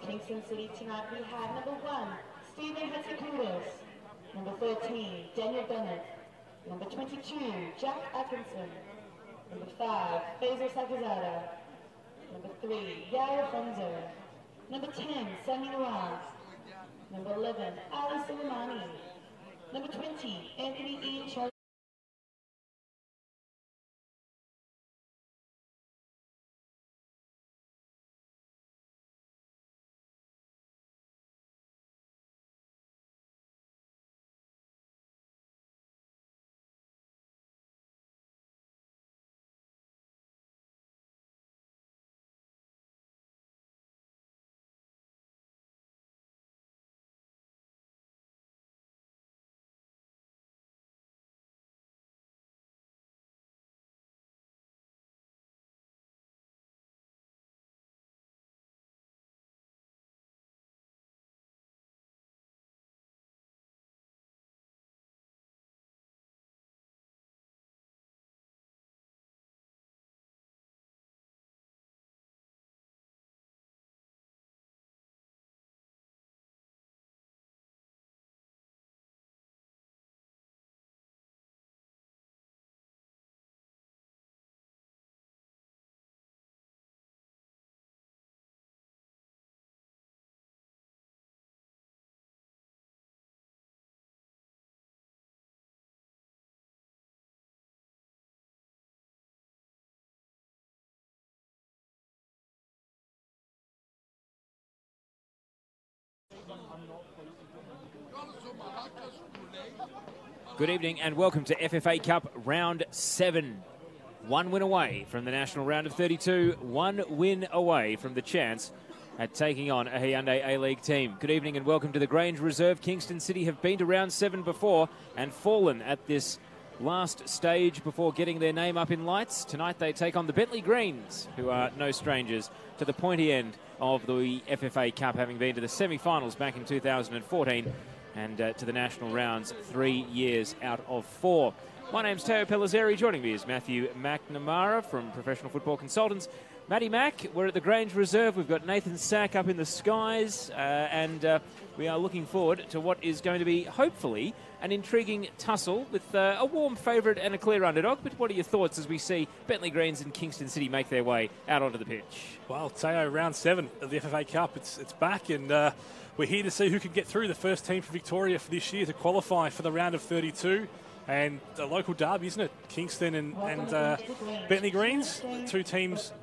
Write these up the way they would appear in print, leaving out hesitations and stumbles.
Kingston City tonight we have number 1, Stephen Hatzikoulis. Number 13, Daniel Bennett. Number 22, Jack Atkinson. Number 5, Faisal Sakazada. Number 3, Yaya Fonzo. Number 10, Sammy Nawaz. Number 11, Ali Soleimani. Number 20, Anthony Ian Charles. Good evening and welcome to FFA Cup Round 7. 1 win away from the national round of 32, 1 win away from the chance at taking on a Hyundai A-League team. Good evening and welcome to the Grange Reserve. Kingston City have been to round 7 before and fallen at this last stage before getting their name up in lights. Tonight they take on the Bentley Greens, who are no strangers to the pointy end of the FFA Cup, having been to the semi-finals back in 2014 and to the national rounds 3 years out of 4. My name's Teo Pellizzeri. Joining me is Matthew McNamara from Professional Football Consultants. Matty Mac, we're at the Grange Reserve. We've got Nathan Sack up in the skies, and we are looking forward to what is going to be, hopefully, an intriguing tussle with a warm favourite and a clear underdog. But what are your thoughts as we see Bentley Greens and Kingston City make their way out onto the pitch? Well, Teo, round 7 of the FFA Cup, it's back, and we're here to see who can get through. The first team for Victoria for this year to qualify for the round of 32. And a local derby, isn't it? Kingston and Bentley Greens, two teams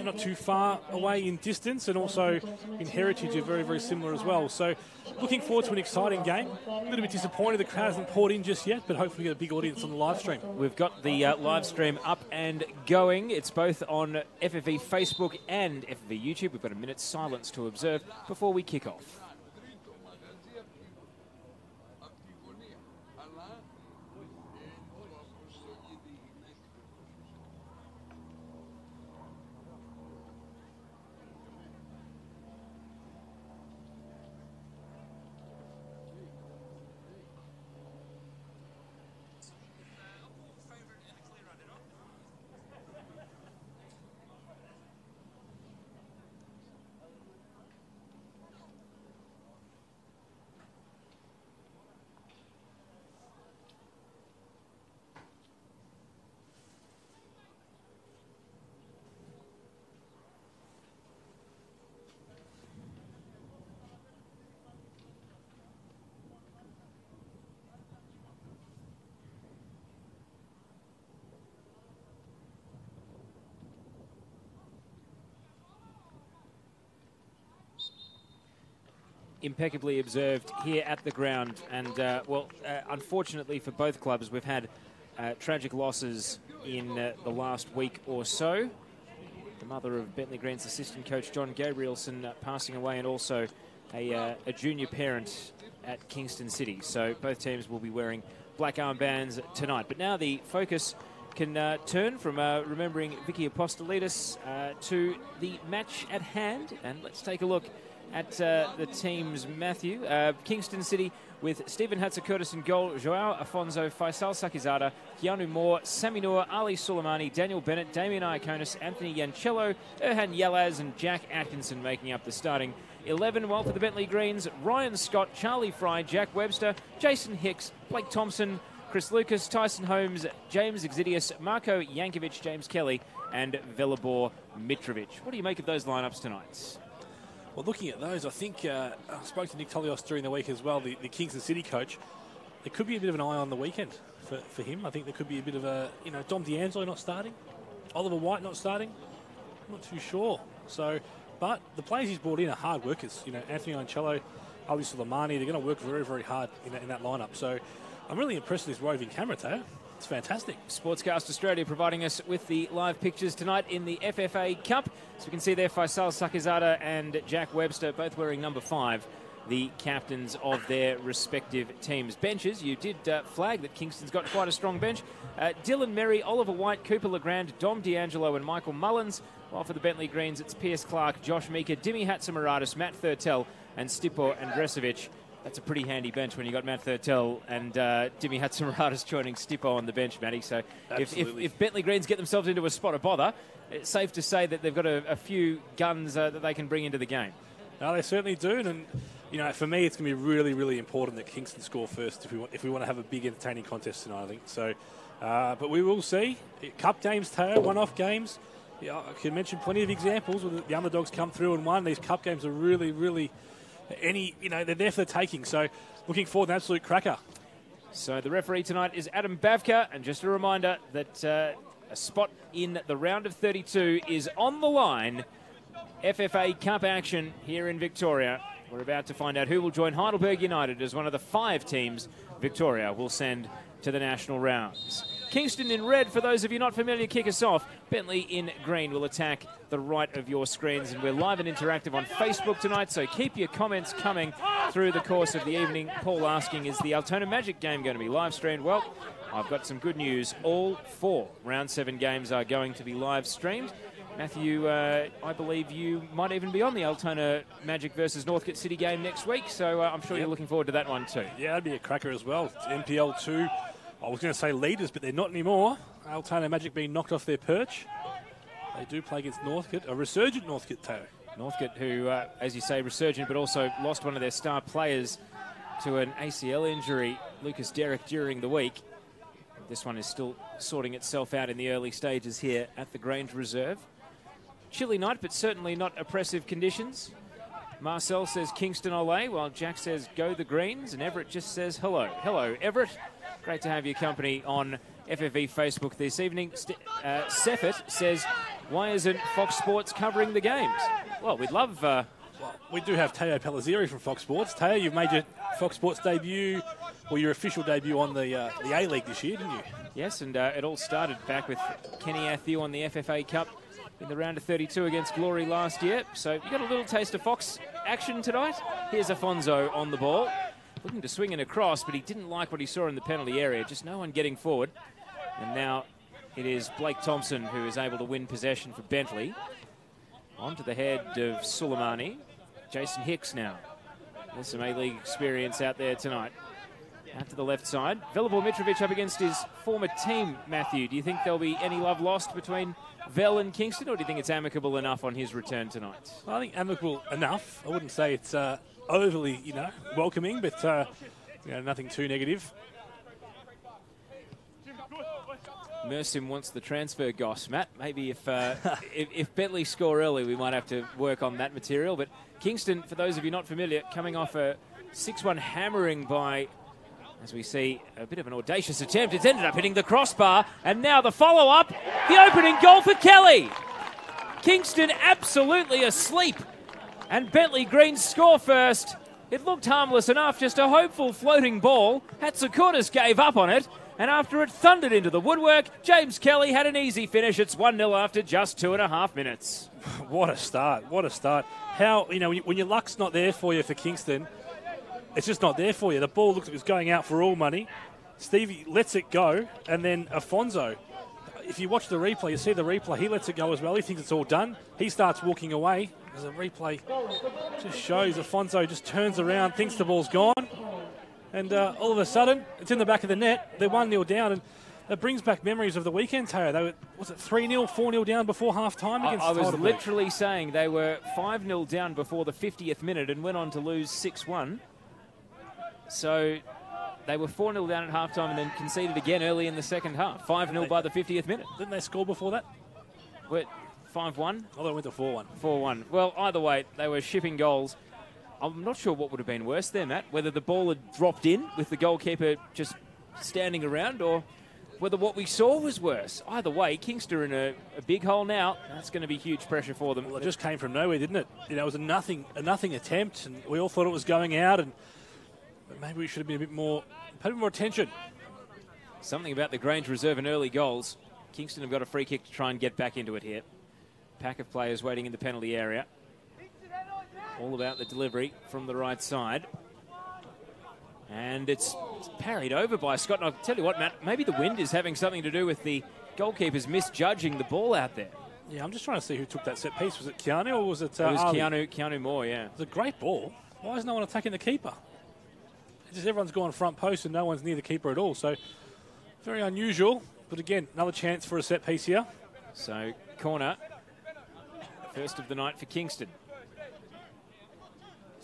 not too far away in distance, and also in heritage are very, very similar as well. So looking forward to an exciting game. A little bit disappointed the crowd hasn't poured in just yet, but hopefully get a big audience on the live stream. We've got the live stream up and going. It's both on FFV Facebook and FFV YouTube. We've got a minute's silence to observe before we kick off. Impeccably observed here at the ground, and unfortunately for both clubs, we've had tragic losses in the last week or so. The mother of Bentley Greens assistant coach John Gabrielson passing away, and also a junior parent at Kingston City. So both teams will be wearing black armbands tonight. But now the focus can turn from remembering Vicky Apostolidis to the match at hand. And let's take a look at the teams, Matthew. Kingston City with Stephen Hatzakurdis in goal, Joao Afonso, Faisal Sakizada, Keanu Moore, Sami Noor, Ali Soleimani, Daniel Bennett, Damien Iaconis, Anthony Yancello, Erhan Yalaz and Jack Atkinson making up the starting 11, while for the Bentley Greens, Ryan Scott, Charlie Fry, Jack Webster, Jason Hicks, Blake Thompson, Chris Lucas, Tyson Holmes, James Exidius, Marko Jankovic, James Kelly and Velibor Mitrovic. What do you make of those lineups tonight? Well, looking at those, I think I spoke to Nick Tolios during the week as well, the Kingston City coach. There could be a bit of an eye on the weekend for him. I think there could be a bit of a, Dom D'Angelo not starting, Oliver White not starting. I'm not too sure. So, but the players he's brought in are hard workers. Anthony Ancello, Ali Soleimani, they're going to work very, very hard in that lineup. So, I'm really impressed with this roving camera, Teo. It's fantastic. Sportscast Australia providing us with the live pictures tonight in the FFA Cup. So we can see there Faisal Sakizada and Jack Webster both wearing number 5, the captains of their respective teams. Benches, you did flag that Kingston's got quite a strong bench. Dylan Merry, Oliver White, Cooper Legrand, Dom D'Angelo and Michael Mullins. While for the Bentley Greens, it's Pierce Clark, Josh Meeker, Dimi Hatzimaratis, Matt Thurtell and Stipo Andresevic. That's a pretty handy bench when you got Matt Thurtell and Dimi Hatzimaratis joining Stipo on the bench, Matty. So if Bentley Greens get themselves into a spot of bother, it's safe to say that they've got a few guns that they can bring into the game. No, they certainly do. And, for me, it's going to be really, really important that Kingston score first if we want to have a big entertaining contest tonight, I think. So, but we will see. Cup games, Teo, one-off games. Yeah, I can mention plenty of examples where the underdogs come through and won. These cup games are really, really... they're there for the taking. So looking forward to an absolute cracker. So the referee tonight is Adam Bavka. And just a reminder that a spot in the round of 32 is on the line. FFA Cup action here in Victoria. We're about to find out who will join Heidelberg United as one of the 5 teams Victoria will send to the national rounds. Kingston in red, for those of you not familiar, kick us off. Bentley in green will attack the right of your screens. And we're live and interactive on Facebook tonight, so keep your comments coming through the course of the evening. Paul asking, is the Altona Magic game going to be live streamed? Well, I've got some good news. All 4 round 7 games are going to be live streamed. Matthew, I believe you might even be on the Altona Magic versus Northcote City game next week, so I'm sure you're looking forward to that one too. Yeah, that'd be a cracker as well. It's NPL 2. I was going to say leaders, but they're not anymore. Altona Magic being knocked off their perch. They do play against Northcote, a resurgent Northcote, Teo. Northcote, who, as you say, resurgent, but also lost one of their star players to an ACL injury, Lucas Derrick, during the week. This one is still sorting itself out in the early stages here at the Grange Reserve. Chilly night, but certainly not oppressive conditions. Marcel says Kingston Ole, while Jack says go the Greens, and Everett just says hello. Hello, Everett. Great to have your company on FFV Facebook this evening. Seffert says, why isn't Fox Sports covering the games? Well, we'd love... well, we do have Teo Palazziri from Fox Sports. Teo, you've made your Fox Sports debut, or your official debut on the A-League this year, didn't you? Yes, and it all started back with Kenny Athieu on the FFA Cup in the round of 32 against Glory last year. So you got a little taste of Fox action tonight. Here's Afonso on the ball. Looking to swing it across, but he didn't like what he saw in the penalty area. Just no one getting forward. And now it is Blake Thompson who is able to win possession for Bentley. Onto the head of Soleimani. Jason Hicks now. There's some A-League experience out there tonight. Out to the left side. Velibor Mitrovic up against his former team, Matthew. Do you think there'll be any love lost between Vel and Kingston, or do you think it's amicable enough on his return tonight? I think amicable enough. I wouldn't say it's overly, welcoming, but, nothing too negative. Mersim wants the transfer goss, Matt. Maybe if Bentley score early, we might have to work on that material. But Kingston, for those of you not familiar, coming off a 6-1 hammering by, as we see, a bit of an audacious attempt. It's ended up hitting the crossbar. And now the follow-up, the opening goal for Kelly. Kingston absolutely asleep. And Bentley Greens score first. It looked harmless enough, just a hopeful floating ball. Hatzakurdis gave up on it. And after it thundered into the woodwork, James Kelly had an easy finish. It's 1-0 after just 2.5 minutes. What a start. What a start. How, when your luck's not there for you for Kingston, it's just not there for you. The ball looked like it was going out for all money. Stevie lets it go, and then Afonso, if you watch the replay, you see the replay, he lets it go as well. He thinks it's all done. He starts walking away. As the replay just shows, Afonso just turns around, thinks the ball's gone. And all of a sudden, it's in the back of the net. They're 1-0 down. And it brings back memories of the weekend, Teo. They were, was it 3-0, 4-0 down before half-time against I was literally saying they were 5-0 down before the 50th minute and went on to lose 6-1. So they were 4-0 down at half-time and then conceded again early in the second half. 5-0 by the 50th minute. Didn't they score before that? What, 5-1? Oh, they went to 4-1. 4-1. Well, either way, they were shipping goals. I'm not sure what would have been worse there, Matt, whether the ball had dropped in with the goalkeeper just standing around or whether what we saw was worse. Either way, Kingston are in a big hole now. That's going to be huge pressure for them. Well, it just came from nowhere, didn't it? You know, it was a nothing attempt, and we all thought it was going out, and but maybe we should have been paid a bit more attention. Something about the Grange reserve and early goals. Kingston have got a free kick to try and get back into it here. Pack of players waiting in the penalty area. All about the delivery from the right side. And it's parried over by Scott. And I'll tell you what, Matt, maybe the wind is having something to do with the goalkeepers misjudging the ball out there. Yeah, I'm just trying to see who took that set piece. Was it Keanu or was it It was Ali? Keanu Moore, yeah. It was a great ball. Why is no one attacking the keeper? It's just everyone's gone front post and no one's near the keeper at all. So very unusual. But again, another chance for a set piece here. So corner, first of the night for Kingston.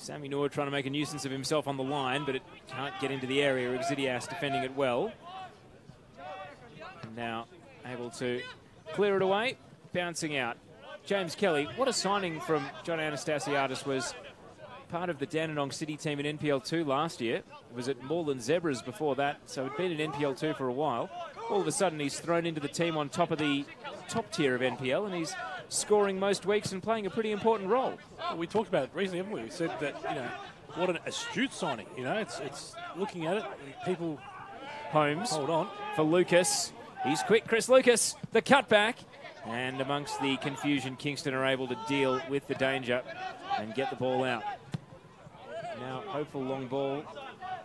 Sammy Noor trying to make a nuisance of himself on the line, but it can't get into the area. Exidias defending it well. And now able to clear it away, bouncing out. James Kelly, what a signing from John Anastasiadis, was part of the Dandenong City team in NPL 2 last year. Was at Moreland Zebras before that, so he'd been in NPL 2 for a while. All of a sudden he's thrown into the team on top of the top tier of NPL, and he's scoring most weeks and playing a pretty important role. Well, we talked about it recently, haven't we? We said that, you know, what an astute signing. You know, it's looking at it, and people... Holmes hold on for Lucas. He's quick, Chris Lucas, the cutback. And amongst the confusion, Kingston are able to deal with the danger and get the ball out. Now, hopeful long ball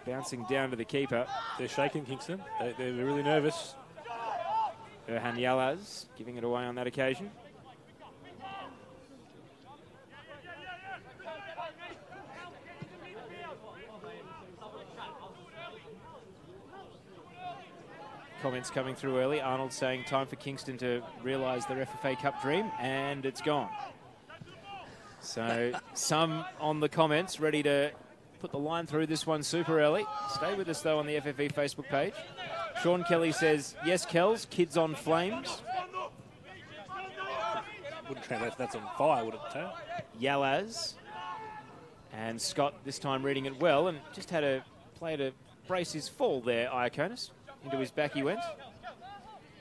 bouncing down to the keeper. They're shaking, Kingston. They're really nervous. Erhan Yalaz giving it away on that occasion. Comments coming through early. Arnold saying time for Kingston to realise their FFA Cup dream, and it's gone. So some on the comments ready to put the line through this one super early. Stay with us though on the FFE Facebook page. Sean Kelly says, yes, Kells, kids on flames. Wouldn't translate if that's on fire, would it, Teo? Yalaz. And Scott this time reading it well and just had a play to brace his fall there, Iaconis. Into his back he went.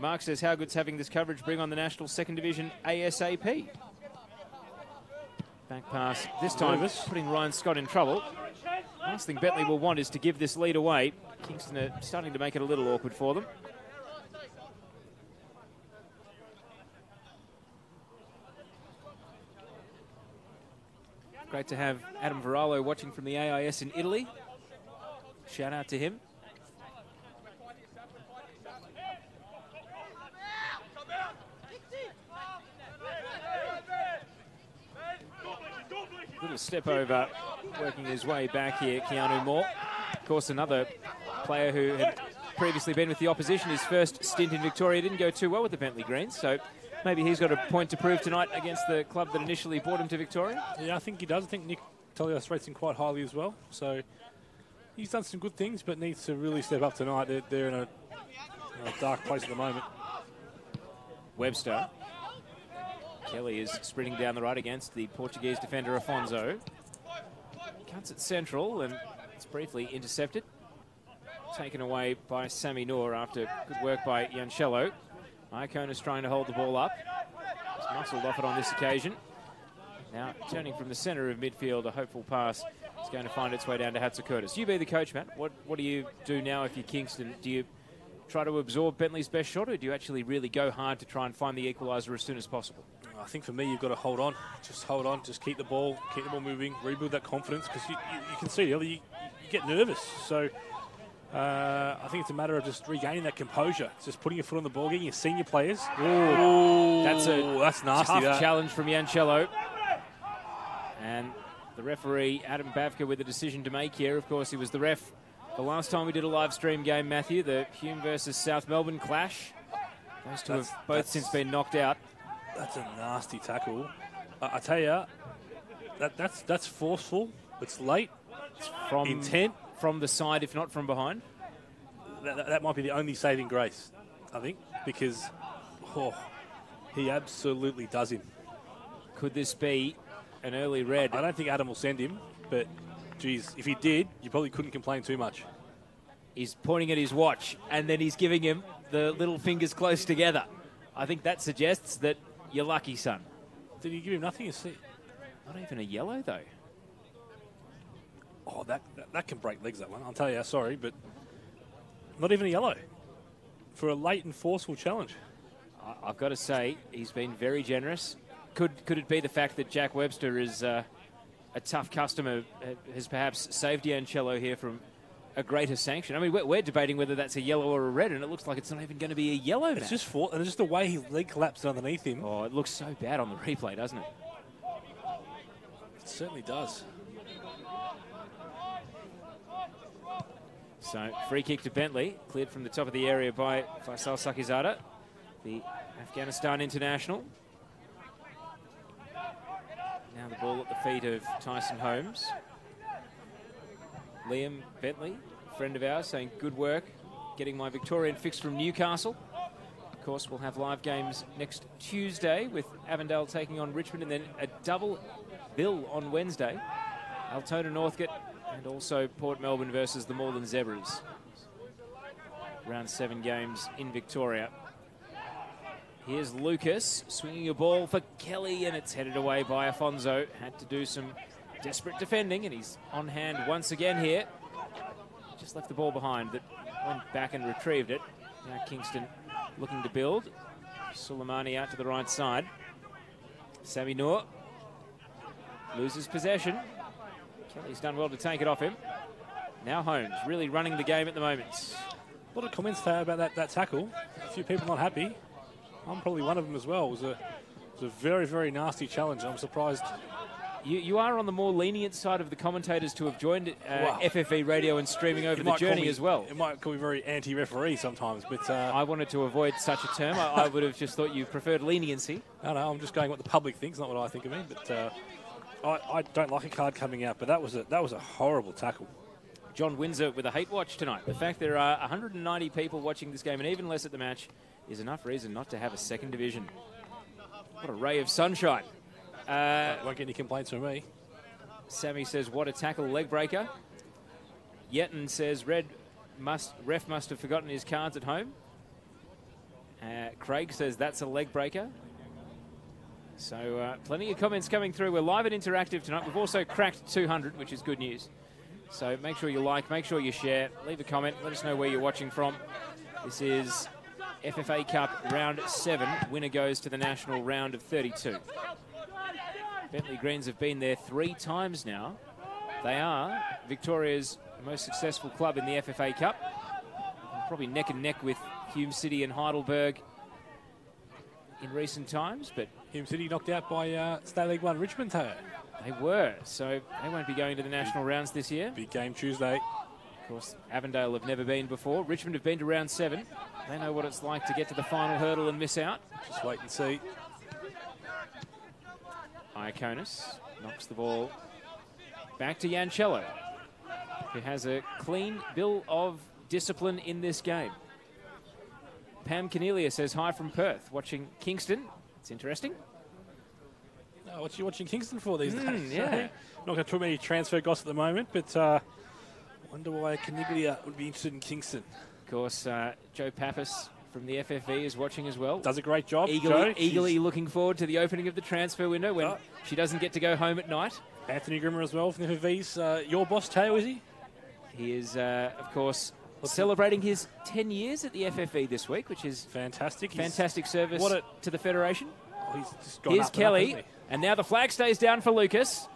Mark says, how good's having this coverage bring on the National Second Division ASAP? Back pass this time, putting Ryan Scott in trouble. Last thing Bentley will want is to give this lead away. Kingston are starting to make it a little awkward for them. Great to have Adam Varallo watching from the AIS in Italy. Shout out to him. Little step over, working his way back here, Keanu Moore. Of course, another player who had previously been with the opposition. His first stint in Victoria didn't go too well with the Bentley Greens, so maybe he's got a point to prove tonight against the club that initially brought him to Victoria. Yeah, I think he does. I think Nick Telios rates him quite highly as well. So he's done some good things, but needs to really step up tonight. They're in a dark place at the moment. Webster. Kelly is sprinting down the right against the Portuguese defender Afonso. Cuts it central and it's briefly intercepted. Taken away by Sammy Noor after good work by Yancello. Iaconis trying to hold the ball up. He's muscled off it on this occasion. Now turning from the centre of midfield, a hopeful pass is going to find its way down to Hatzakurdis. You be the coach, Matt. What do you do now if you're Kingston? Do you try to absorb Bentley's best shot, or do you actually really go hard to try and find the equaliser as soon as possible? I think for me, you've got to hold on. Just hold on. Just keep the ball moving, rebuild that confidence, because you can see you get nervous. So I think it's a matter of just regaining that composure. It's just putting your foot on the ball, getting your senior players. Ooh, that's nasty. Tough challenge from Yancello. And the referee, Adam Bavka, with a decision to make here. Of course, he was the ref the last time we did a live stream game, Matthew, the Hume versus South Melbourne clash. Those two have both since been knocked out. That's a nasty tackle. I tell you, that's forceful. It's late. It's from intent. From the side, if not from behind. That might be the only saving grace, I think, because he absolutely does him. Could this be an early red? I don't think Adam will send him, but, geez, if he did, you probably couldn't complain too much. He's pointing at his watch, and then he's giving him the little fingers close together. I think that suggests that you're lucky, son. Did he give him nothing? Not even a yellow, though. Oh, that can break legs, that one. I'll tell you, sorry, but not even a yellow for a late and forceful challenge. I've got to say, he's been very generous. Could it be the fact that Jack Webster is a tough customer, has perhaps saved Yancello here from a greater sanction? I mean, we're debating whether that's a yellow or a red, and it looks like it's not even going to be a yellow. It's just and it's just the way his leg collapsed underneath him. Oh, it looks so bad on the replay, doesn't it? It certainly does. So, free kick to Bentley, cleared from the top of the area by Faisal Sakizada, the Afghanistan international. Now the ball at the feet of Tyson Holmes. Liam Bentley, friend of ours, saying good work getting my Victorian fix from Newcastle. Of course, we'll have live games next Tuesday with Avondale taking on Richmond, and then a double bill on Wednesday. Altona Northcote and also Port Melbourne versus the Moreland Zebras. Round 7 games in Victoria. Here's Lucas swinging a ball for Kelly, and it's headed away by Afonso. Had to do some desperate defending, and he's on hand once again here. Just left the ball behind, but went back and retrieved it. Now Kingston looking to build. Suleimani out to the right side. Sami Noor loses possession. Kelly's done well to take it off him. Now Holmes really running the game at the moment. A lot of comments there about that tackle. A few people not happy. I'm probably one of them as well. It was a very, very nasty challenge. I'm surprised. You are on the more lenient side of the commentators to have joined FFA radio and streaming over the journey as well. It might call me very anti-referee sometimes, but... I wanted to avoid such a term. I would have just thought you preferred leniency. No, I'm just going what the public thinks, not what I think of me. But I don't like a card coming out, but that was a horrible tackle. John Windsor with a hate watch tonight. The fact there are 190 people watching this game and even less at the match is enough reason not to have a second division. What a ray of sunshine. Won't get any complaints from me. Sammy says, what a tackle, leg breaker. Yeton says, ref must have forgotten his cards at home. Craig says, that's a leg breaker. So plenty of comments coming through. We're live and interactive tonight. We've also cracked 200, which is good news. So make sure you like, make sure you share, leave a comment, let us know where you're watching from. This is FFA Cup Round 7. Winner goes to the national round of 32. Bentley Greens have been there 3 times now. They are Victoria's most successful club in the FFA Cup. Probably neck and neck with Hume City and Heidelberg in recent times, but Hume City knocked out by State League 1 Richmond, Tayo. They were, so they won't be going to the national rounds this year. Big game Tuesday. Of course, Avondale have never been before. Richmond have been to round 7. They know what it's like to get to the final hurdle and miss out. Just wait and see. Iaconis knocks the ball back to Yancello, who has a clean bill of discipline in this game. Pam Cornelia says hi from Perth, watching Kingston. It's interesting. Oh, what's you watching Kingston for these days? Yeah. Not got too many transfer gossip at the moment, but wonder why Cornelia would be interested in Kingston. Of course, Joe Pappas from the FFE is watching as well. Does a great job, Eagerly looking forward to the opening of the transfer window when she doesn't get to go home at night. Anthony Grimmer as well from the FFE's. Your boss, Tayo, is he? He is, of course, celebrating his 10 years at the FFE this week, which is fantastic. Fantastic service to the Federation. He's just gone Here's up Kelly, and up, and now the flag stays down for Lucas.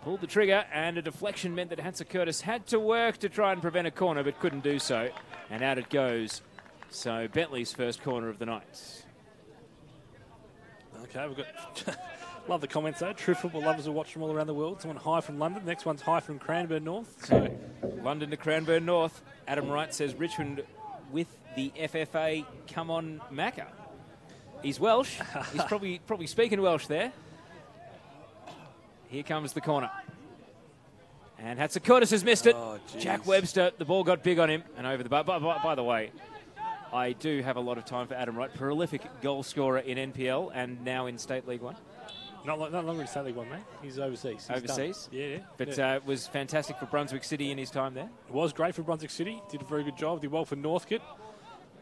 pulled the trigger, and a deflection meant that Hansa Curtis had to work to try and prevent a corner, but couldn't do so. And out it goes. So Bentley's first corner of the night. Okay, we've got... Love the comments though. True football lovers will watch from all around the world. Someone high from London. Next one's high from Cranbourne North. So London to Cranbourne North. Adam Wright says Richmond with the FFA. Come on, Macca. He's Welsh. He's probably speaking Welsh there. Here comes the corner. And Hatzakoutis has missed it. Oh, Jack Webster, the ball got big on him and over the bar. By the way, I do have a lot of time for Adam Wright. Prolific goal scorer in NPL and now in State League One. Not longer in State League One, mate. He's overseas. Overseas? Yeah. But was fantastic for Brunswick City in his time there. It was great for Brunswick City. Did a very good job. Did well for Northcote.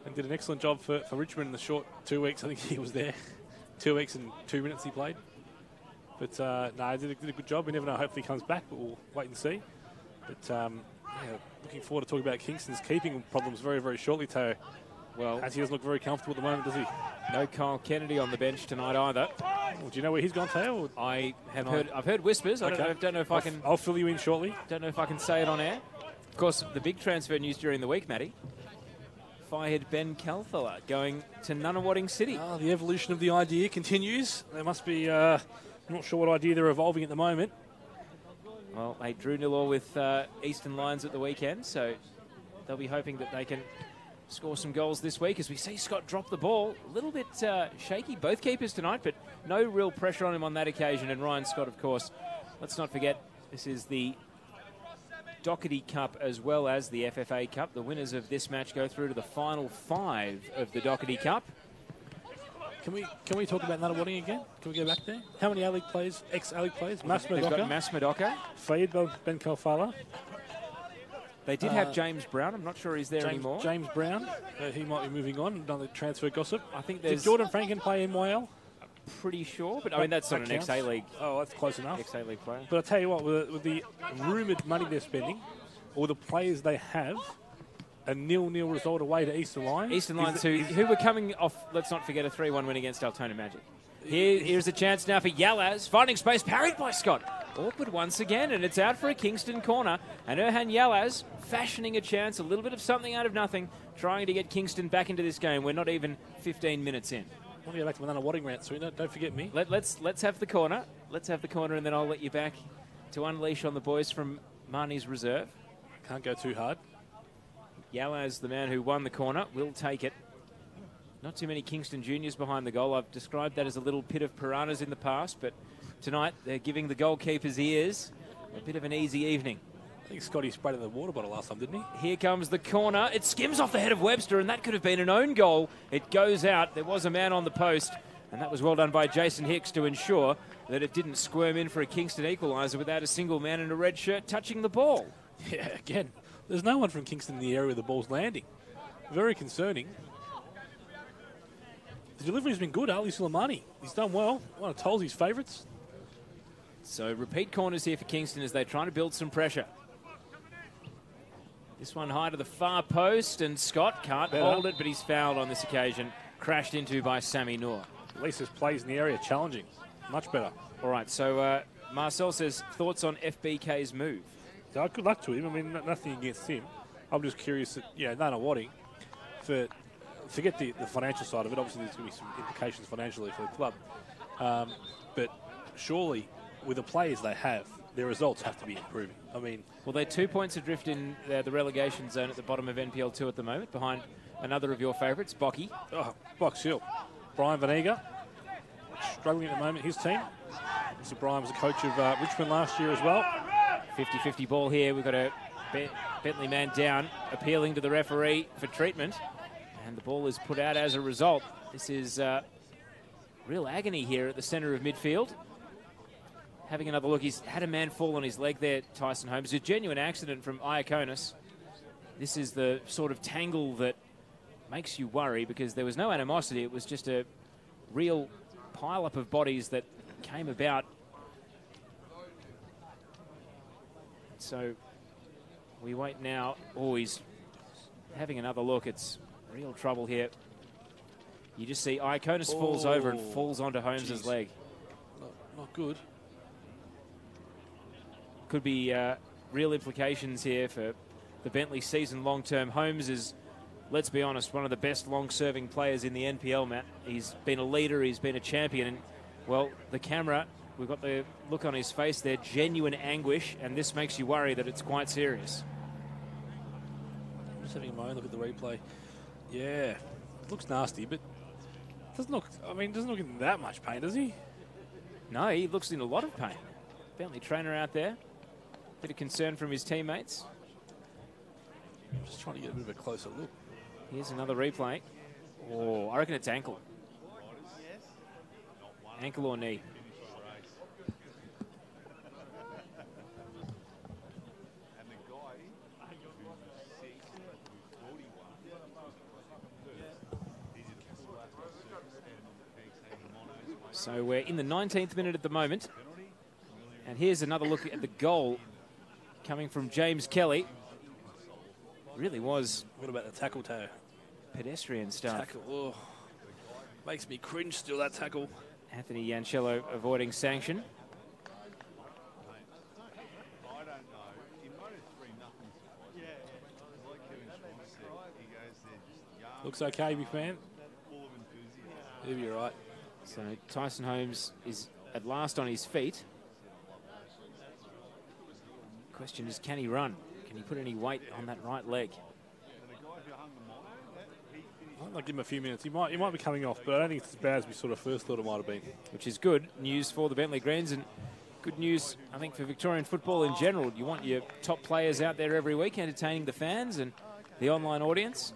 And did an excellent job for Richmond in the short 2 weeks. I think he was there. 2 weeks and 2 minutes he played. But, no, he did a good job. We never know. Hopefully he comes back, but we'll wait and see. But, yeah, looking forward to talking about Kingston's keeping problems very, very shortly, Teo. Well, as he doesn't look very comfortable at the moment, does he? No Kyle Kennedy on the bench tonight either. Well, do you know where he's gone, Teo? I have heard. I've heard whispers. Okay. I don't know if I can. I'll fill you in shortly. Don't know if I can say it on air. Of course, the big transfer news during the week, Matty. Firehead Ben Calfella going to Nunawading City. Oh, the evolution of the idea continues. There must be. I'm not sure what idea they're evolving at the moment. Well, they drew 0-0 with Eastern Lions at the weekend, so they'll be hoping that they can score some goals this week as we see Scott drop the ball. A little bit shaky, both keepers tonight, but no real pressure on him on that occasion. And Ryan Scott, of course, let's not forget, this is the Doherty Cup as well as the FFA Cup. The winners of this match go through to the final 5 of the Doherty Cup. Can we talk about Nunawading again? Can we go back there? How many A-League players, ex-A-League players? They've got Mas Madoka. Fayed Ben Calfella. They did have James Brown. I'm not sure he's there anymore. James Brown. He might be moving on. Another transfer gossip. I think there's... Did Jordan Franken play NYL? Pretty sure, but I mean, that's not an ex-A-League. Oh, that's close enough. Ex-A-League player. But I'll tell you what, with the rumoured money they're spending, or the players they have, a 0-0 result away to Eastern Lions. Eastern Lions, who were coming off, let's not forget, a 3-1 win against Altona Magic. Here's a chance now for Yalaz, finding space, parried by Scott. Awkward once again, and it's out for a Kingston corner. And Erhan Yalaz fashioning a chance, a little bit of something out of nothing, trying to get Kingston back into this game. We're not even 15 minutes in. I want to go back to my Nunawading rant soon. Don't forget me. Let's have the corner. Let's have the corner, and then I'll let you back to unleash on the boys from Marnie's reserve. Can't go too hard. Yalaz, the man who won the corner, will take it. Not too many Kingston juniors behind the goal. I've described that as a little pit of piranhas in the past, but tonight they're giving the goalkeeper's ears a bit of an easy evening. I think Scotty sprayed in the water bottle last time, didn't he? Here comes the corner. It skims off the head of Webster, and that could have been an own goal. It goes out. There was a man on the post, and that was well done by Jason Hicks to ensure that it didn't squirm in for a Kingston equaliser without a single man in a red shirt touching the ball. Yeah, again, there's no one from Kingston in the area where the ball's landing. Very concerning. The delivery's been good, Ali Suleimani. He's done well. One of Tolsey's favourites. So repeat corners here for Kingston as they try to build some pressure. This one high to the far post, and Scott can't hold it, but he's fouled on this occasion. Crashed into by Sammy Noor. At least his plays in the area challenging. Much better. All right, so Marcel says, thoughts on FBK's move? So good luck to him. I mean, nothing against him. I'm just curious that, Nunawading, forget the financial side of it. Obviously, there's going to be some implications financially for the club. But surely, with the players they have, their results have to be improving. I mean... Well, they're 2 points adrift in the relegation zone at the bottom of NPL 2 at the moment, behind another of your favourites, Bocky. Oh, Box Hill. Brian Vanegar, struggling at the moment, his team. So Brian was the coach of Richmond last year as well. 50-50 ball here. We've got a Bentleigh man down, appealing to the referee for treatment. And the ball is put out as a result. This is real agony here at the centre of midfield. Having another look, he's had a man fall on his leg there, Tyson Holmes. A genuine accident from Iaconis. This is the sort of tangle that makes you worry because there was no animosity. It was just a real pile-up of bodies that came about. So we wait now. Oh, he's having another look. It's real trouble here. You just see Iaconis falls over and falls onto Holmes's leg. Not good. could be real implications here for the Bentley season long-term. Holmes is, let's be honest, one of the best long-serving players in the NPL, Matt. He's been a leader, he's been a champion, and, well, the camera, we've got the look on his face there, genuine anguish, and this makes you worry that it's quite serious. I'm just having a moment look at the replay. Yeah, it looks nasty, but doesn't look, I mean, doesn't look in that much pain, does he? No, he looks in a lot of pain. Bentley trainer out there. Bit of concern from his teammates. I'm just trying to get a bit of a closer look. Here's another replay. Oh, I reckon it's ankle. Ankle or knee. So we're in the 19th minute at the moment. And here's another look at the goal coming from James Kelly. Really was. What about the tackle, Tao? Pedestrian stuff. Tackle, oh, makes me cringe still, that tackle. Anthony Yancello avoiding sanction. Looks okay, big man. He'll be all right. So Tyson Holmes is at last on his feet. Question is, can he run? Can he put any weight on that right leg? I'll give him a few minutes. He might be coming off, but I don't think it's as bad as we sort of first thought it might have been. Which is good news for the Bentley Greens, and good news, I think, for Victorian football in general. You want your top players out there every week entertaining the fans and the online audience.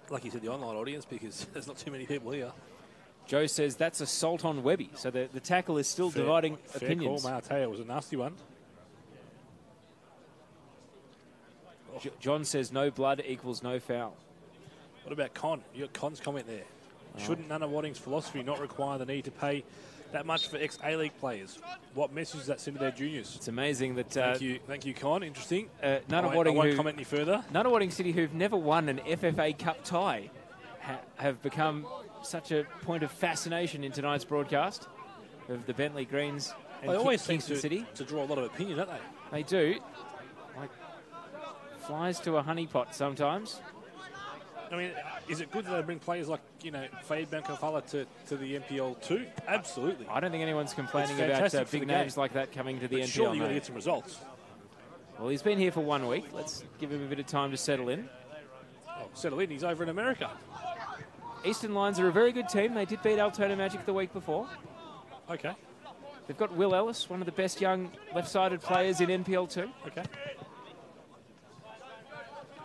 Like you said, the online audience, because there's not too many people here. Joe says that's assault on Webby, so the tackle is still dividing opinions. Fair call, mate. I tell you, it was a nasty one. John says no blood equals no foul. What about Con? You got Con's comment there. Shouldn't Nana Wadding's philosophy not require the need to pay that much for ex-A-League players? What message does that send to their juniors? It's amazing that... Thank you, Con. Interesting. Nana Wadding, I won't comment any further. Nana Wadding City, who've never won an FFA Cup tie, have become such a point of fascination in tonight's broadcast of the Bentley Greens and They always seem Kingston City. to draw a lot of opinion, don't they? They do. Like flies to a honeypot sometimes. I mean, is it good that they bring players like, you know, Fade Bankafala to the NPL too? Absolutely. I don't think anyone's complaining about big names like that coming to the NPL. Surely you're going to get some results. Well, he's been here for 1 week. Let's give him a bit of time to settle in. Oh, settle in. He's over in America. Eastern Lions are a very good team. They did beat Altona Magic the week before. Okay. They've got Will Ellis, one of the best young left-sided players in NPL 2. Okay.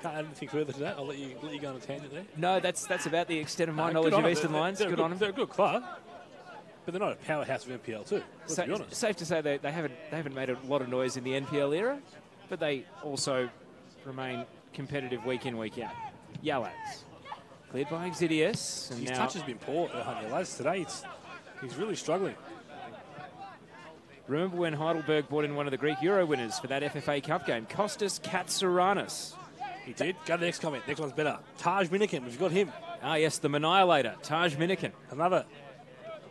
Can't add anything further to that. I'll let you go on a tangent there. No, that's about the extent of my knowledge of Eastern Lions. Good on them. They're a good club, but they're not a powerhouse of NPL 2. Let's be honest. Safe to say they haven't made a lot of noise in the NPL era, but they also remain competitive week in, week out. Yalads. Cleared by Exidius. His touch has been poor at Yalads today. He's really struggling. Remember when Heidelberg brought in one of the Greek Euro winners for that FFA Cup game? Kostas Katsouranis. He did. Go to the next comment. Next one's better. Taj Minikin. We've got him. Ah, yes, the Manilator, Taj Minikin. Another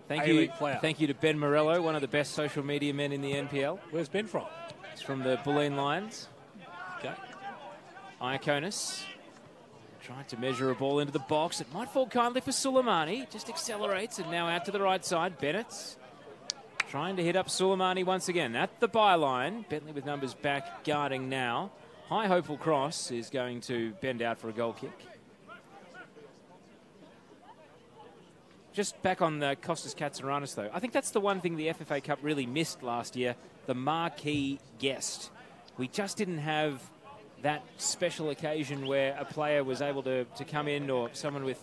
A-League player. Thank you to Ben Morello, one of the best social media men in the NPL. Where's Ben from? He's from the Bulleen Lions. Okay. Iaconis tried to measure a ball into the box. It might fall kindly for Suleimani. Just accelerates and now out to the right side. Bennett trying to hit up Suleimani once again at the byline. Bentley with numbers back guarding now. High hopeful cross is going to bend out for a goal kick. Just back on the Kostas Katsouranis, though. I think that's the one thing the FFA Cup really missed last year, the marquee guest. We just didn't have that special occasion where a player was able to come in, or someone with,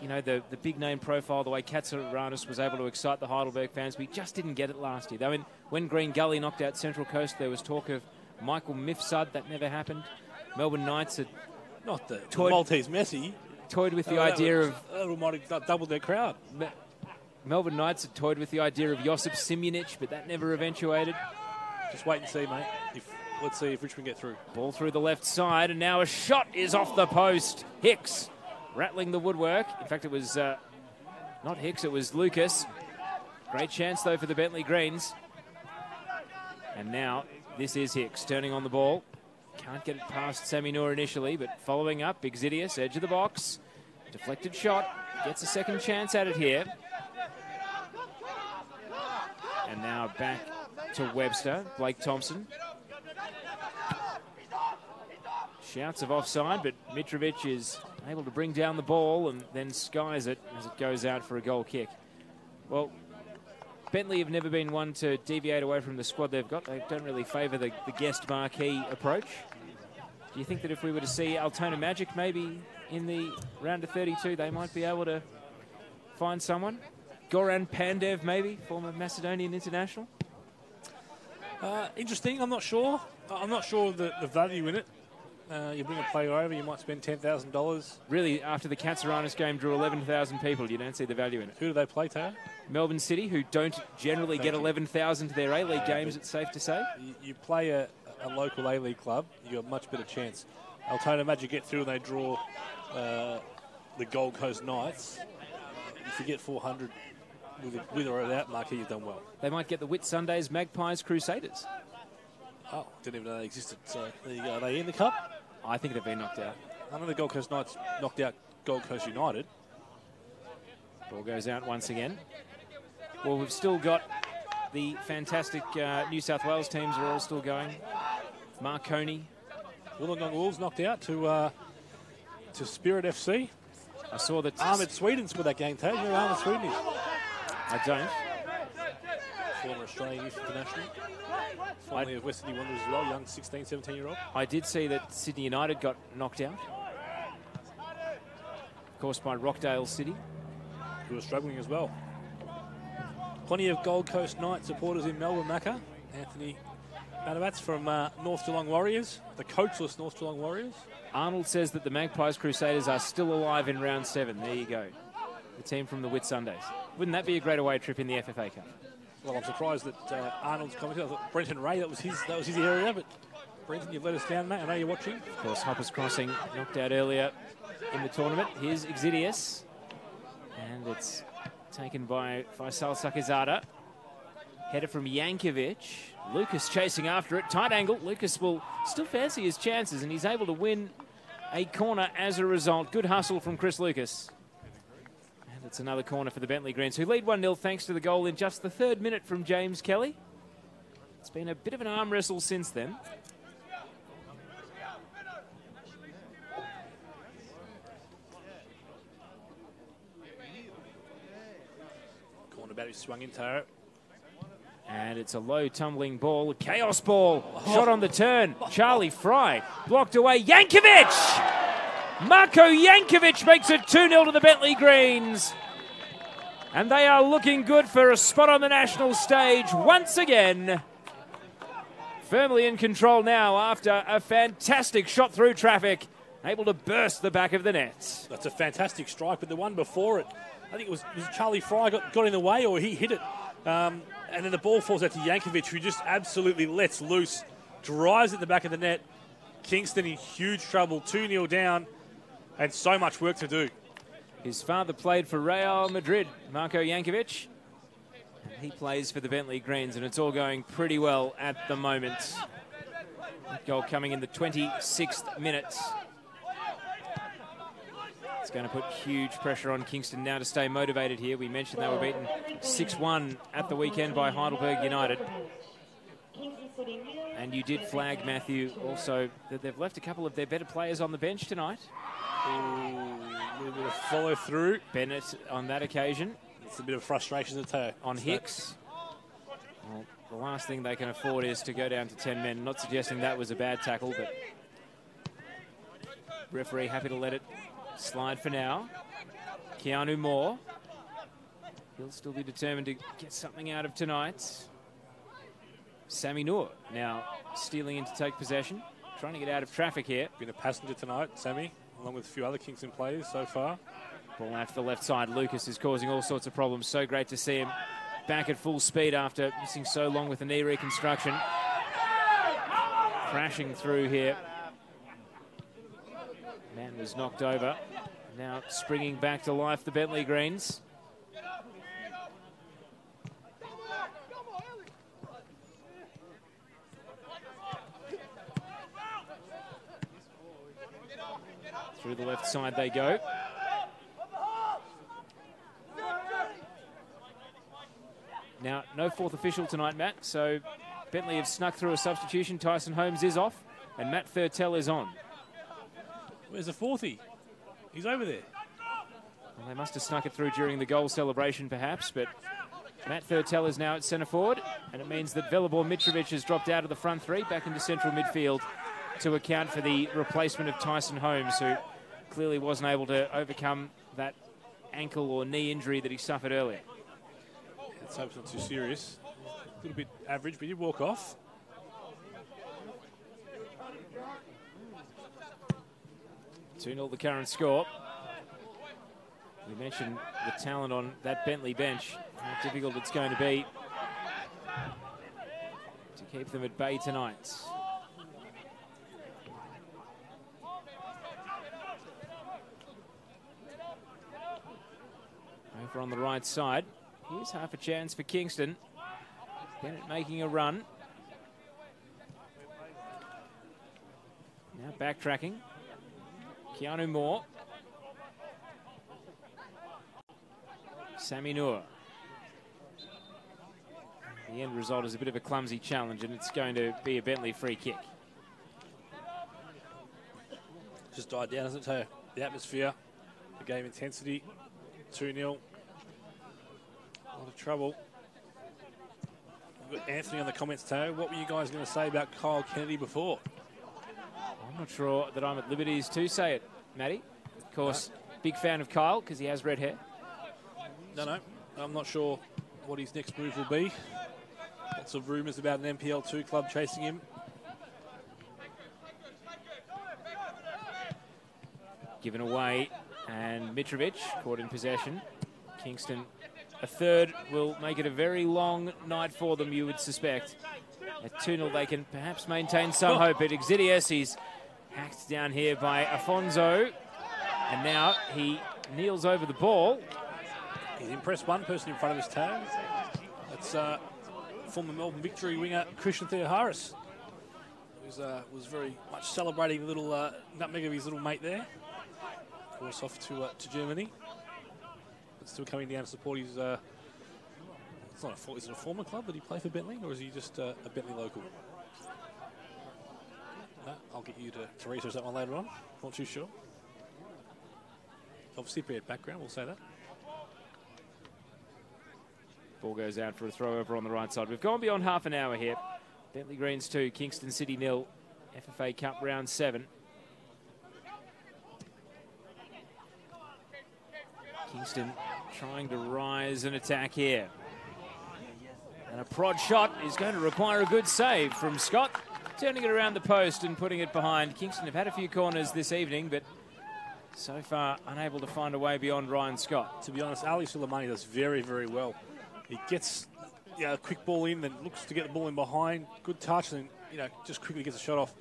you know, the big name profile, the way Katsouranis was able to excite the Heidelberg fans. We just didn't get it last year. I mean, when Green Gully knocked out Central Coast, there was talk of Michael Mifsud. That never happened. Melbourne Knights had not the Maltese Messi. Toyed with the idea of... That might have doubled their crowd. Melbourne Knights had toyed with the idea of Josip Simjanic, but that never eventuated. Just wait and see, mate. Let's see if Richmond get through. Ball through the left side, and now a shot is off the post. Hicks rattling the woodwork. In fact, it was not Hicks, it was Lucas. Great chance, though, for the Bentley Greens. And now this is Hicks turning on the ball. Can't get it past Sammy Noor initially, but following up, Exvidius, edge of the box. Deflected shot, gets a second chance at it here. And now back to Webster, Blake Thompson. Shouts of offside, but Mitrovic is able to bring down the ball and then skies it as it goes out for a goal kick. Well, Bentley have never been one to deviate away from the squad they've got. They don't really favour the guest marquee approach. Do you think that if we were to see Altona Magic maybe in the round of 32, they might be able to find someone? Goran Pandev maybe, former Macedonian international? Interesting, I'm not sure. I'm not sure the value in it. You bring a player over, you might spend $10,000. Really, after the Katsuranis game drew 11,000 people, you don't see the value in it. Who do they play, Teo? Melbourne City, who don't generally get 11,000 to their A-League games, it's safe to say. You play a local A-League club, you got a much better chance. Altona Magic get through and they draw the Gold Coast Knights. If you get 400 with or without marquee, you've done well. They might get the Whit Sundays, Magpies, Crusaders. Oh, didn't even know they existed. So there you go. Are they in the cup? I think they've been knocked out. I know the Gold Coast Knights knocked out Gold Coast United. Ball goes out once again. Well, we've still got the fantastic New South Wales teams are all still going. Marconi. Wollongong Wolves knocked out to Spirit FC. I saw that Ahmed Sweden scored that game, Teo. You know who Ahmed Sweden is? I don't. Former Australian Youth International. Formerly of West Sydney Wanderers as well, young 16, 17-year-old. I did see that Sydney United got knocked out. Of course, by Rockdale City. Who are struggling as well. Plenty of Gold Coast Knight supporters in Melbourne, Macca. Anthony Manavats from North Geelong Warriors, the coachless North Geelong Warriors. Arnold says that the Magpies Crusaders are still alive in round 7. There you go. The team from the Whit Sundays. Wouldn't that be a great away trip in the FFA Cup? Well, I'm surprised that Arnold's commented. I thought Brenton Ray, that was his area, but Brenton, you've let us down, mate. I know you're watching. Of course, Hoppers Crossing knocked out earlier in the tournament. Here's Exvidius. And it's taken by Faisal Sakizada. Header from Yankovic. Lucas chasing after it. Tight angle. Lucas will still fancy his chances, and he's able to win a corner as a result. Good hustle from Chris Lucas. And it's another corner for the Bentley Greens, who lead 1-0 thanks to the goal in just the 3rd minute from James Kelly. It's been a bit of an arm wrestle since then. Corner battery swung in, Taro. And it's a low tumbling ball, a chaos ball, shot on the turn. Charlie Fry blocked away. Yankovic! Marko Yankovic makes it 2-0 to the Bentley Greens. And they are looking good for a spot on the national stage once again. Firmly in control now after a fantastic shot through traffic, able to burst the back of the net. That's a fantastic strike, but the one before it, I think it was Charlie Fry got in the way, or he hit it. And then the ball falls out to Yankovic, who just absolutely lets loose, drives at the back of the net. Kingston in huge trouble, 2-0 down, and so much work to do. His father played for Real Madrid, Marko Yankovic. And he plays for the Bentley Greens, and it's all going pretty well at the moment. That goal coming in the 26th minute. It's going to put huge pressure on Kingston now to stay motivated here. We mentioned they were beaten 6-1 at the weekend by Heidelberg United. And you did flag, Matthew, also that they've left a couple of their better players on the bench tonight. A little bit of follow through. Bennett on that occasion. It's a bit of frustration to take. On Hicks. Well, the last thing they can afford is to go down to 10 men. Not suggesting that was a bad tackle, but referee happy to let it slide for now. Keanu Moore. He'll still be determined to get something out of tonight. Sammy Noor now stealing in to take possession. Trying to get out of traffic here. Been a passenger tonight, Sammy, along with a few other Kingston players so far. Ball out to the left side. Lucas is causing all sorts of problems. So great to see him back at full speed after missing so long with the knee reconstruction. Crashing through here. Man was knocked over. Now springing back to life, the Bentley Greens. Through the left side they go. Now, no fourth official tonight, Matt, so Bentley have snuck through a substitution. Tyson Holmes is off, and Matt Thurtell is on. Where's the fourthie? He's over there. Well, they must have snuck it through during the goal celebration, perhaps, but Matt Thurtell is now at centre forward, and it means that Velibor Mitrovic has dropped out of the front three, back into central midfield to account for the replacement of Tyson Holmes, who clearly wasn't able to overcome that ankle or knee injury that he suffered earlier. Let's hope it's not too serious. A little bit average, but he did walk off. 2-0 the current score. We mentioned the talent on that Bentley bench, how difficult it's going to be to keep them at bay tonight. Over on the right side, here's half a chance for Kingston. Bennett making a run. Now backtracking. Keanu Moore. Sammy Noor. The end result is a bit of a clumsy challenge, and it's going to be a Bentley free kick. Just died down, doesn't it, Teo? The atmosphere, the game intensity, 2-0. A lot of trouble. We've got Anthony on the comments, Teo. What were you guys going to say about Kyle Kennedy before? I'm not sure that I'm at liberties to say it, Matty. Of course, big fan of Kyle because he has red hair. No, I'm not sure what his next move will be. Lots of rumours about an NPL2 club chasing him. Given away, and Mitrovic caught in possession. Kingston, a third will make it a very long night for them, you would suspect. At 2-0 they can perhaps maintain some hope, but Exidius, he's hacked down here by Afonso, and now he kneels over the ball. He's impressed one person in front of his tag. That's former Melbourne Victory winger Christian Theoharis, who was very much celebrating the little nutmeg of his little mate there. Of course, off to Germany, but still coming down to support his. It's not a, is it a former club that he played for Bentley, or is he just a Bentley local? No, I'll get you to research that one later on. Not too sure. Obviously, Cypriot background, we'll say that. Ball goes out for a throw over on the right side. We've gone beyond half an hour here. Bentley Greens 2, Kingston City 0, FFA Cup round 7. Kingston trying to rise and attack here. And a prod shot is going to require a good save from Scott, turning it around the post and putting it behind. Kingston have had a few corners this evening, but so far unable to find a way beyond Ryan Scott. To be honest, Ali Suleimani does very, very well. He gets a quick ball in, then looks to get the ball in behind. Good touch, and just quickly gets a shot off.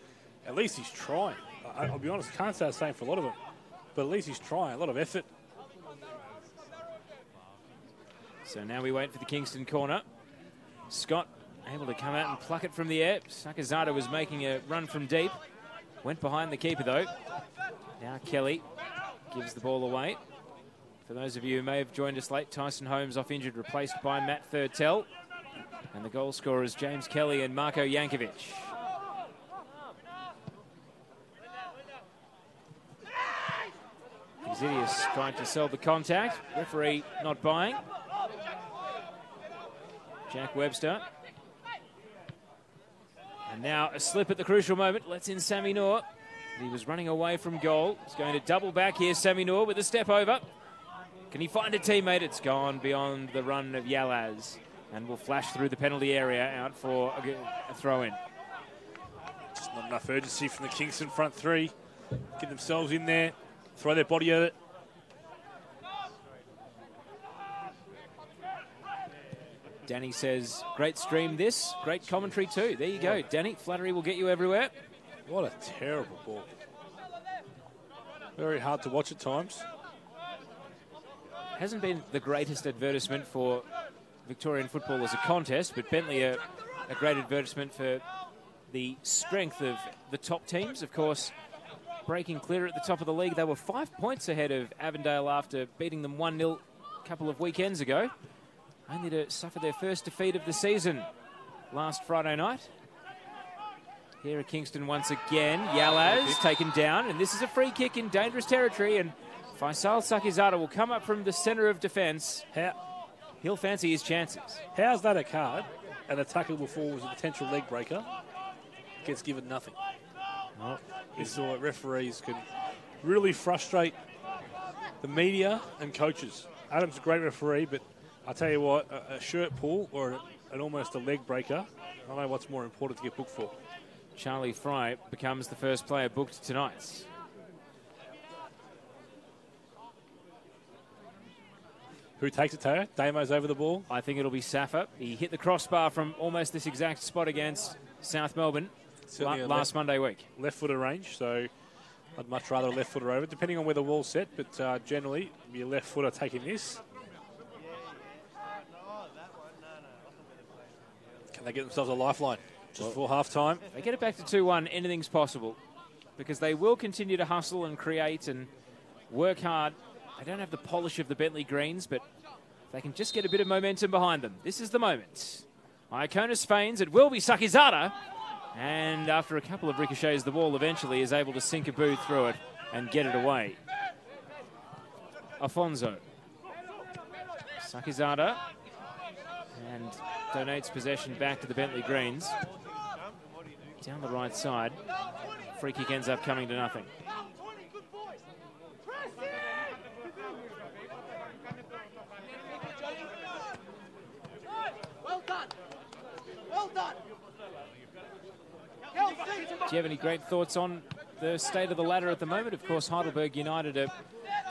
At least he's trying. I'll be honest, can't say the same for a lot of them, but at least he's trying. A lot of effort. So now we wait for the Kingston corner. Scott able to come out and pluck it from the air. Sakazada was making a run from deep. Went behind the keeper though. Now Kelly gives the ball away. For those of you who may have joined us late, Tyson Holmes off injured, replaced by Matt Thurtell. And the goal scorers James Kelly and Marko Jankovic. Exidius trying to sell the contact. Referee not buying. Jack Webster. And now a slip at the crucial moment. Lets in Sammy Noor. He was running away from goal. He's going to double back here, Sammy Noor, with a step over. Can he find a teammate? It's gone beyond the run of Yalaz. And will flash through the penalty area out for a throw-in. Just not enough urgency from the Kingston front three. Get themselves in there, throw their body at it. Danny says, great stream this, great commentary too. There you go, Danny. Flattery will get you everywhere. What a terrible ball. Very hard to watch at times. Hasn't been the greatest advertisement for Victorian football as a contest, but Bentley a great advertisement for the strength of the top teams. Of course, breaking clear at the top of the league. They were 5 points ahead of Avondale after beating them 1-0 a couple of weekends ago, only to suffer their first defeat of the season last Friday night. Here at Kingston once again. Yalaz taken down, and this is a free kick in dangerous territory, and Faisal Sakizada will come up from the centre of defence. He'll fancy his chances. How's that a card? And a tackle before was a potential leg breaker. Gets given nothing. Oh. You saw referees can really frustrate the media and coaches. Adam's a great referee, but I'll tell you what, a shirt pull or almost a leg breaker, I don't know what's more important to get booked for. Charlie Fry becomes the first player booked tonight. Who takes it, Tayo? Damo's over the ball. I think it'll be Safa. He hit the crossbar from almost this exact spot against South Melbourne last Monday week. Left-footer range, so I'd much rather a left-footer over, depending on where the wall's set, but generally, be a left-footer taking this. Can they get themselves a lifeline just before half-time? They get it back to 2-1, anything's possible, because they will continue to hustle and create and work hard. They don't have the polish of the Bentley Greens, but they can just get a bit of momentum behind them. This is the moment. Iaconis feigns, it will be Sakizada. And after a couple of ricochets, the ball eventually is able to sink a boot through it and get it away. Afonso. Sakizada. And donates possession back to the Bentley Greens. Down the right side. Free kick ends up coming to nothing. Do you have any great thoughts on the state of the ladder at the moment? Of course, Heidelberg United are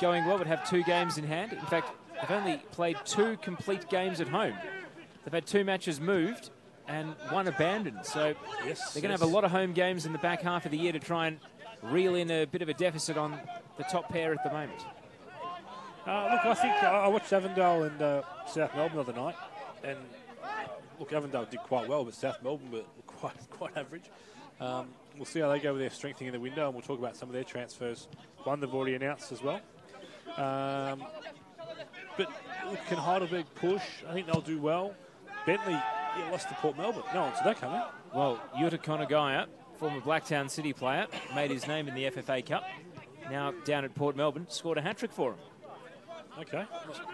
going well, but have 2 games in hand. In fact, they've only played 2 complete games at home. They've had 2 matches moved and 1 abandoned. So they're going to have a lot of home games in the back half of the year to try and reel in a bit of a deficit on the top pair at the moment. Look, I think I watched Avondale and South Melbourne the other night, and look, Avondale did quite well, but South Melbourne were quite average. We'll see how they go with their strengthening in the window, and we'll talk about some of their transfers. One they've already announced as well. But look, can Heidelberg push? I think they'll do well. Bentley lost to Port Melbourne. No one saw that coming. Well, Yuta Konagaya, former Blacktown City player, made his name in the FFA Cup. Now down at Port Melbourne, scored a hat-trick for him. Okay,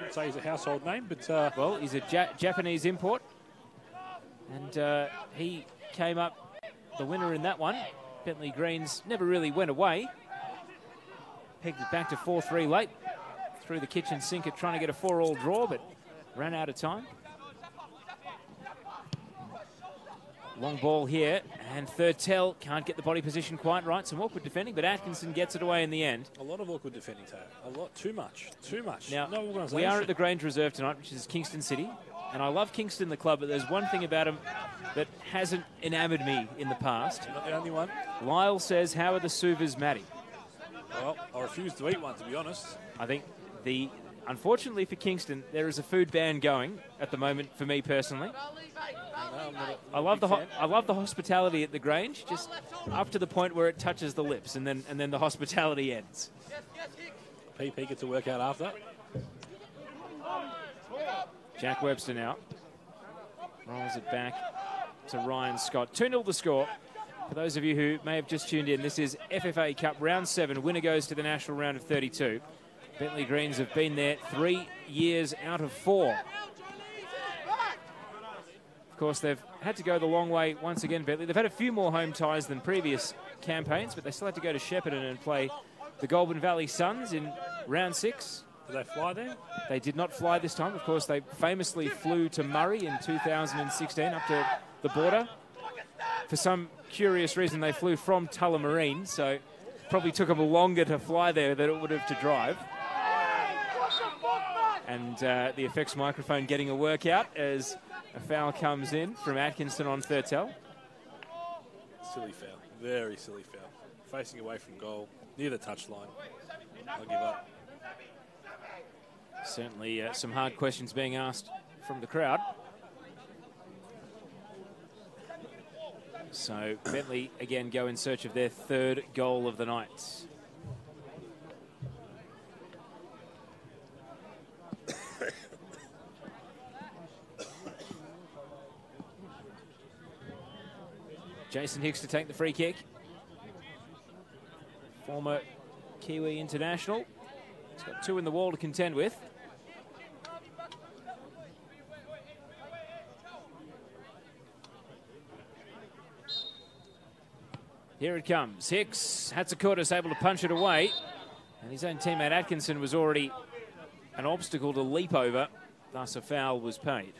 I'd say he's a household name, but... well, he's a Japanese import, and he came up the winner in that one. Bentley Greens never really went away. Pegged it back to 4-3 late. Through the kitchen sink at trying to get a 4-all draw, but ran out of time. Long ball here, and Thurtell can't get the body position quite right. Some awkward defending, but Atkinson gets it away in the end. A lot of awkward defending, Taylor. A lot, too much. Now, no organisation. We are at the Grange Reserve tonight, which is Kingston City. And I love Kingston, the club, but there's one thing about them that hasn't enamoured me in the past. Not the only one. Lyle says, how are the Suvas, Matty? Well, I refuse to eat one, to be honest. I think unfortunately for Kingston, there is a food ban going at the moment for me personally. I love the hospitality at the Grange, just up to the point where it touches the lips, and then the hospitality ends. PP gets to work out after. Jack Webster now rolls it back to Ryan Scott. 2-0 the score. For those of you who may have just tuned in, this is FFA Cup Round 7. Winner goes to the national round of 32. Bentley Greens have been there 3 years out of 4. Of course, they've had to go the long way once again, Bentley. They've had a few more home ties than previous campaigns, but they still had to go to Shepparton and play the Goulburn Valley Suns in round 6. Did they fly there? They did not fly this time. Of course, they famously flew to Murray in 2016 up to the border. For some curious reason, they flew from Tullamarine, so probably took them longer to fly there than it would have to drive. And the effects microphone getting a workout as a foul comes in from Atkinson on Thurtell. Silly foul. Very silly foul. Facing away from goal, near the touchline. I'll give up. Certainly some hard questions being asked from the crowd. So Bentley again go in search of their third goal of the night. Jason Hicks to take the free kick. Former Kiwi international. He's got 2 in the wall to contend with. Here it comes. Hicks, Hatzakurtis able to punch it away. And his own teammate Atkinson was already an obstacle to leap over. Thus a foul was paid.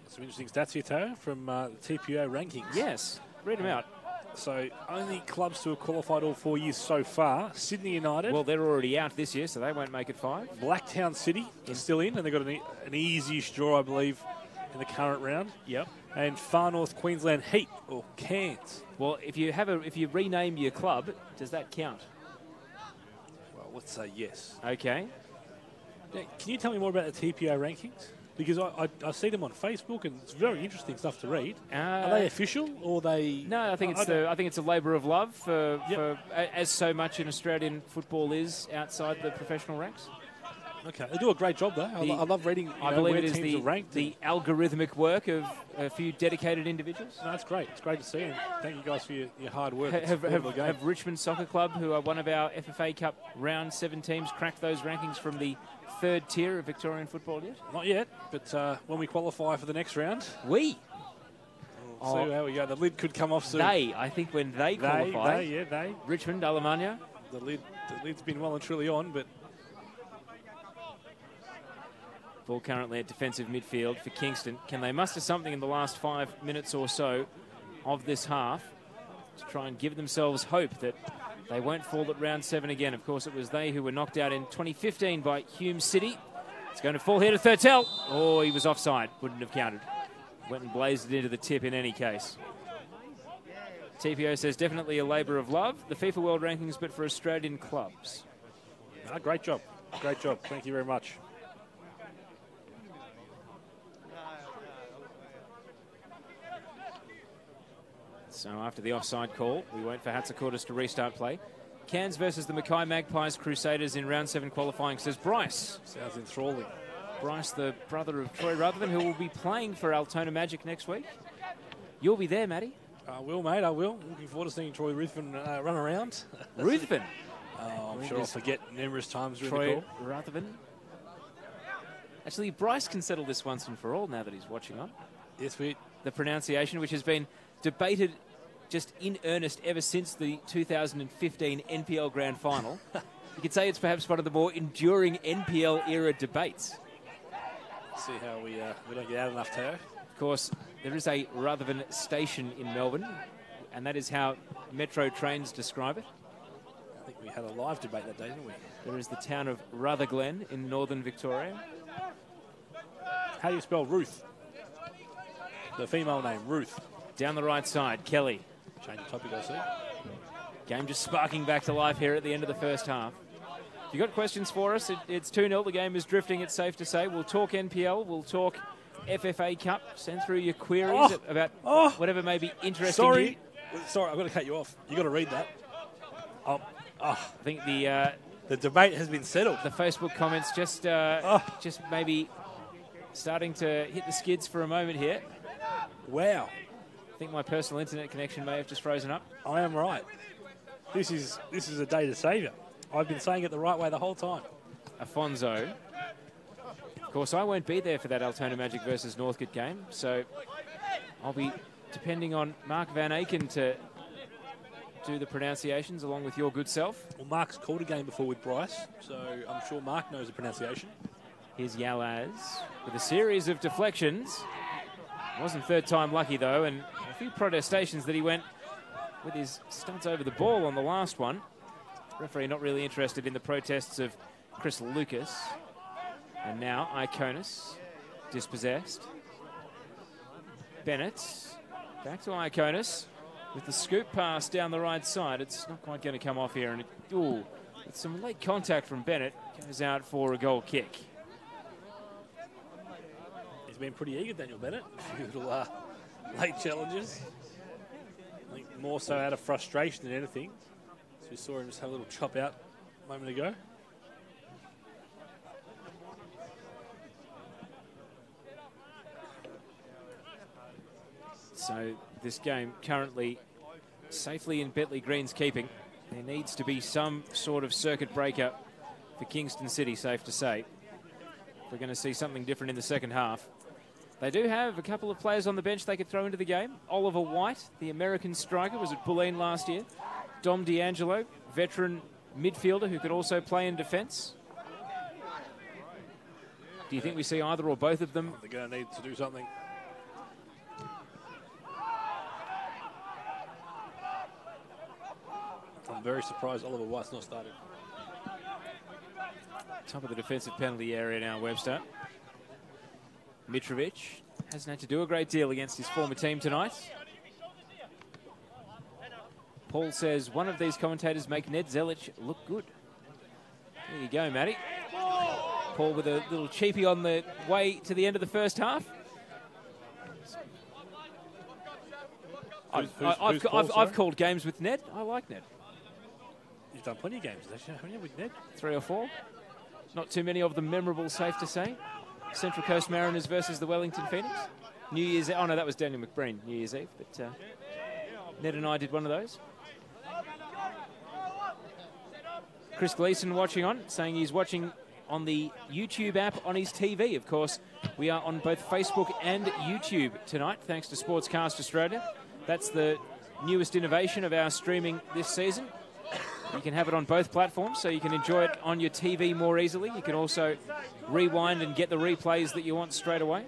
Some interesting stats here, Tara, from the TPO rankings. Yes, read them out. So only clubs to have qualified all 4 years so far. Sydney United. Well, they're already out this year, so they won't make it 5. Blacktown City is still in, and they've got an easy draw, I believe, in the current round. Yep. And Far North Queensland Heat, or Cairns. Well, if you rename your club, does that count? Well, let's say yes. Okay. Now, can you tell me more about the TPO rankings? Because I see them on Facebook, and it's very interesting stuff to read. Are they official, or they? No, I think it's a labour of love for as so much in Australian football is outside the professional ranks. Okay, they do a great job though. I love reading. I believe it is teams are ranked. The algorithmic work of a few dedicated individuals. No, that's great. It's great to see, and thank you guys for your hard work. Have Richmond Soccer Club, who are one of our FFA Cup round 7 teams, cracked those rankings from the 3rd tier of Victorian football yet? Not yet, but when we qualify for the next round, we'll see how we go. The lid could come off soon. I think when they qualify, they. Richmond, Alemannia. The lid's been well and truly on, but. Ball currently at defensive midfield for Kingston. Can they muster something in the last 5 minutes or so of this half to try and give themselves hope that they won't fall at round 7 again? Of course, it was they who were knocked out in 2015 by Hume City. It's going to fall here to Thurtell. Oh, he was offside. Wouldn't have counted. Went and blazed it into the tip in any case. TPO says definitely a labour of love. The FIFA World Rankings, but for Australian clubs. Great job. Great job. Thank you very much. So after the offside call, we wait for Hatzakurtis to restart play. Cairns versus the Mackay Magpies Crusaders in round 7 qualifying, says Bryce. Sounds enthralling. Bryce, the brother of Troy Rutherford, who will be playing for Altona Magic next week. You'll be there, Matty. I will, mate, I will. Looking forward to seeing Troy Ruthven run around. Ruthven? I'm sure I'll forget numerous times during Troy the call. Rutherford. Actually, Bryce can settle this once and for all now that he's watching on. Yes, we. The pronunciation, which has been debated just in earnest ever since the 2015 NPL Grand Final. You could say it's perhaps one of the more enduring NPL-era debates. See how we don't get out enough, Tao. Of course, there is a Rutherford station in Melbourne, and that is how Metro trains describe it. I think we had a live debate that day, didn't we? There is the town of Rutherglen in northern Victoria. How do you spell Ruth? The female name, Ruth. Down the right side, Kelly. Change the topic, I see. Game just sparking back to life here at the end of the first half. If you've got questions for us, it's 2-0. The game is drifting, it's safe to say. We'll talk NPL, we'll talk FFA Cup. Send through your queries about whatever may be interesting to you. Sorry, I've got to cut you off. You've got to read that. I think the debate has been settled. The Facebook comments just maybe starting to hit the skids for a moment here. Wow. I think my personal internet connection may have just frozen up. I am right. This is a day to save you. I've been saying it the right way the whole time. Afonso. Of course, I won't be there for that Altona Magic versus Northcote game, so I'll be depending on Mark Van Aken to do the pronunciations along with your good self. Well, Mark's called a game before with Bryce, so I'm sure Mark knows the pronunciation. Here's Yalaz with a series of deflections. Wasn't third time lucky, though, and a few protestations that he went with his stunts over the ball on the last one. Referee not really interested in the protests of Chris Lucas. And now Iconis, dispossessed. Bennett, back to Iconis with the scoop pass down the right side. It's not quite going to come off here. And with some late contact from Bennett, goes out for a goal kick. He's been pretty eager, Daniel Bennett. A few little late challenges. more so out of frustration than anything. So we saw him just have a little chop out a moment ago. So this game currently safely in Bentleigh Green's keeping. There needs to be some sort of circuit breaker for Kingston City, safe to say. We're going to see something different in the second half. They do have a couple of players on the bench they could throw into the game. Oliver White, the American striker, was at Bulleen last year. Dom D'Angelo, veteran midfielder who could also play in defence. Do you think we see either or both of them? They're going to need to do something. I'm very surprised Oliver White's not starting. Top of the defensive penalty area now, Webster. Mitrovic hasn't had to do a great deal against his former team tonight. Paul says one of these commentators make Ned Zelic look good. There you go, Matty. Paul with a little cheapie on the way to the end of the first half. I've called games with Ned. I like Ned. You've done plenty of games, haven't you, with Ned? 3 or 4. Not too many of them memorable, safe to say. Central Coast Mariners versus the Wellington Phoenix. New Year's Eve. Oh, no, that was Daniel McBreen, New Year's Eve. But Ned and I did one of those. Chris Gleeson watching on, saying he's watching on the YouTube app on his TV. Of course, we are on both Facebook and YouTube tonight, thanks to Sportscast Australia. That's the newest innovation of our streaming this season. You can have it on both platforms, so you can enjoy it on your TV more easily. You can also rewind and get the replays that you want straight away.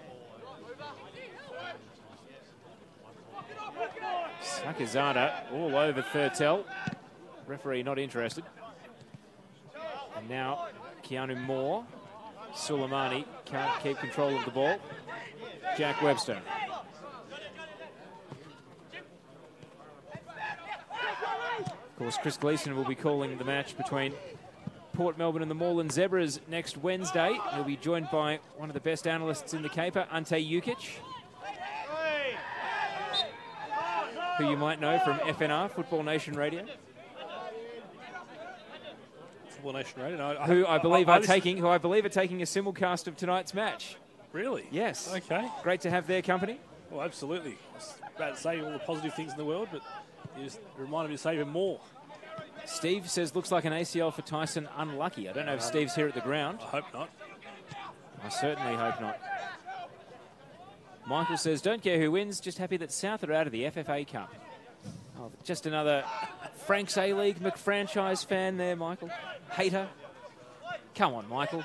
Sakazada all over Thurtell. Referee not interested. And now Keanu Moore. Suleimani can't keep control of the ball. Jack Webster. Of course, Chris Gleeson will be calling the match between Port Melbourne and the Moreland Zebras next Wednesday. He'll be joined by one of the best analysts in the caper, Ante Jukic, who you might know from FNR, Football Nation Radio. Football Nation Radio? No, who I believe are taking a simulcast of tonight's match. Really? Yes. Okay. Great to have their company. Well, absolutely. I was about to say all the positive things in the world, but you just reminded me to say even more. Steve says, looks like an ACL for Tyson, unlucky. I don't know if Steve's here at the ground. I hope not. I certainly hope not. Michael says, don't care who wins, just happy that South are out of the FFA Cup. Oh, just another Frank's A-League McFranchise fan there, Michael. Hater. Come on, Michael.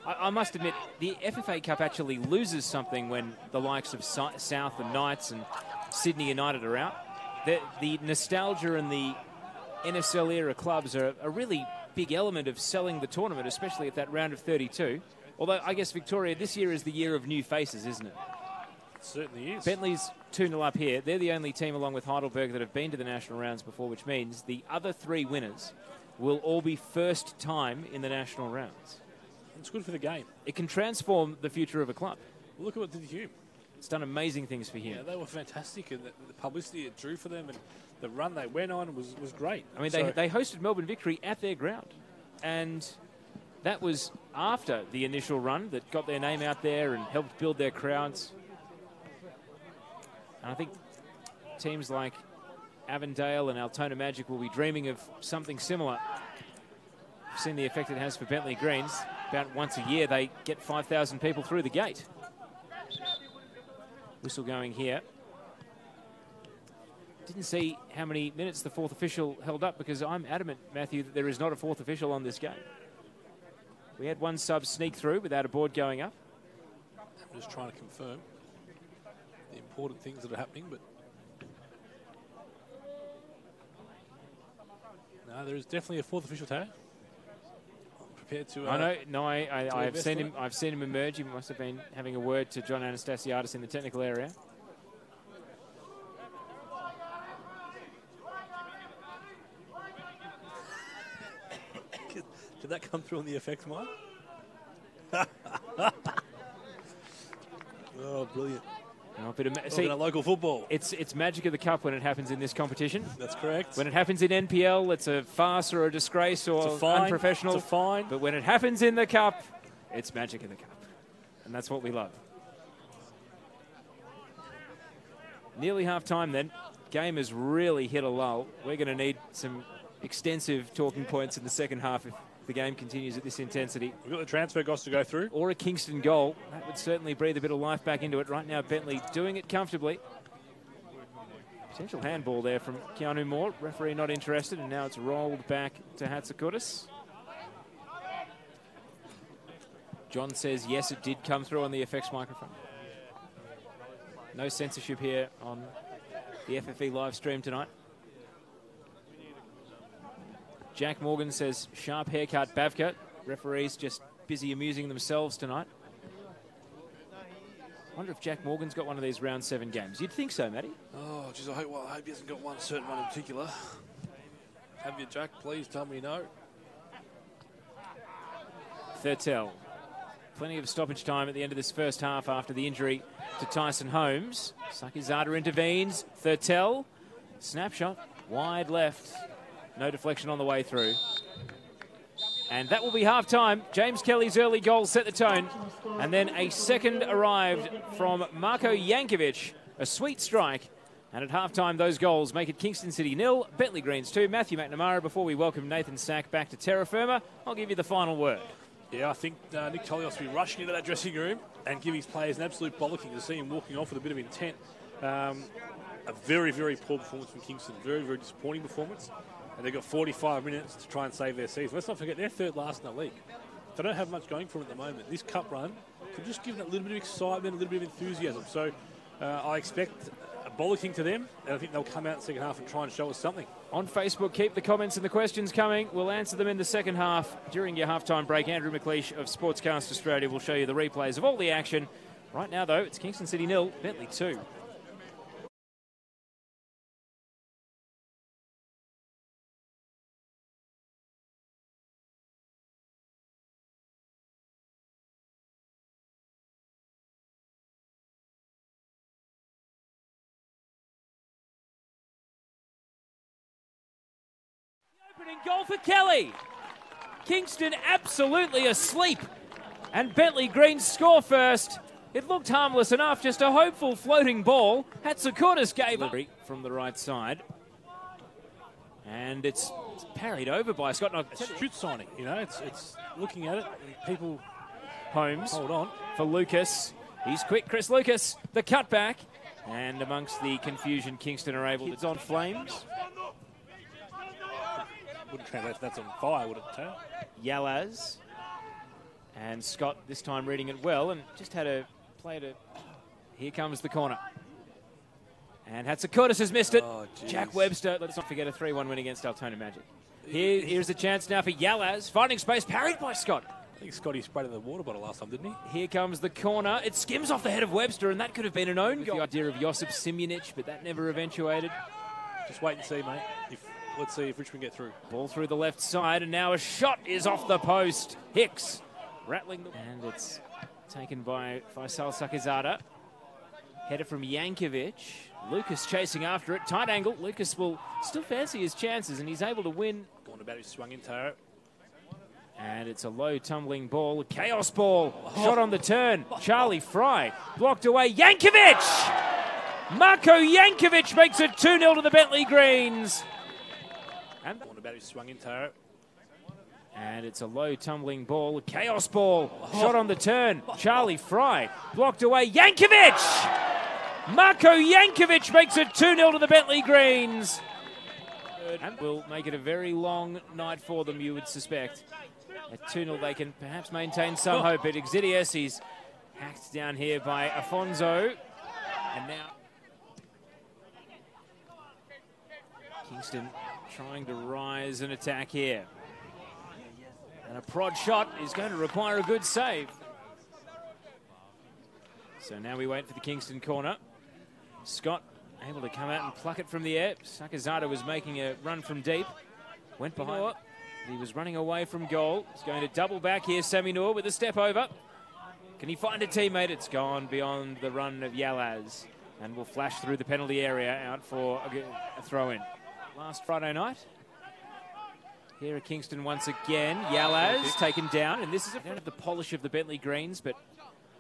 I must admit, the FFA Cup actually loses something when the likes of South and Knights and Sydney United are out. The nostalgia and the NSL-era clubs are a really big element of selling the tournament, especially at that round of 32. Although, I guess, Victoria, this year is the year of new faces, isn't it? It certainly is. Bentley's 2-0 up here. They're the only team, along with Heidelberg, that have been to the national rounds before, which means the other 3 winners will all be first time in the national rounds. It's good for the game. It can transform the future of a club. Well, look at what it did to Hume. It's done amazing things for Hume. Yeah, they were fantastic, and the publicity it drew for them and the run they went on was great. I mean, they hosted Melbourne Victory at their ground, and that was after the initial run that got their name out there and helped build their crowds. And I think teams like Avondale and Altona Magic will be dreaming of something similar. We've seen the effect it has for Bentleigh Greens. About once a year, they get 5,000 people through the gate. Whistle going here. Didn't see how many minutes the 4th official held up, because I'm adamant, Matthew, that there is not a 4th official on this game. We had one sub sneak through without a board going up. I'm just trying to confirm the important things that are happening, but no, there is definitely a 4th official tag. Prepared to. I've seen him. I've seen him emerge. He must have been having a word to John Anastasiadis in the technical area. Did that come through on the effects, Mike? Oh, brilliant. Well, See, local football. It's magic of the cup when it happens in this competition. That's correct. When it happens in NPL, it's a farce or a disgrace or unprofessional. It's a fine. But when it happens in the cup, it's magic of the cup. And that's what we love. Nearly half-time then. Game has really hit a lull. We're going to need some extensive talking points in the second half if the game continues at this intensity. We've got the transfer goals to go through. Or a Kingston goal. That would certainly breathe a bit of life back into it. Right now, Bentley doing it comfortably. Potential handball there from Keanu Moore. Referee not interested, and now it's rolled back to Hatzakudis. John says, yes, it did come through on the FX microphone. No censorship here on the FFA live stream tonight. Jack Morgan says, sharp haircut, Bavka. Referees just busy amusing themselves tonight. Wonder if Jack Morgan's got one of these round 7 games. You'd think so, Matty. Oh, geez, I hope he hasn't got one certain one in particular. Have you, Jack? Please tell me no. Thurtell. Plenty of stoppage time at the end of this first half after the injury to Tyson Holmes. Sakizada intervenes. Thurtell. Snapshot. Wide left. No deflection on the way through. And that will be half-time. James Kelly's early goal set the tone. And then a second arrived from Marko Jankovic. A sweet strike. And at half-time, those goals make it Kingston City 0, Bentley Greens 2. Matthew McNamara, before we welcome Nathan Sack back to terra firma, I'll give you the final word. Yeah, I think Nick Tolios will be rushing into that dressing room and give his players an absolute bollocking to see him walking off with a bit of intent. A very, very poor performance from Kingston. Very, very disappointing performance. And they've got 45 minutes to try and save their season. Let's not forget, they're third last in the league. They don't have much going for them at the moment. This cup run could just give them a little bit of excitement, a little bit of enthusiasm. So I expect a bollocking to them, and I think they'll come out in the second half and try and show us something. On Facebook, keep the comments and the questions coming. We'll answer them in the second half during your halftime break. Andrew McLeish of Sportscast Australia will show you the replays of all the action. Right now, though, it's Kingston City 0, Bentley 2. Opening goal for Kelly. Kingston absolutely asleep. And Bentley Greens score first. It looked harmless enough, just a hopeful floating ball. Hatzakudis gave up from the right side. And it's parried over by Scott. It's shoot signing, you know, it's looking at it and people... Holmes. Hold on. For Lucas. He's quick, Chris Lucas. The cutback. And amongst the confusion, Kingston are able to... It's on flames. Wouldn't translate that's on fire, would it, Taylor? Yalaz. And Scott this time reading it well and just had a play to... Here comes the corner. And Hatzakudis has missed it. Oh, Jack Webster. Let's not forget a 3-1 win against Altona Magic. Here's a chance now for Yalaz. Finding space, parried by Scott. I think Scotty sprayed in the water bottle last time, didn't he? Here comes the corner. It skims off the head of Webster, and that could have been an own goal. The idea of Josip Simjanic, but that never eventuated. Just wait and see, mate. Let's see if Richmond get through. Ball through the left side, and now a shot is off the post. Hicks rattling. And it's taken by Faisal Sakizada. Header from Jankovic. Lucas chasing after it. Tight angle. Lucas will still fancy his chances, and he's able to win. Gone about his swung in, Taro. And it's a low tumbling ball. A chaos ball. Shot on the turn. Charlie Fry blocked away. Jankovic! Marko Jankovic makes it 2-0 to the Bentley Greens. And gone about his swung in, Taro. And it's a low tumbling ball. A chaos ball. Shot on the turn. Charlie Fry blocked away. Jankovic! Marko Jankovic makes it 2-0 to the Bentley Greens. And will make it a very long night for them, you would suspect. At 2-0, they can perhaps maintain some hope. But Exidius, he's hacked down here by Afonso. And now Kingston trying to rise and attack here. And a prod shot is going to require a good save. So now we wait for the Kingston corner. Scott able to come out and pluck it from the air. Sakizada was making a run from deep. Went behind. He was running away from goal. He's going to double back here, Sami Noor with a step over. Can he find a teammate? It's gone beyond the run of Yalaz. and will flash through the penalty area out for a throw-in. Last Friday night. Here at Kingston once again. Yalaz taken down, and this is don't have the polish of the Bentley greens, but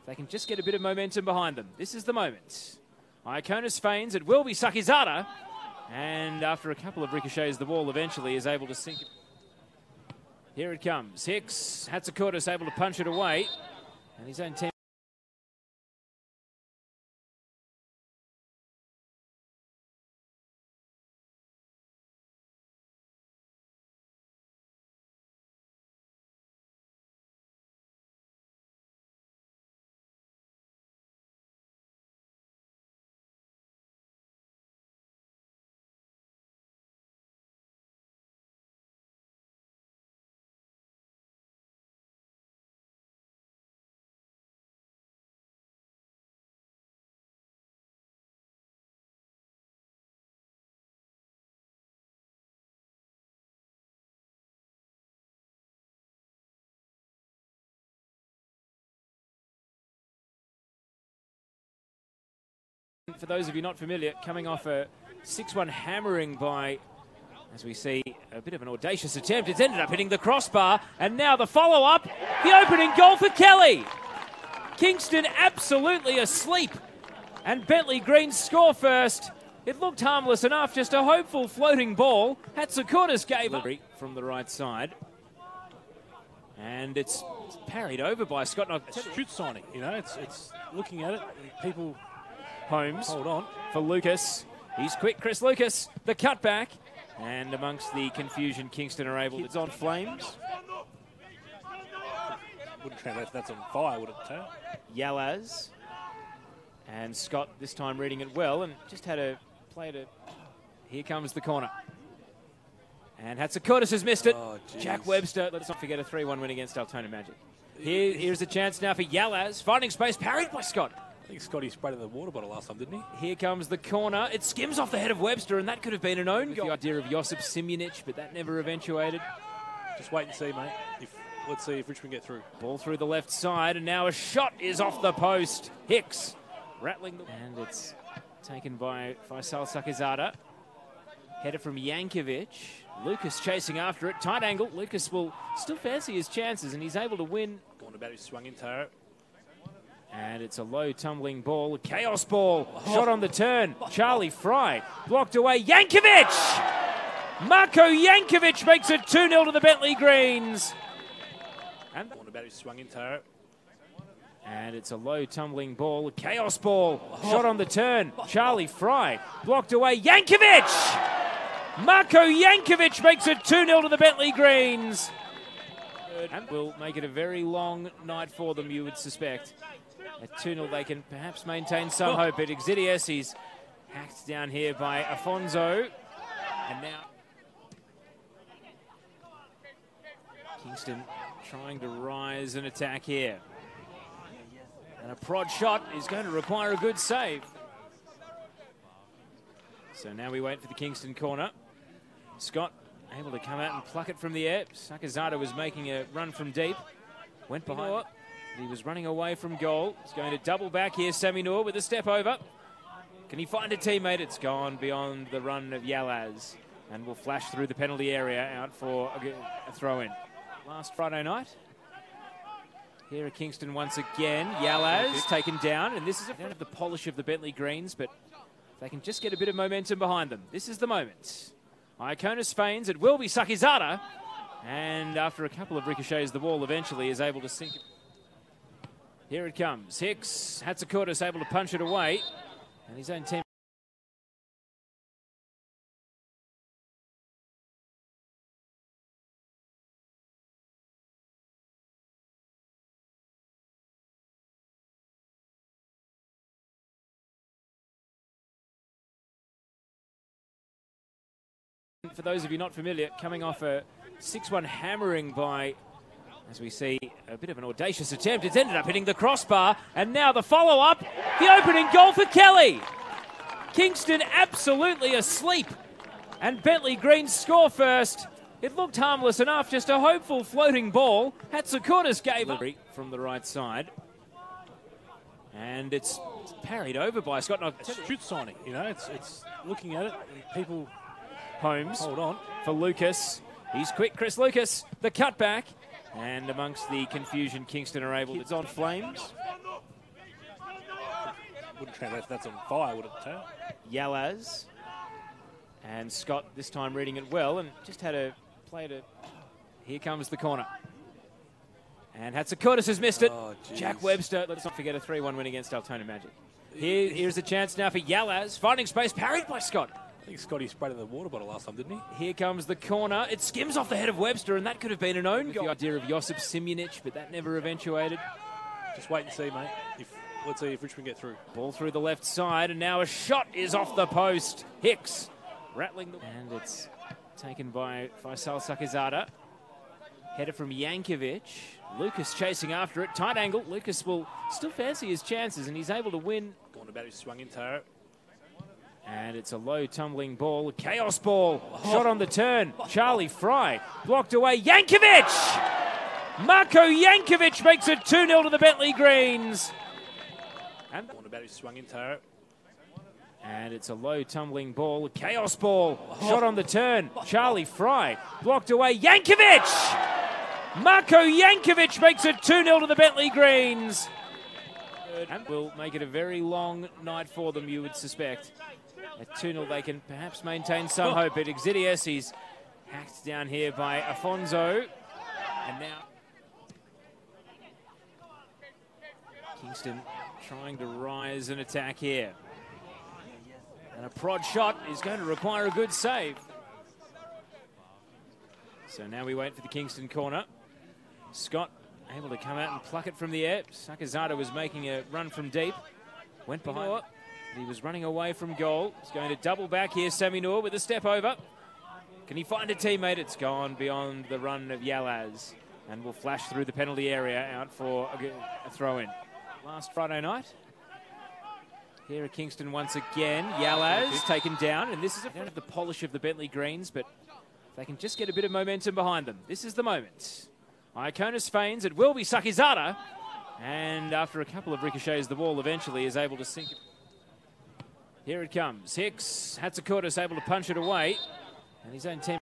they can just get a bit of momentum behind them. This is the moment. Iakonis feigns, it will be Sakizada, and after a couple of ricochets, the ball eventually is able to sink. Here it comes. Hicks, Hatsakurtis able to punch it away, and his own team. For those of you not familiar, coming off a 6-1 hammering by, as we see, a bit of an audacious attempt. It's ended up hitting the crossbar, and now the follow-up, the opening goal for Kelly. Kingston absolutely asleep, and Bentley Green score first. It looked harmless enough, just a hopeful floating ball. Hatsakurtis gave up from the right side, and it's parried over by Scott. It's a shoot signing, you know, it's looking at it, and people... Holmes hold on for Lucas. He's quick, Chris Lucas. The cutback. And amongst the confusion, Kingston are able to... It's on flames. Wouldn't translate if that's on fire, would it, Taylor? Yalaz. And Scott this time reading it well and just had a play to... Here comes the corner. And Hatsakurtis has missed it. Oh, Jack Webster. Let's not forget a 3-1 win against Altona Magic. Here's a chance now for Yalaz. Finding space, parried by Scott. I think Scotty sprayed in the water bottle last time, didn't he? Here comes the corner. It skims off the head of Webster, and that could have been an own goal. The idea of Josip Simjanic, but that never eventuated. Just wait and see, mate. Let's see if Richmond get through. Ball through the left side, and now a shot is off the post. Hicks rattling the... And it's taken by Faisal Sakizada. Header from Yankovic. Lucas chasing after it. Tight angle. Lucas will still fancy his chances, and he's able to win. Going about his swung in, Taro. And it's a low tumbling ball, a chaos ball, shot on the turn. Charlie Fry blocked away. Yankovic! Marko Yankovic makes it 2-0 to the Bentley Greens. And going about his swung in, Taro. And it's a low tumbling ball, a chaos ball, shot on the turn. Charlie Fry blocked away. Yankovic! Marko Yankovic makes it 2-0 to the Bentley Greens. And will make it a very long night for them, you would suspect. At 2-0, they can perhaps maintain some hope. At Exidius, he's hacked down here by Afonso. And now Kingston trying to rise and attack here. And a prod shot is going to require a good save. So now we wait for the Kingston corner. Scott able to come out and pluck it from the air. Sakizada was making a run from deep. Went behind. He was running away from goal. He's going to double back here, Sami Noor with a step over. Can he find a teammate? It's gone beyond the run of Yalaz and will flash through the penalty area out for a throw-in. Last Friday night. Here at Kingston once again. Yalaz taken down, and this is... They don't have the polish of the Bentley greens, but they can just get a bit of momentum behind them. This is the moment. Iakonis feigns, it will be Sakizada, and after a couple of ricochets, the ball eventually is able to sink it. Here it comes. Hicks, Hatsakurtis able to punch it away, and his own team. For those of you not familiar, coming off a 6-1 hammering by, as we see, a bit of an audacious attempt. It's ended up hitting the crossbar, and now the follow-up, the opening goal for Kelly. Kingston absolutely asleep, and Bentley Green score first. It looked harmless enough, just a hopeful floating ball. Hatsakurtis gave up from the right side. And it's parried over by Scott. It's shoot signing, you know, it's looking at it, and people... Holmes hold on for Lucas. He's quick, Chris Lucas, the cutback. And amongst the confusion, Kingston are able to... It's on flames. Wouldn't translate if that's on fire, would it, Taylor? Yalaz. And Scott this time reading it well and just had a play to... Here comes the corner. And Hatzakurtis has missed it. Oh, Jack Webster, let's not forget a 3-1 win against Altona Magic. Here's a chance now for Yalaz. Finding space, parried by Scott. I think Scotty sprayed in the water bottle last time, didn't he? Here comes the corner. It skims off the head of Webster, and that could have been an own goal. The idea of Josip Simjanic, but that never eventuated. Just wait and see, mate. Let's see if Richmond get through. Ball through the left side, and now a shot is off the post. Hicks rattling the... And it's taken by Faisal Sakizada. Header from Yankovic. Lucas chasing after it. Tight angle. Lucas will still fancy his chances, and he's able to win. Gone about his swung in, Taro. And it's a low tumbling ball. Chaos ball. Shot on the turn. Charlie Fry blocked away. Yankovic! Marko Yankovic makes it 2-0 to the Bentley Greens. And Gone about his swung in, Taro. And it's a low tumbling ball. Chaos ball. Shot on the turn. Charlie Fry blocked away. Yankovic! Marko Yankovic makes it 2-0 to the Bentley Greens. And will make it a very long night for them, you would suspect. At 2-0 they can perhaps maintain some hope. But Exidius, he's hacked down here by Afonso. And now Kingston trying to rise and attack here. And a prod shot is going to require a good save. So now we wait for the Kingston corner. Scott able to come out and pluck it from the air. Sakazada was making a run from deep. Went behind. He was running away from goal. He's going to double back here, Sammy Noor with a step over. Can he find a teammate? It's gone beyond the run of Yalaz. And will flash through the penalty area out for a throw-in. Last Friday night. Here at Kingston once again. Yalaz taken down. And this is don't have the polish of the Bentley Greens, but they can just get a bit of momentum behind them. This is the moment. Iokonis feigns. It will be Sakizada. And after a couple of ricochets, the ball eventually is able to sink. Here it comes. Hicks. Hatzakurtis able to punch it away. And his own team.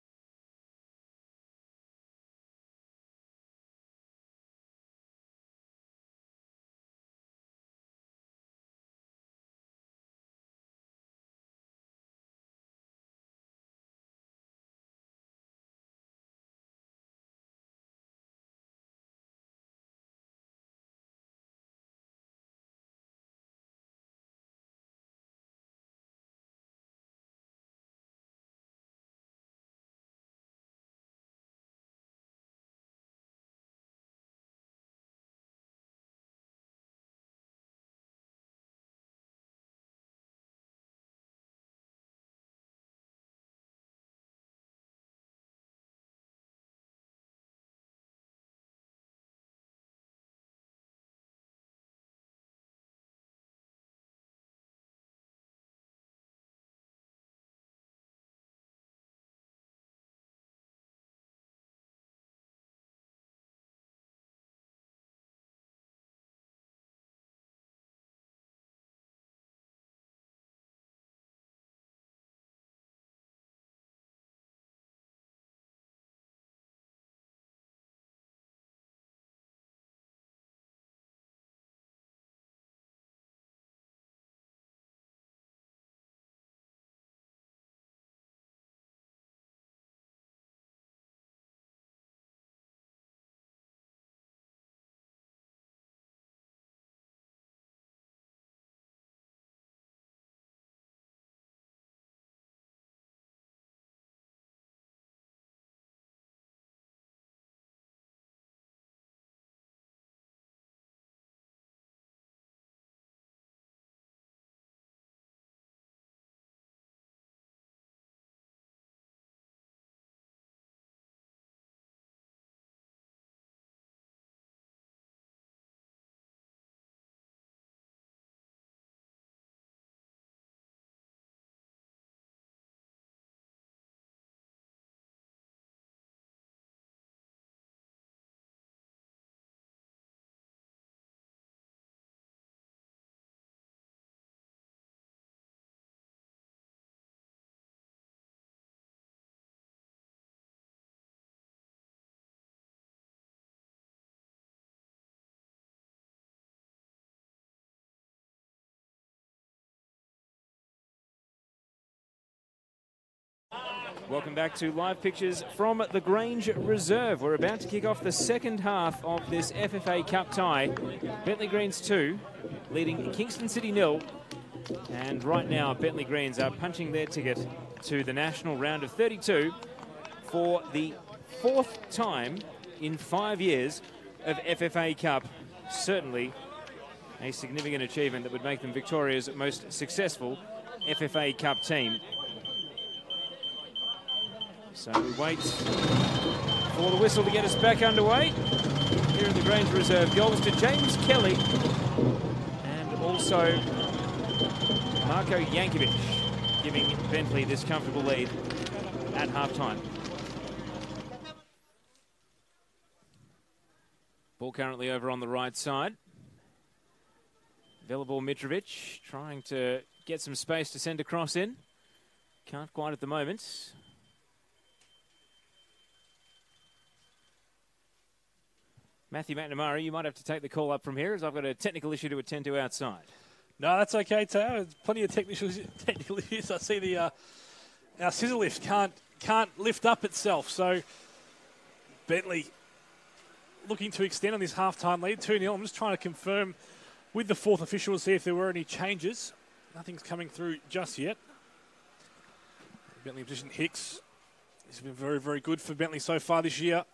Welcome back to live pictures from the Grange Reserve. We're about to kick off the second half of this FFA Cup tie. Bentley Greens 2, leading Kingston City 0. And right now, Bentley Greens are punching their ticket to the national round of 32 for the 4th time in 5 years of FFA Cup. Certainly a significant achievement that would make them Victoria's most successful FFA Cup team. So we wait for the whistle to get us back underway. Here in the Grange Reserve, goals to James Kelly and also Marko Jankovic, giving Bentley this comfortable lead at half-time. Ball currently over on the right side. Velibor Mitrovic trying to get some space to send a cross in. Can't quite at the moment. Matthew McNamara, you might have to take the call up from here as I've got a technical issue to attend to outside. No, that's okay, Tao. There's plenty of technical issues. I see our scissor lift can't lift up itself. So Bentley looking to extend on this half-time lead, 2-0. I'm just trying to confirm with the fourth official to see if there were any changes. Nothing's coming through just yet. Bentley position Hicks. He's been very, very good for Bentley so far this year.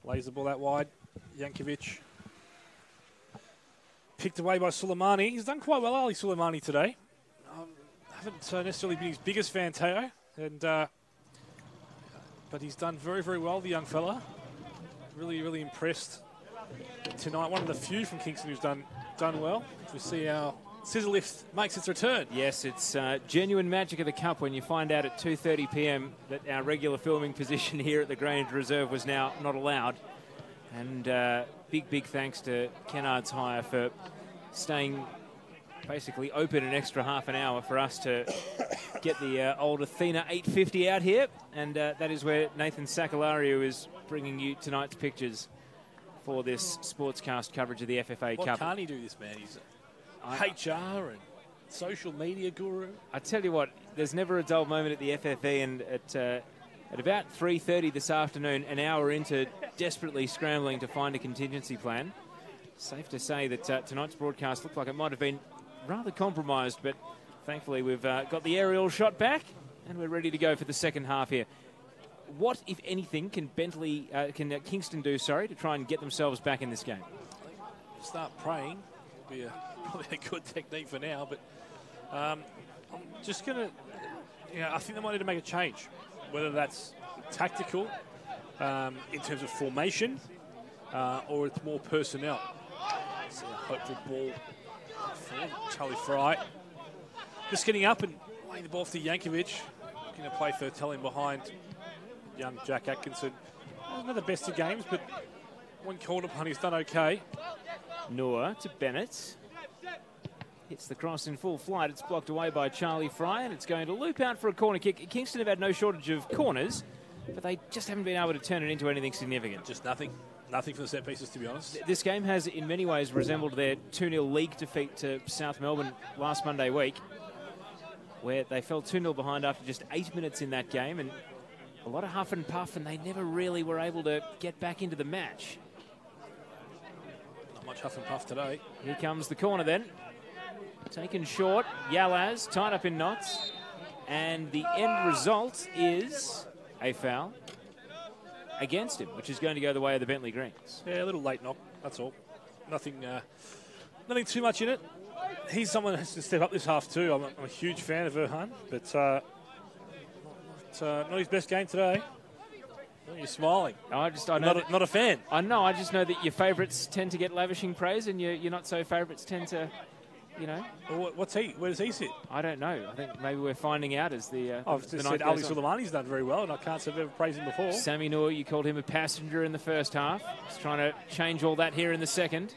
Lays the ball out wide. Jankovic. Picked away by Suleimani. He's done quite well, Ali Suleimani, today. Haven't necessarily been his biggest fan, Teo. But he's done very, very well, the young fella. Really, really impressed tonight. One of the few from Kingston who's done well. We see our scissor lift makes its return. Yes, it's genuine magic of the Cup when you find out at 2:30 p.m. that our regular filming position here at the Grange Reserve was now not allowed. And big thanks to Kennard's Hire for staying basically open an extra half an hour for us to get the old Athena 850 out here. And that is where Nathan Sakalario is bringing you tonight's pictures for this sportscast coverage of the FFA Cup. What can't he do, this man? He's HR and social media guru. I tell you what, there's never a dull moment at the FFA, and at about 3:30 this afternoon, an hour into desperately scrambling to find a contingency plan, safe to say that tonight's broadcast looked like it might have been rather compromised, but thankfully we've got the aerial shot back and we're ready to go for the second half here. What, if anything, can Kingston do, to try and get themselves back in this game? Start praying. It'll be probably a good technique for now, but I'm just going to, I think they might need to make a change, whether that's tactical in terms of formation or it's more personnel. So a hopeful ball for Charlie Fry. Just getting up and laying the ball to Jankovic. Looking to play for telling behind young Jack Atkinson. Not the best of games, but when called upon, he's done okay. Noah to Bennett. Hits the cross in full flight. It's blocked away by Charlie Fry, and it's going to loop out for a corner kick. Kingston have had no shortage of corners, but they just haven't been able to turn it into anything significant. Just nothing. Nothing for the set pieces, to be honest. This game has, in many ways, resembled their 2-0 league defeat to South Melbourne last Monday week, where they fell 2-0 behind after just 8 minutes in that game, and a lot of huff and puff, and they never really were able to get back into the match. Not much huff and puff today. Here comes the corner then. Taken short. Yalaz tied up in knots. And the end result is a foul against him, which is going to go the way of the Bentley Greens. Yeah, a little late knock, that's all. Nothing too much in it. He's someone who has to step up this half too. I'm a huge fan of Erhan, but not his best game today. You're smiling. I know not a fan. I know. I just know that your favourites tend to get lavishing praise, and your not so favourites tend to, Well, what's he? Where does he sit? I don't know. I think maybe we're finding out as the. I've just said Ali Suleimani's done very well, and I can't say I've ever praised him before. Sammy Noor, you called him a passenger in the first half. He's trying to change all that here in the second.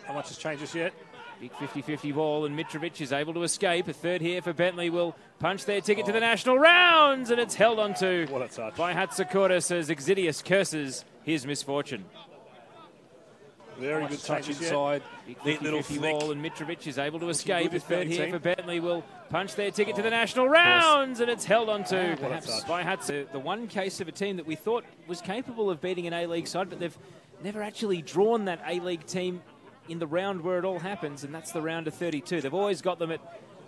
How much has changed just yet? Big 50-50 ball, and Mitrovic is able to escape. A third here for Bentley will punch their ticket to the national rounds, and it's held onto by Hatsakoris as Exidius curses his misfortune. Very good touch inside. Big 50-50 ball, and Mitrovic is able to escape. A third here for Bentley will punch their ticket to the national rounds, and it's held on to perhaps by Hatsu. The one case of a team that we thought was capable of beating an A-League side, but they've never actually drawn that A-League team in the round where it all happens, and that's the round of 32. They've always got them at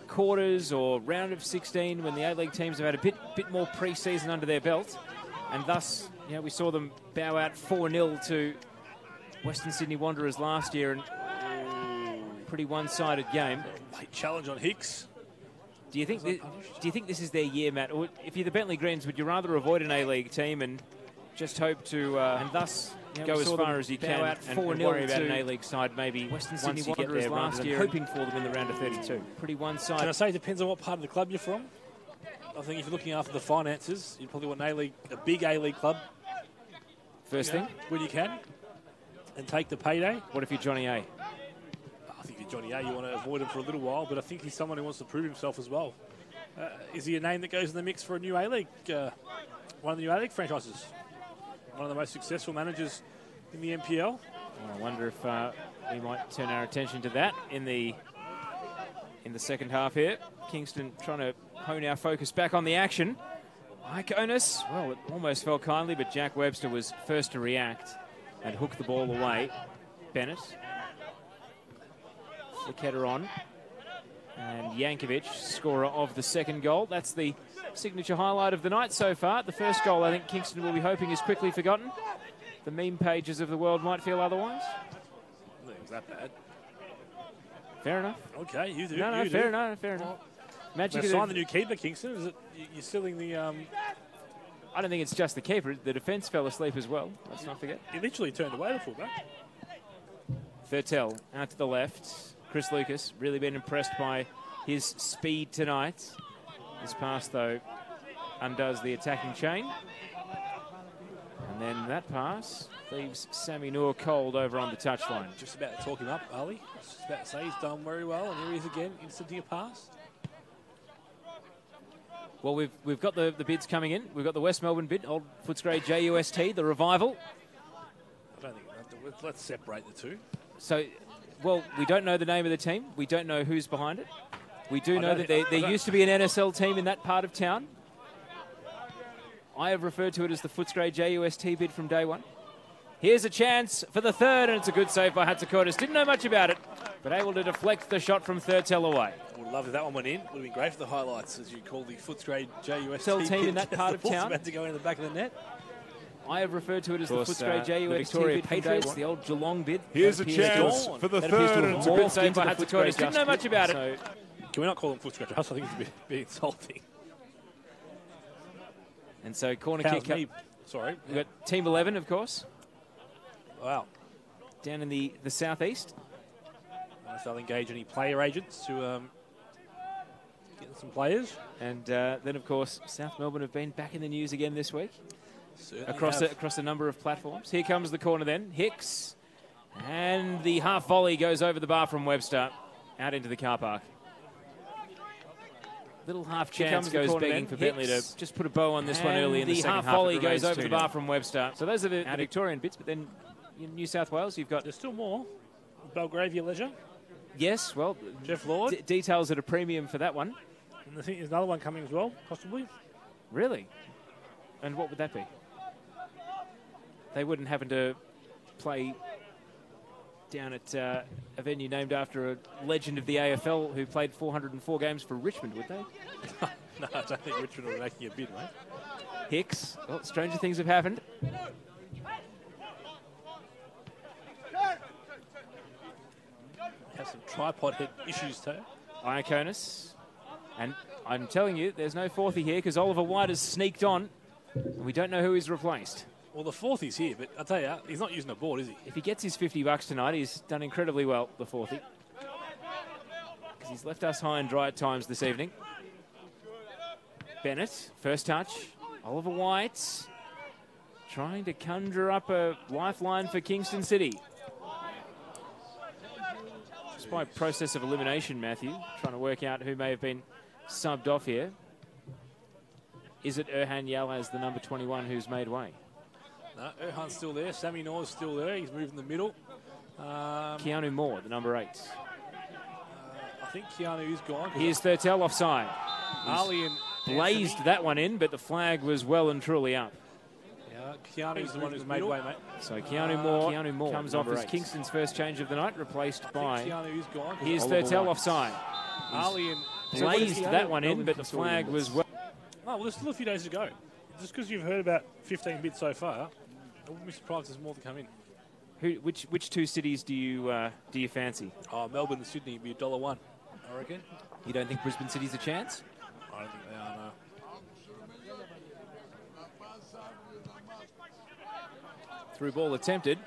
quarters or round of 16 when the A-League teams have had a bit more pre-season under their belt, and thus, you know, we saw them bow out 4-0 to Western Sydney Wanderers last year, and pretty one-sided game. Late challenge on Hicks. Do you think this is their year, Matt? Or if you're the Bentley Greens, would you rather avoid an A-League team and just hope to and thus go as far as you can and worry about an A-League side maybe Western Sydney Wanderers last year, hoping for them in the round of 32? Pretty one-sided. Can I say it depends on what part of the club you're from? I think if you're looking after the finances, you probably want a big A-League club. First thing, when you can, and take the payday. What if you're Johnny A? I think if you're Johnny A, you want to avoid him for a little while, but I think he's someone who wants to prove himself as well. Is he a name that goes in the mix for a new A-League, one of the new A-League franchises? One of the most successful managers in the NPL. Well, I wonder if we might turn our attention to that in the second half here. Kingston trying to hone our focus back on the action. Iconis, well, it almost fell kindly, but Jack Webster was first to react and hook the ball away. Bennett. Flick header on. And Yankovic, scorer of the second goal. That's the signature highlight of the night so far. The first goal, I think Kingston will be hoping, is quickly forgotten. The meme pages of the world might feel otherwise. I don't think it was that bad. Fair enough. Okay, you do. No, fair enough. Magic sign the new keeper, Kingston. Is it you're still in the? I don't think it's just the keeper. The defence fell asleep as well. Let's not forget. He literally turned away the fullback. Thurtell out to the left. Chris Lucas really been impressed by his speed tonight. His pass, though, undoes the attacking chain. And then that pass leaves Sammy Noor cold over on the touchline. Just about to talk him up, Ali. Just about to say he's done very well, and here he is again, instanting a pass. Well, we've got the bids coming in. We've got the West Melbourne bid, Old Footscray JUST, the revival. I don't think let's separate the two. So, well, we don't know the name of the team. We don't know who's behind it. We do know that there used to be an NSL team in that part of town. I have referred to it as the Footscray JUST bid from day one. Here's a chance for the third, and it's a good save by Hatzakotis. Didn't know much about it, but able to deflect the shot from Thurtell away. Would love if that one went in. Would have been great for the highlights, as you call the Footscray JUST team in that part of town. About to go in the back of the net. I have referred to it as the Footscray JUST bid Patriots, the old Geelong bid. Here's a chance for the third, and it's a good save by Hatzakotis. Didn't know much about it. Can we not call them Footscray? I think it's a bit insulting. And so corner kick up. Sorry. We've got Team 11, of course. Wow. Down in the southeast. So I'll engage any player agents to get some players. And then, of course, South Melbourne have been back in the news again this week. Across a number of platforms. Here comes the corner then. Hicks. And the half volley goes over the bar from Webster out into the car park. Little half chance goes begging for Bentley to just put a bow on this one early in the second half. The half volley goes over the bar from Webster. So those are the Victorian bits, but then in New South Wales you've got... There's still more. Belgravia Leisure. Yes, well... Jeff Lord. Details at a premium for that one. And I think there's another one coming as well, possibly. Really? And what would that be? They wouldn't happen to play down at a venue named after a legend of the AFL who played 404 games for Richmond, would they? No, I don't think Richmond were making a bid, mate. Hicks. Well, stranger things have happened. Have some tripod head issues too. Iaconis. And I'm telling you, there's no fourthie here because Oliver White has sneaked on. And we don't know who he's replaced. Well, the fourth is here, but I'll tell you, he's not using a board, is he? If he gets his $50 tonight, he's done incredibly well, the fourthie. Because he's left us high and dry at times this evening. Bennett, first touch. Oliver White trying to conjure up a lifeline for Kingston City. Just by process of elimination, Matthew, trying to work out who may have been subbed off here. Is it Erhan Yalaz, the number 21, who's made way? No, Erhan's still there. Sammy Nor's still there. He's moved in the middle. Keanu Moore, the number 8. I I think Keanu is gone. Here's Thurtell offside. Ali and blazed Anthony. that one in, but the flag was well and truly up. Yeah, Keanu's the one who's made way, mate. So Keanu Moore comes off as Kingston's first change of the night, replaced by. Keanu is gone. Here's Thurtell offside. Ali and blazed that one in, but the flag was well. Oh, well, there's still a few days to go. Just because you've heard about 15 bits so far, I wouldn't be surprised if there's more to come in. Which two cities do you fancy? Oh, Melbourne and Sydney would be $1, I reckon. You don't think Brisbane City's a chance? I don't think they are, no. Through ball attempted.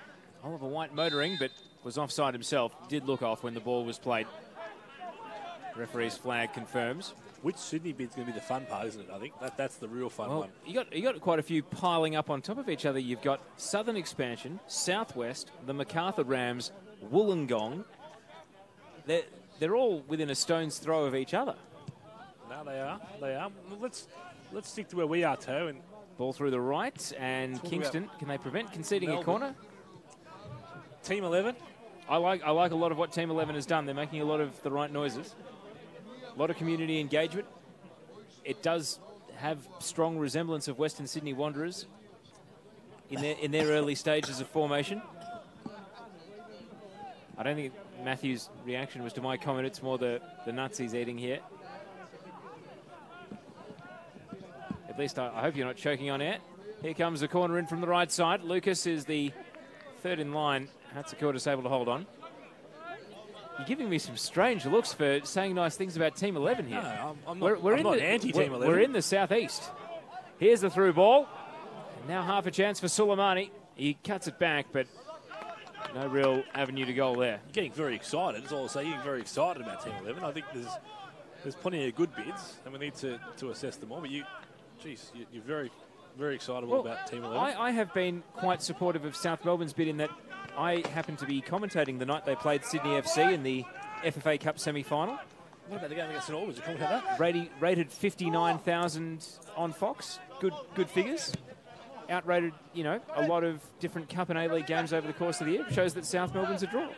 Oliver White motoring, but was offside himself. Did look off when the ball was played. Referee's flag confirms. Which Sydney bid's going to be the fun part, isn't it? I think that's the real fun one. You got quite a few piling up on top of each other. You've got Southern Expansion, Southwest, the Macarthur Rams, Wollongong. They're all within a stone's throw of each other. No, they are. They are. Well, let's stick to where we are, Toe. And ball through the right, and Kingston, can they prevent conceding a corner? Team 11. I like a lot of what Team 11 has done. They're making a lot of the right noises. A lot of community engagement. It does have strong resemblance of Western Sydney Wanderers in their early stages of formation. I don't think Matthew's reaction was to my comment. It's more the nuts he's eating here. At least I hope you're not choking on air. Here comes the corner in from the right side. Lucas is the third in line. Hatzakurtis able to hold on. You're giving me some strange looks for saying nice things about Team 11 here. No, I'm not anti-Team 11. We're in the southeast. Here's the through ball. And now half a chance for Suleimani. He cuts it back, but no real avenue to goal there. You're getting very excited. That's all I'll say. You're getting very excited about Team 11. I think there's plenty of good bids, and we need to assess them all. But you're very, very excitable about Team 11. I have been quite supportive of South Melbourne's bid in that I happened to be commentating the night they played Sydney FC in the FFA Cup semi-final. What about the game against St Albans? Did you comment that? Rated 59,000 on Fox. Good figures. Outrated, a lot of different Cup and A-League games over the course of the year. Shows that South Melbourne's a draw.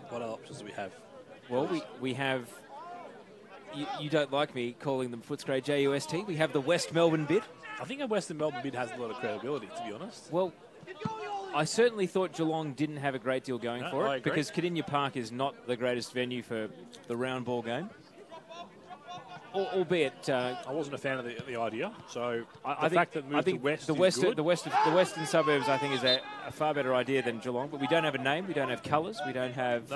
What other options do we have? Well, we have... You don't like me calling them Footscray JUST. We have the West Melbourne bid. I think a Western Melbourne bid has a lot of credibility, to be honest. Well, I certainly thought Geelong didn't have a great deal going for I it agree. because Cardinia Park is not the greatest venue for the round ball game. Albeit, I wasn't a fan of the idea, so I think the West the Western suburbs I think is a far better idea than Geelong. But we don't have a name, we don't have colours, we don't have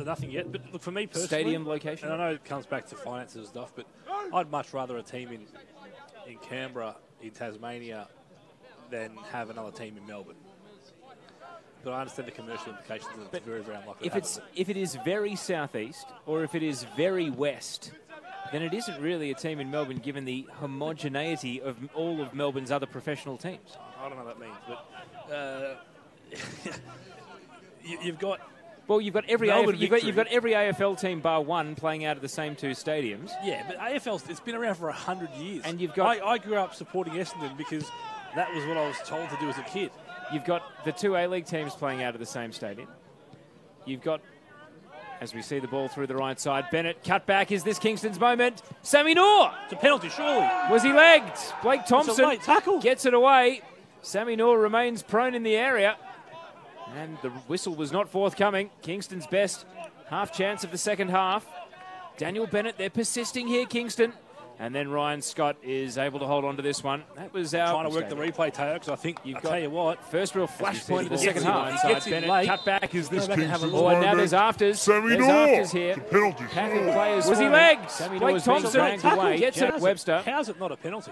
nothing yet. But look, for me personally, stadium location. And I know it comes back to finances and stuff, but I'd much rather a team in Canberra, in Tasmania, than have another team in Melbourne. But I understand the commercial implications, and it's very, very unlikely. If it is very southeast or if it is very west, then it isn't really a team in Melbourne, given the homogeneity of all of Melbourne's other professional teams. I don't know what that means, but you've got. Well, you've got every AFL team bar one playing out of the same two stadiums. Yeah, but AFL, it's been around for 100 years. And you've got. I grew up supporting Essendon because that was what I was told to do as a kid. You've got the two A-League teams playing out of the same stadium. You've got, as we see the ball through the right side, Bennett cut back. Is this Kingston's moment? Sammy Noor! It's a penalty, surely. Was he legged? Blake Thompson late tackle. Gets it away. Sammy Noor remains prone in the area. And the whistle was not forthcoming. Kingston's best half chance of the second half. Daniel Bennett, they're persisting here, Kingston. And then Ryan Scott is able to hold on to this one. That was our... Trying to work the replay, Teo, because I think, I'll tell you what... First real flashpoint of the second half. Bennett late. cut back. Is this And now there's afters. Sammy There's Noor. afters here. Penalty. Packing players. Was he legged? Blake Thompson away. Gets it. Webster. How's it not a penalty?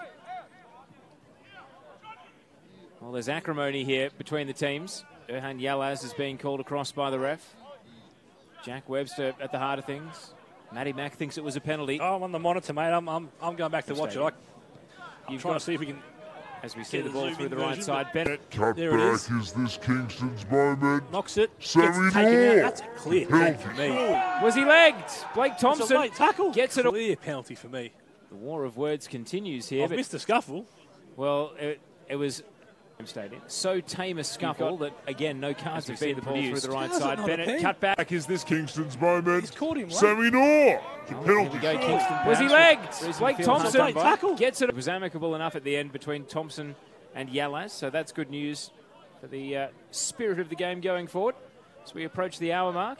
Well, there's acrimony here between the teams. Erhan Yalaz is being called across by the ref. Jack Webster at the heart of things. Matty Mack thinks it was a penalty. Oh, I'm on the monitor, mate. I'm going back to watch it. I'm trying to see if we can... As we see the ball through the right side, Bennett. Cut There it back. is. This Kingston's moment? Knocks it. Sammy Gets taken Noor. out. That's a clear penalty for me. Was he legged? Blake It's a Thompson late tackle. gets it. Clear penalty for me. The war of words continues here. I've missed the scuffle. Well, it was Stadium. So tame a scuffle that, again, no cards have been produced. Through the right side. Not Bennett, cut back. Is this Kingston's moment? He's caught him. Sammy Noor. The Here penalty. we go, Kingston. Oh, Was he legged? Blake Thompson tackle. gets it. It was amicable enough at the end between Thompson and Yalaz, so that's good news for the spirit of the game going forward. As we approach the hour mark.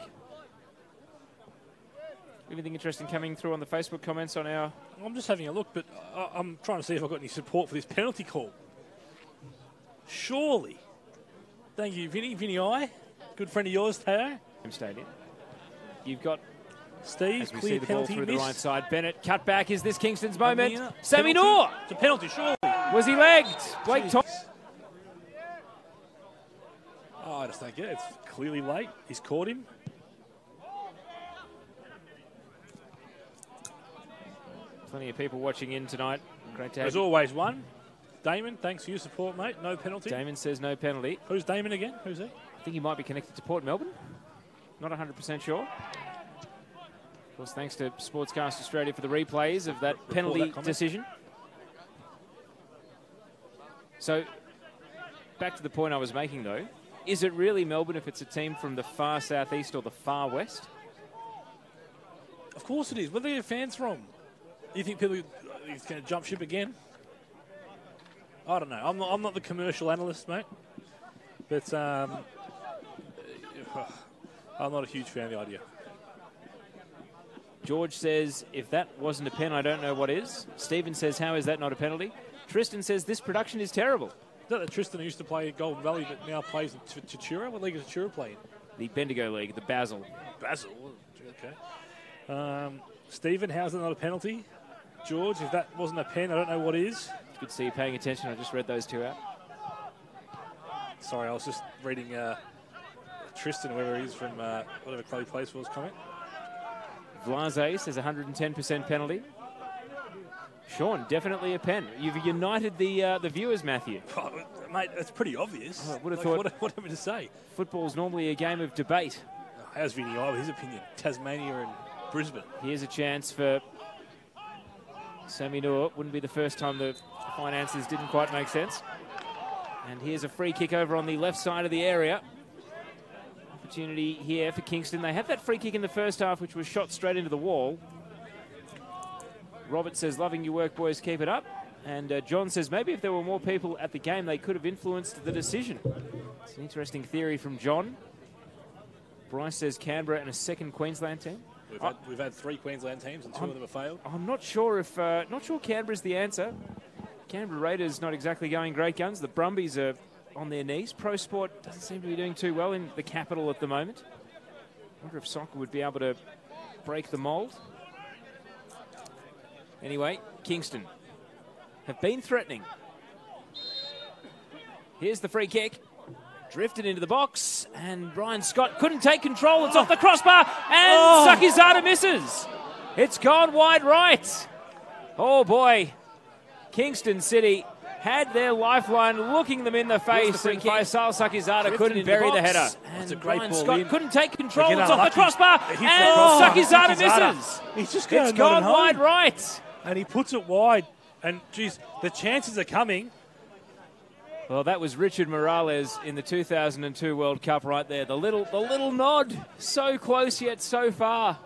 Anything interesting coming through on the Facebook comments on our... I'm just having a look, but I'm trying to see if I've got any support for this penalty call. Surely. Thank you, Vinny. Vinny I. Good friend of yours, Teo. Stadium. You've got... Steve, As we clear see the ball penalty through the miss. right side. Bennett, cut back. Is this Kingston's moment? Amir, Sammy penalty. Noor. It's a penalty, surely. Was he legged? Blake Thompson. Oh, I just don't get it. It's clearly late. He's caught him. Plenty of people watching in tonight. Great to have There's you. always one. Damon, thanks for your support, mate. No penalty. Damon says no penalty. Who's Damon again? Who's he? I think he might be connected to Port Melbourne. Not 100% sure. Of course, thanks to Sportscast Australia for the replays of that penalty decision. So, back to the point I was making, though. Is it really Melbourne if it's a team from the far southeast or the far west? Of course it is. Where are your fans from? You think people he's going to jump ship again? I don't know. I'm not the commercial analyst, mate. But I'm not a huge fan of the idea. George says, if that wasn't a pen, I don't know what is. Stephen says, how is that not a penalty? Tristan says, this production is terrible. Is that the Tristan who used to play at Golden Valley but now plays in Tatura? What league does Tatura play in? The Bendigo League, the Basel. Basel. Okay. Stephen, how's that not a penalty? George, if that wasn't a pen, I don't know what is. Good to see you paying attention. I just read those two out. Sorry, I was just reading Tristan, whoever he is from whatever club he plays for, his comment. Vlase says 110% penalty. Sean, definitely a pen. You've united the viewers, Matthew. Oh, mate, it's pretty obvious. I would have thought. What am I to say? Football's normally a game of debate. How's Vinny O? His opinion. Tasmania and Brisbane. Here's a chance for Sammy Noor. Wouldn't be the first time the finances didn't quite make sense. And here's a free kick over on the left side of the area. Opportunity here for Kingston. They had that free kick in the first half, which was shot straight into the wall. Robert says, loving your work, boys, keep it up. And John says, maybe if there were more people at the game, they could have influenced the decision. It's an interesting theory from John. Bryce says Canberra and a second Queensland team. We've had 3 Queensland teams and 2 of them have failed. I'm not sure if Canberra's the answer. Canberra Raiders not exactly going great guns. The Brumbies are on their knees. Pro Sport doesn't seem to be doing too well in the capital at the moment. I wonder if soccer would be able to break the mould. Anyway, Kingston have been threatening. Here's the free kick. Drifted into the box, and Ryan Scott couldn't take control. It's off the crossbar, and Sakizada misses. It's gone wide right. Oh, boy. Kingston City had their lifeline looking them in the face, and Faisal Sakizada couldn't bury the header. That's a And great Ryan ball Scott in. couldn't take control. It's off the unlucky. crossbar, It hits and the crossbar. Sakizada misses. He's just It's gone wide right. And he puts it wide. And, geez, the chances are coming. Well, that was Richard Morales in the 2002 World Cup right there. The little nod. So close yet so far.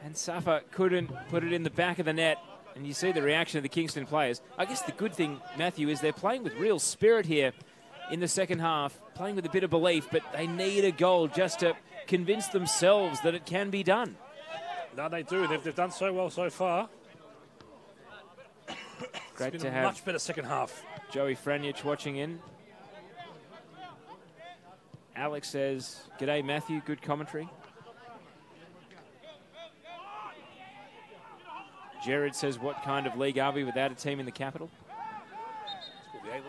And Safa couldn't put it in the back of the net. And you see the reaction of the Kingston players. I guess the good thing, Matthew, is they're playing with real spirit here in the second half. Playing with a bit of belief, but they need a goal just to convince themselves that it can be done. No, they do. They've done so well so far. Great It's to been a have much better second half. Joey Franjic watching in. Alex says, g'day, Matthew. Good commentary. Jared says, what kind of league are we without a team in the capital? It's called the A-League.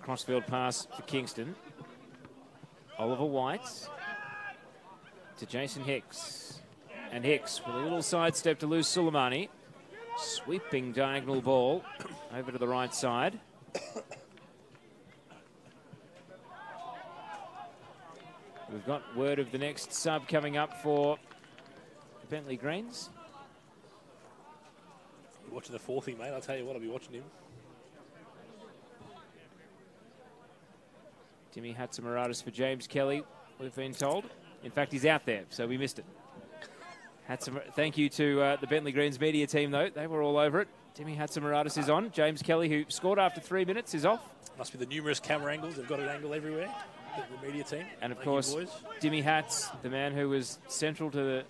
Crossfield pass for Kingston. Oliver White to Jason Hicks. And Hicks with a little sidestep to lose Suleimani. Sweeping diagonal ball over to the right side. We've got word of the next sub coming up for the Bentley Greens. watching the 40, mate. I'll tell you what, I'll be watching him. Timmy Hatzimaradis for James Kelly, we've been told. In fact, he's out there, so we missed it. Thank you to the Bentley Greens media team, though. They were all over it. Timmy Hatzimaradis is on. James Kelly, who scored after 3 minutes, is off. Must be the numerous camera angles. They've got an angle everywhere, the media team. And, of course, Timmy Hats, the man who was central to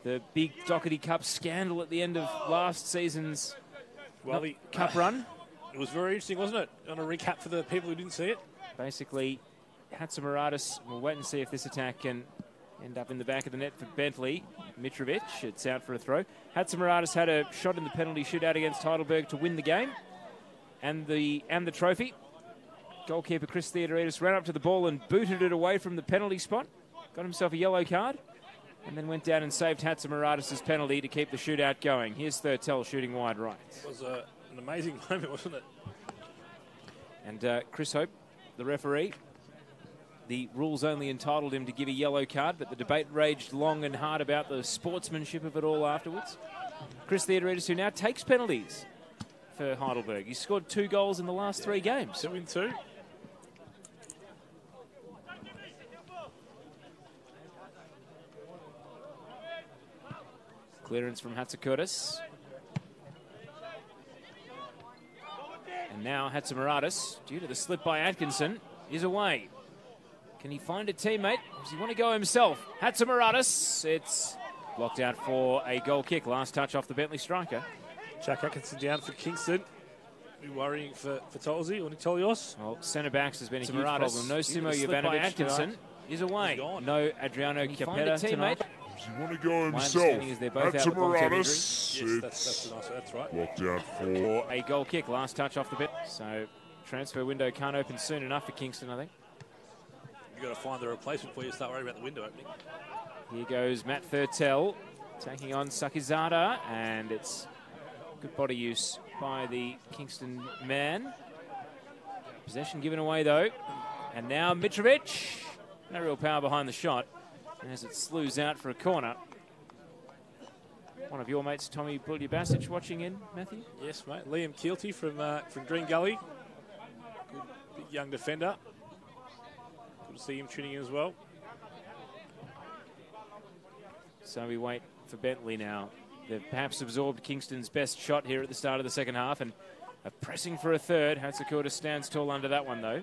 the big Doherty Cup scandal at the end of last season's Cup run. It was very interesting, wasn't it? On a recap for the people who didn't see it. Basically, Hatzimaradis, we'll wait and see if this attack can end up in the back of the net for Bentley. Mitrovic, it's out for a throw. Hatzimaradis had a shot in the penalty shootout against Heidelberg to win the game and the trophy. Goalkeeper Chris Theodoridis ran up to the ball and booted it away from the penalty spot. Got himself a yellow card and then went down and saved Hatzimaradis' penalty to keep the shootout going. Here's Thurtell shooting wide right. It was an amazing moment, wasn't it? And Chris Hope, the referee, the rules only entitled him to give a yellow card, but the debate raged long and hard about the sportsmanship of it all afterwards. Chris Theodoridis, who now takes penalties for Heidelberg. He's scored 2 goals in the last 3 games. 2 in 2. Clearance from Hatzikurtis. And now Hatzimaradis, due to the slip by Atkinson, is away. Can he find a teammate? Or does he want to go himself? Hatzimaradis. It's blocked out for a goal kick. Last touch off the Bentley striker. Jack Atkinson down for Kingston. Be worrying for Tolzi or Nicolios. Well, centre backs has been a huge problem. No Simo Jovanovic. Atkinson is away. No Adriano Capetta tonight. Does he want to go himself? My understanding is they're both out with long-term injury. Yes, that's right. Blocked out For a goal kick. Last touch off the bit. So transfer window can't open soon enough for Kingston, I think. You've got to find the replacement before you start worrying about the window opening. Here goes Matt Thurtell taking on Sakizada, and it's good body use by the Kingston man. Possession given away, though. And now Mitrovic. No real power behind the shot. And as it slews out for a corner. One of your mates, Tommy Buljabasic, watching in, Matthew? Yes, mate. Liam Keelty from Green Gully. Good, big young defender. Good to see him tuning in as well. So we wait for Bentley now. They've perhaps absorbed Kingston's best shot here at the start of the second half and are pressing for a third. Hatzikurtis stands tall under that one, though.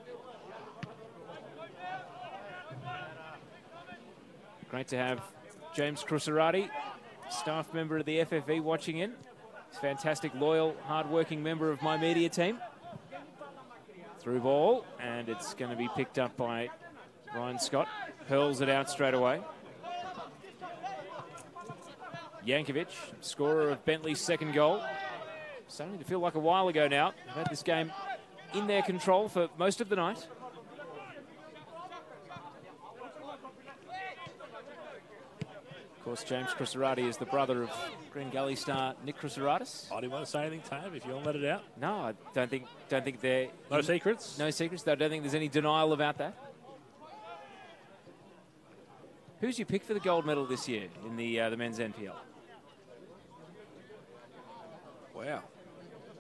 Great to have James Crusarati, staff member of the FFA, watching in. He's a fantastic, loyal, hard-working member of my media team. Through ball, and it's going to be picked up by Ryan Scott. Hurls it out straight away. Jankovic, scorer of Bentley's second goal. Starting to feel like a while ago now. They've had this game in their control for most of the night. Of course, James Crusarati is the brother of Green Gully star Nick Crusaratis. I didn't want to say anything, Tab, if you want to let it out. No, I don't think they're... No secrets? No secrets. I don't think there's any denial about that. Who's your pick for the gold medal this year in the men's NPL? Wow.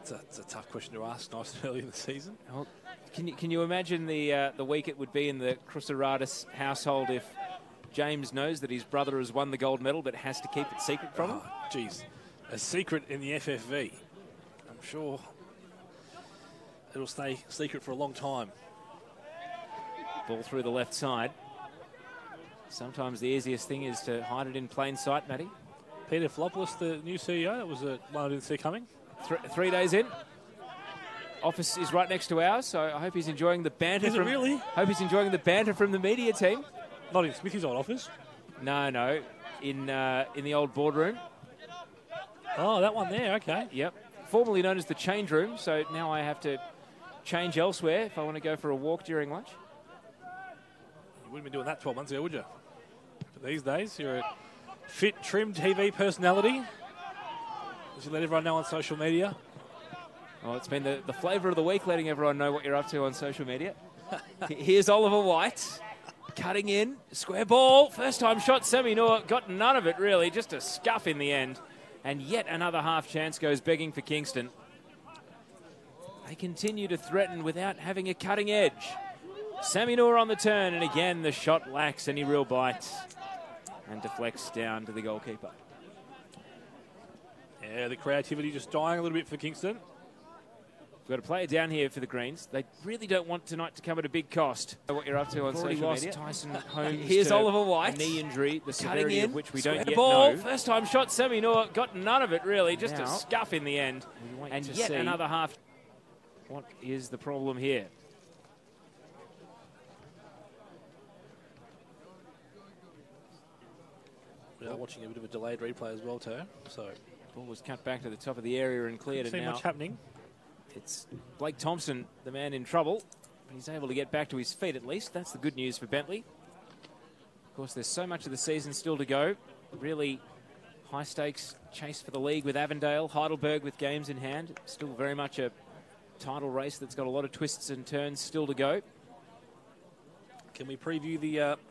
It's a tough question to ask nice and early in the season. Well, can you imagine the week it would be in the Crusaratis household if James knows that his brother has won the gold medal but has to keep it secret from him? Geez, a secret in the FFV. I'm sure it'll stay secret for a long time. Ball through the left side. Sometimes the easiest thing is to hide it in plain sight, Matty. Peter Flopoulos, the new CEO, that was one I didn't see coming. 3 days in. Office is right next to ours, so I hope he's enjoying the banter. Is it really? Hope he's enjoying the banter from the media team. Not in Smithy's old office? No, in the old boardroom. Oh, that one there, okay. Yep. Formerly known as the change room, so now I have to change elsewhere if I want to go for a walk during lunch. You wouldn't be doing that 12 months ago, would you? But these days, you're a fit, trim TV personality. As you let everyone know on social media. Well, it's been the flavour of the week, letting everyone know what you're up to on social media. Here's Oliver White. Cutting in, square ball, first time shot, Semi Noor got none of it really, just a scuff in the end. And yet another half chance goes begging for Kingston. They continue to threaten without having a cutting edge. Sammy Noor on the turn, and again the shot lacks any real bite and deflects down to the goalkeeper. Yeah, the creativity just dying a little bit for Kingston. We've got a player down here for the Greens. They really don't want tonight to come at a big cost. What you're up to on social media. Tyson Holmes. Here's Oliver White. A knee injury, the Cutting severity in. of which we don't yet Ball. know. First time shot, Sammy Noor got none of it really, just Now, a scuff in the end. And yet another half. What is the problem here? We are watching a bit of a delayed replay as well, too. So Ball was cut back to the top of the area and cleared. see And now much happening. it's Blake Thompson, the man in trouble. But he's able to get back to his feet at least. That's the good news for Bentley. Of course, there's so much of the season still to go. Really high stakes chase for the league with Avondale, Heidelberg with games in hand. Still very much a title race that's got a lot of twists and turns still to go. Can we preview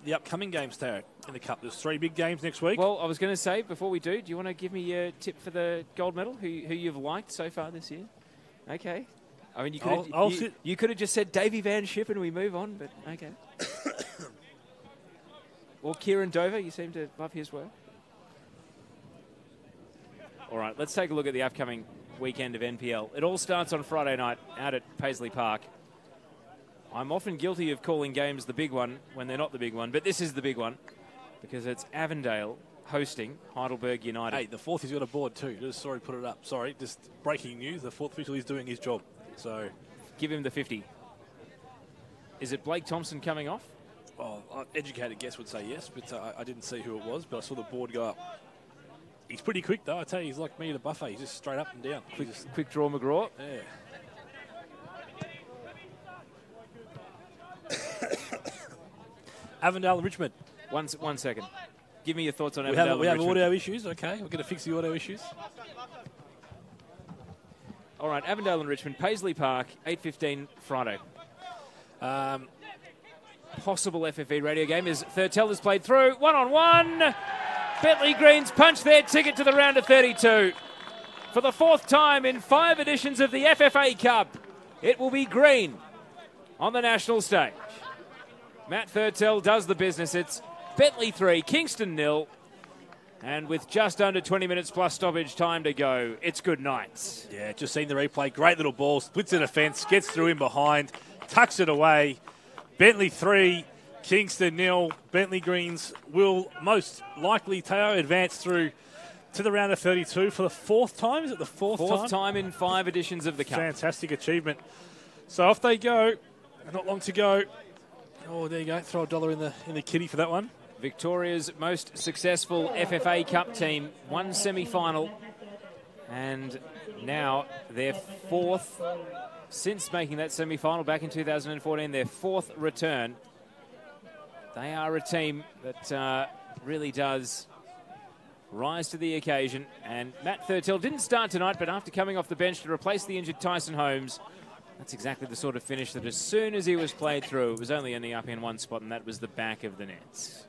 the upcoming games, Tarek, in the Cup? There's 3 big games next week. Well, I was going to say, before we do you want to give me a tip for the gold medal? Who you've liked so far this year? Okay. I mean, you could have just said Davey Van Schip and we move on, but okay. Or Kieran Dover, you seem to love his work. All right, let's take a look at the upcoming weekend of NPL. It all starts on Friday night out at Paisley Park. I'm often guilty of calling games the big one when they're not the big one, but this is the big one because it's Avondale hosting Heidelberg United. Hey, the fourth, he's got a board too. Just put it up. Sorry, just breaking news. The fourth official is doing his job. So give him the 50. Is it Blake Thompson coming off? Oh, an educated guess would say yes, but I didn't see who it was, but I saw the board go up. He's pretty quick, though. I tell you, he's like me at a buffet. He's just straight up and down. Quick draw McGraw. Yeah. Avondale and Richmond. One second. Give me your thoughts on We Avondale have and Richmond. audio issues. Okay, we're going to fix the audio issues. All right, Avondale and Richmond, Paisley Park, 8:15 Friday. Possible FFA radio game as Thurtell has played through. 1-on-1. Bentley Greens punch their ticket to the round of 32. For the 4th time in 5 editions of the FFA Cup, it will be green on the national stage. Matt Thurtell does the business. It's Bentley 3, Kingston 0. And with just under 20 minutes plus stoppage time to go, it's good night. Yeah, just seen the replay. Great little ball. Splits the defence, gets through in behind, tucks it away. Bentley 3, Kingston 0. Bentley Greens will most likely, Teo, advance through to the round of 32 for the 4th time. Is it the 4th time? 4th time in 5 editions of the Cup. Fantastic achievement. So off they go. Not long to go. Oh, there you go. Throw $1 in the kitty for that one. Victoria's most successful FFA Cup team, one semi-final, and now their 4th, since making that semi-final back in 2014, their 4th return. They are a team that really does rise to the occasion, and Matt Thurtell didn't start tonight, but after coming off the bench to replace the injured Tyson Holmes, that's exactly the sort of finish that as soon as he was played through, it was only ending up in one spot, and that was the back of the nets.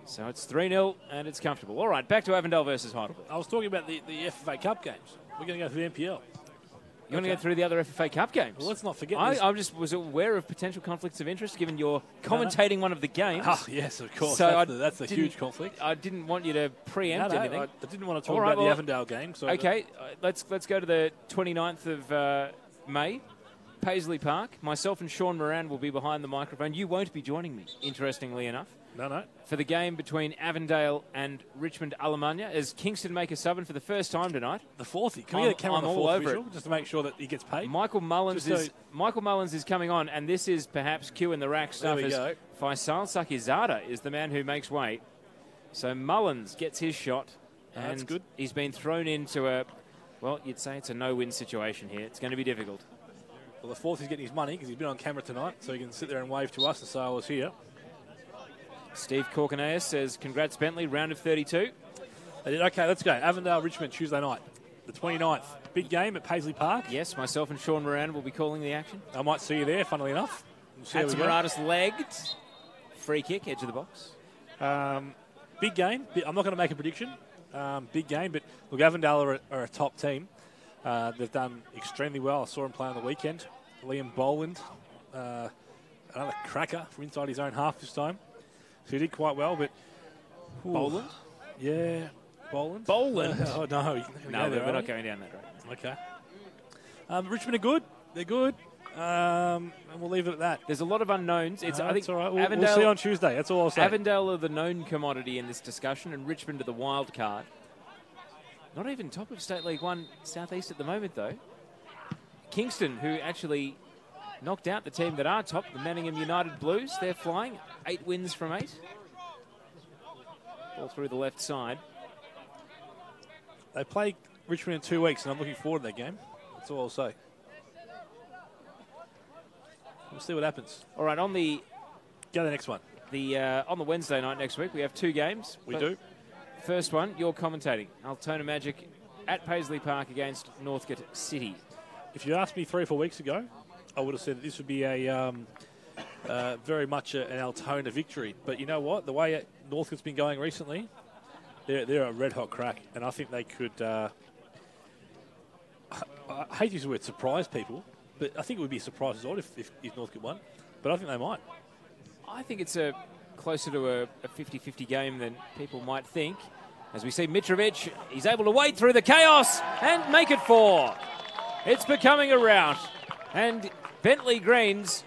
So it's 3-0, and it's comfortable. All right, back to Avondale versus Heidelberg. I was talking about the FFA Cup games. We're going to go through the NPL. You want to go through the other FFA Cup games? Well, let's not forget I just was aware of potential conflicts of interest, given you're commentating one of the games. Oh, yes, of course. So that's a huge conflict. I didn't want you to preempt anything. I didn't want to talk about the Avondale game. So okay, let's go to the 29th of May, Paisley Park. Myself and Sean Moran will be behind the microphone. You won't be joining me, interestingly enough. No. For the game between Avondale and Richmond Alemannia, as Kingston make a sub-in for the first time tonight. The 4th. Can we get a camera on the 4th official, just to make sure that he gets paid? Michael Mullins is coming on, and this is perhaps cue in the rack stuff. There we go. Faisal Sakizada is the man who makes weight. So Mullins gets his shot. And that's good. He's been thrown into a, well, you'd say it's a no-win situation here. It's going to be difficult. Well, the 4th is getting his money because he's been on camera tonight, so he can sit there and wave to us and say I was here. Steve Corconaeus says, congrats, Bentley, round of 32. Okay, let's go. Avondale, Richmond, Tuesday night, the 29th. Big game at Paisley Park. Yes, myself and Sean Moran will be calling the action. I might see you there, funnily enough. Hatzimaratis legged. Free kick, edge of the box. Big game. I'm not going to make a prediction. big game. But look, Avondale are a top team. They've done extremely well. I saw him play on the weekend. Liam Boland, another cracker from inside his own half this time. So he did quite well, but... Boland? Yeah, Boland. Boland? Oh, no. No, we're not going down that road. Okay. Richmond are good. They're good. And we'll leave it at that. There's a lot of unknowns. I think that's all right. We'll see on Tuesday. That's all I'll say. Avondale are the known commodity in this discussion, and Richmond are the wild card. Not even top of State League 1 Southeast at the moment, though. Kingston, who actually knocked out the team that are top, the Manningham United Blues. They're flying. 8 wins from 8. Ball through the left side. They play Richmond in 2 weeks, and I'm looking forward to that game. That's all I'll say. We'll see what happens. All right, on the... Go to the next one. On the Wednesday night next week, we have 2 games. We do. First one, you're commentating. Altona Magic at Paisley Park against Northcote City. If you asked me 3 or 4 weeks ago, I would have said that this would be a very much an Altona victory. But you know what? The way Northcote's been going recently, they're a red-hot crack. And I think they could... I hate to use the word surprise people, but I think it would be a surprise as well if Northcote won. But I think they might. I think it's closer to a 50-50 game than people might think. As we see Mitrovic, he's able to wade through the chaos and make it 4. It's becoming a rout. And Bentley Greens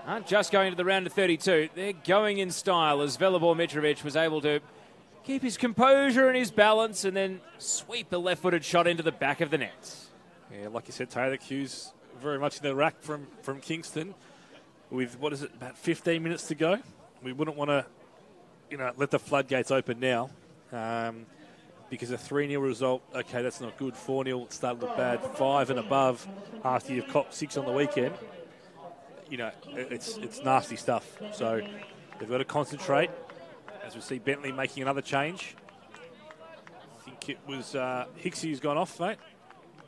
aren't just going to the round of 32. They're going in style as Velibor Mitrovic was able to keep his composure and his balance and then sweep a left-footed shot into the back of the net. Yeah, like you said, Taylor Q's very much in the rack from Kingston with, about 15 minutes to go. We wouldn't want to, let the floodgates open now because a 3-0 result, okay, that's not good. 4-0 started to look bad. 5 and above after you've copped 6 on the weekend. It's nasty stuff. So they've got to concentrate. As we see Bentley making another change. I think it was Hicksy who's gone off, mate.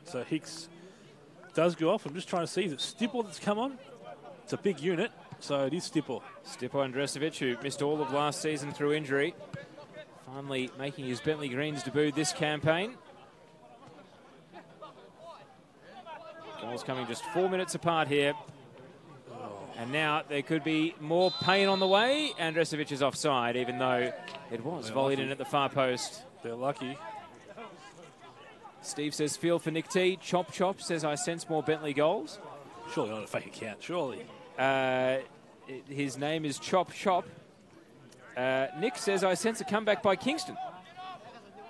So Hicks does go off. I'm just trying to see, is it Stipple that's come on? It's a big unit, so it is Stipple. Stipple Andresevic, who missed all of last season through injury, finally making his Bentley Greens debut this campaign. Goals coming just 4 minutes apart here. And now there could be more pain on the way. Andresevic is offside, even though it was volleyed in at the far post. They're lucky. Steve says, feel for Nick T. Chop Chop says, I sense more Bentley goals. Surely not a fake account, surely. His name is Chop Chop. Nick says, I sense a comeback by Kingston.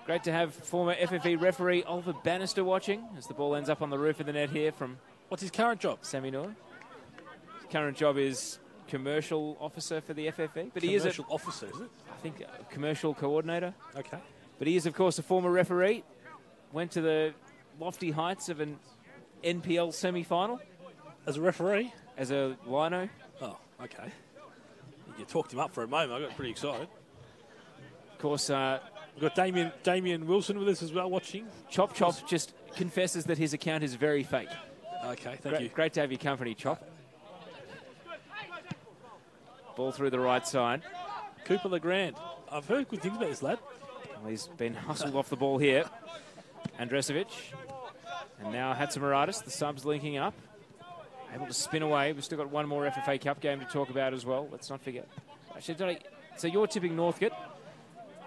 Great to have former FFA referee Oliver Bannister watching as the ball ends up on the roof of the net here from... What's his current job? Sammy Noor. His current job is commercial officer for the FFA. But commercial officer, is it? I think commercial coordinator. Okay. But he is, of course, a former referee. Went to the lofty heights of an NPL semi-final. As a referee? As a lino. Oh, okay. You talked him up for a moment. I got pretty excited. Of course, we've got Damien Wilson with us as well watching. Chop Chop just confesses that his account is very fake. Okay, thank you. Great to have your company, Chop. Ball through the right side. Cooper Legrand. I've heard good things about this lad. Well, he's been hustled off the ball here. Andresevic. And now Hatzimaradis, the subs linking up. Able to spin away. We've still got one more FFA Cup game to talk about as well. Let's not forget. Actually, so you're tipping Northcote.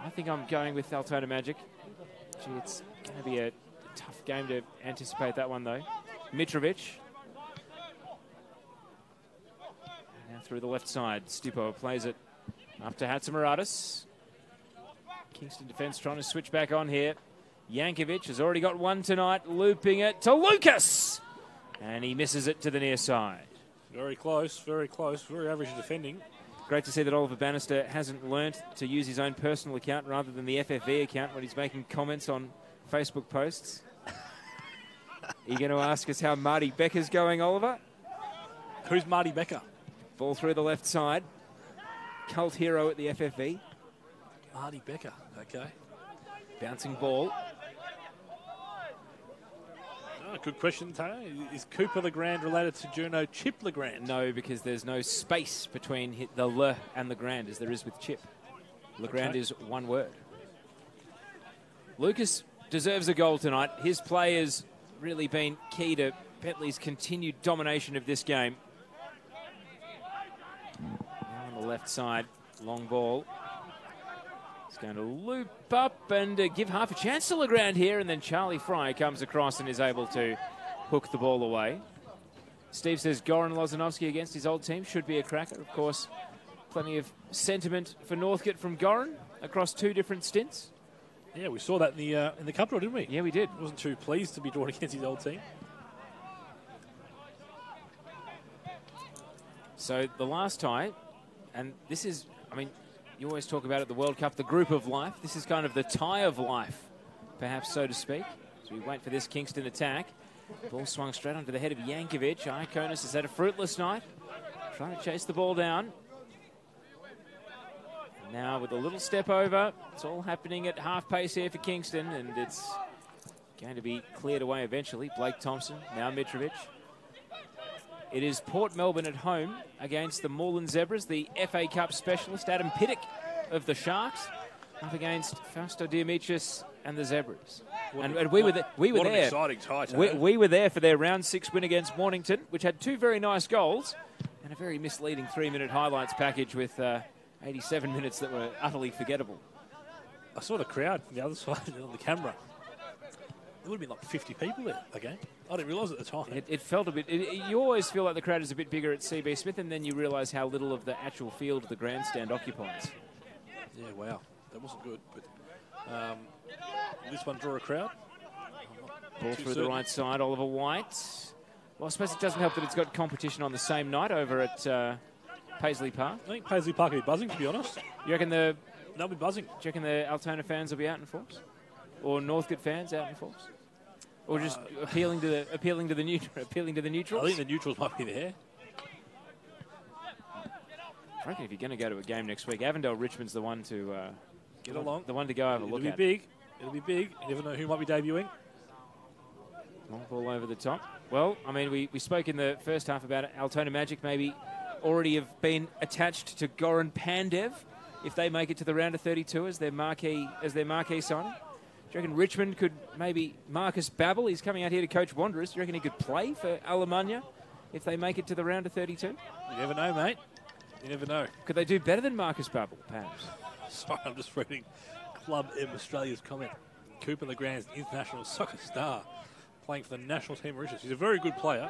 I think I'm going with Altona Magic. Gee, it's going to be a tough game to anticipate that one, though. Mitrovic. Now through the left side. Stipo plays it up to Hatzimaradis. Kingston defence trying to switch back on here. Yankovic has already got one tonight, looping it to Lucas. And he misses it to the near side. Very close, very close. Very average defending. Great to see that Oliver Bannister hasn't learnt to use his own personal account rather than the FFV account when he's making comments on Facebook posts. Are you going to ask us how Marty Becker's going, Oliver? Who's Marty Becker? Ball through the left side. Cult hero at the FFV. Marty Becker, okay. Bouncing ball. Oh, good question, Taylor. Is Cooper Legrand related to Juno Chip Legrand? No, because there's no space between the Le and the Grand as there is with Chip. Legrand is one word. Lucas deserves a goal tonight. His play has really been key to Bentleigh's continued domination of this game. Now on the left side, long ball. It's going to loop up and give half a chance to Legrand here, and then Charlie Fry comes across and is able to hook the ball away. Steve says Goran Lozanovsky against his old team should be a cracker. Of course, plenty of sentiment for Northcote from Goran across 2 different stints. Yeah, we saw that in the cup draw, didn't we? Yeah, we did. Wasn't too pleased to be drawn against his old team. So the last tie, and this is, I mean, you always talk about at the World Cup, the group of life. This is kind of the tie of life, perhaps so to speak. So we wait for this Kingston attack. Ball swung straight onto the head of Yankovic. Ikonis has had a fruitless night, trying to chase the ball down. Now with a little step over, it's all happening at half pace here for Kingston, and it's going to be cleared away eventually. Blake Thompson, now Mitrovic. It is Port Melbourne at home against the Moreland Zebras, the FA Cup specialist, Adam Pittock of the Sharks, up against Fausto Diamicis and the Zebras. And we were there. What an exciting tie. We were there for their round 6 win against Mornington, which had 2 very nice goals and a very misleading 3-minute highlights package with 87 minutes that were utterly forgettable. I saw the crowd on the other side on the camera. There would have been like 50 people there, okay? I didn't realise at the time. It felt a bit... you always feel like the crowd is a bit bigger at CB Smith, and then you realise how little of the actual field the grandstand occupies. Yeah, wow. That wasn't good, but... will this one draw a crowd? Ball through the right side, Oliver White. Well, I suppose it doesn't help that it's got competition on the same night over at Paisley Park. I think Paisley Park will be buzzing, to be honest. You reckon They'll be buzzing. Do you reckon the Altona fans will be out in force? Or Northcote fans out in force? Or just appealing to the neutrals? I think the neutrals might be there. I reckon if you're going to go to a game next week, Avondale Richmond's the one to get along. The one to go have a look at. It'll be big. It'll be big. You never know who might be debuting. Long ball over the top. Well, I mean, we spoke in the first half about Altona Magic maybe already have been attached to Goran Pandev if they make it to the round of 32 as their marquee signing. Do you reckon Richmond could maybe Marcus Babbel? He's coming out here to coach Wanderers. Do you reckon he could play for Alemannia if they make it to the round of 32? You never know, mate. You never know. Could they do better than Marcus Babbel, perhaps? Sorry, I'm just reading Club M Australia's comment. Cooper Legrand's international soccer star playing for the national team of Mauritius. He's a very good player.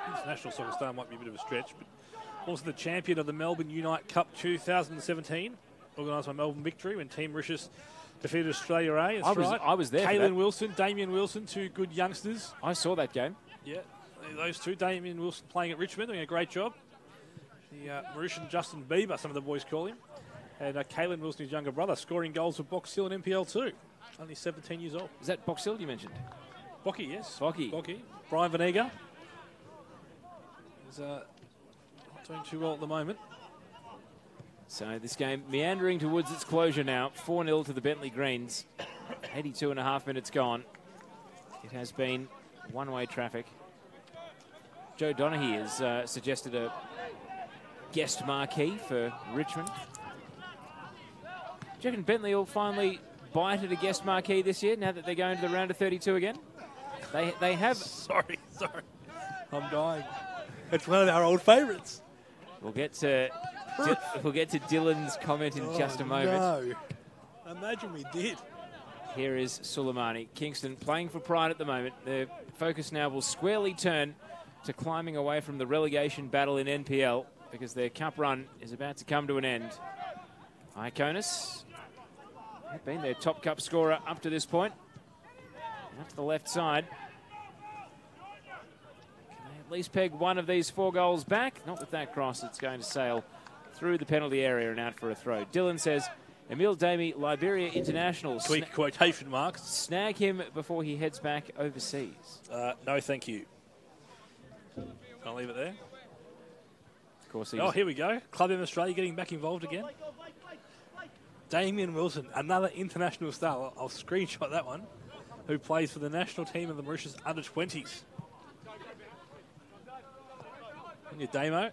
International soccer star might be a bit of a stretch, but also the champion of the Melbourne Unite Cup 2017, organised by Melbourne Victory when Team Mauritius defeated Australia A. I was there. Caelan Wilson, Damien Wilson, 2 good youngsters. I saw that game. Yeah, those 2. Damien Wilson playing at Richmond, doing a great job. The Mauritian Justin Bieber, some of the boys call him. And Caelan Wilson, his younger brother, scoring goals for Box Hill in NPL 2. Only 17 years old. Is that Box Hill you mentioned? Bocky, yes. Bocky. Brian Venegas is not doing too well at the moment. So this game meandering towards its closure now. 4-0 to the Bentley Greens. 82.5 minutes gone. It has been one-way traffic. Joe Donaghy has suggested a guest marquee for Richmond. Do you reckon Bentley will finally bite at a guest marquee this year now that they're going to the round of 32 again? They have... Sorry. I'm dying. It's one of our old favourites. We'll get to Dylan's comment in just a moment. No. Imagine we did. Here is Suleimani. Kingston playing for pride at the moment. Their focus now will squarely turn to climbing away from the relegation battle in NPL because their cup run is about to come to an end. Ikonis had been their top cup scorer up to this point. Up to the left side. Can they at least peg one of these 4 goals back? Not with that cross. It's going to sail through the penalty area and out for a throw. Dylan says, Emil Damey, Liberia International. Quick quotation marks. Snag him before he heads back overseas. No, thank you. I'll leave it there. Of course. Here we go. Club in Australia getting back involved again. Damien Wilson, another international star. I'll screenshot that one. Who plays for the national team of the Mauritius under-20s. And your Damo. I'm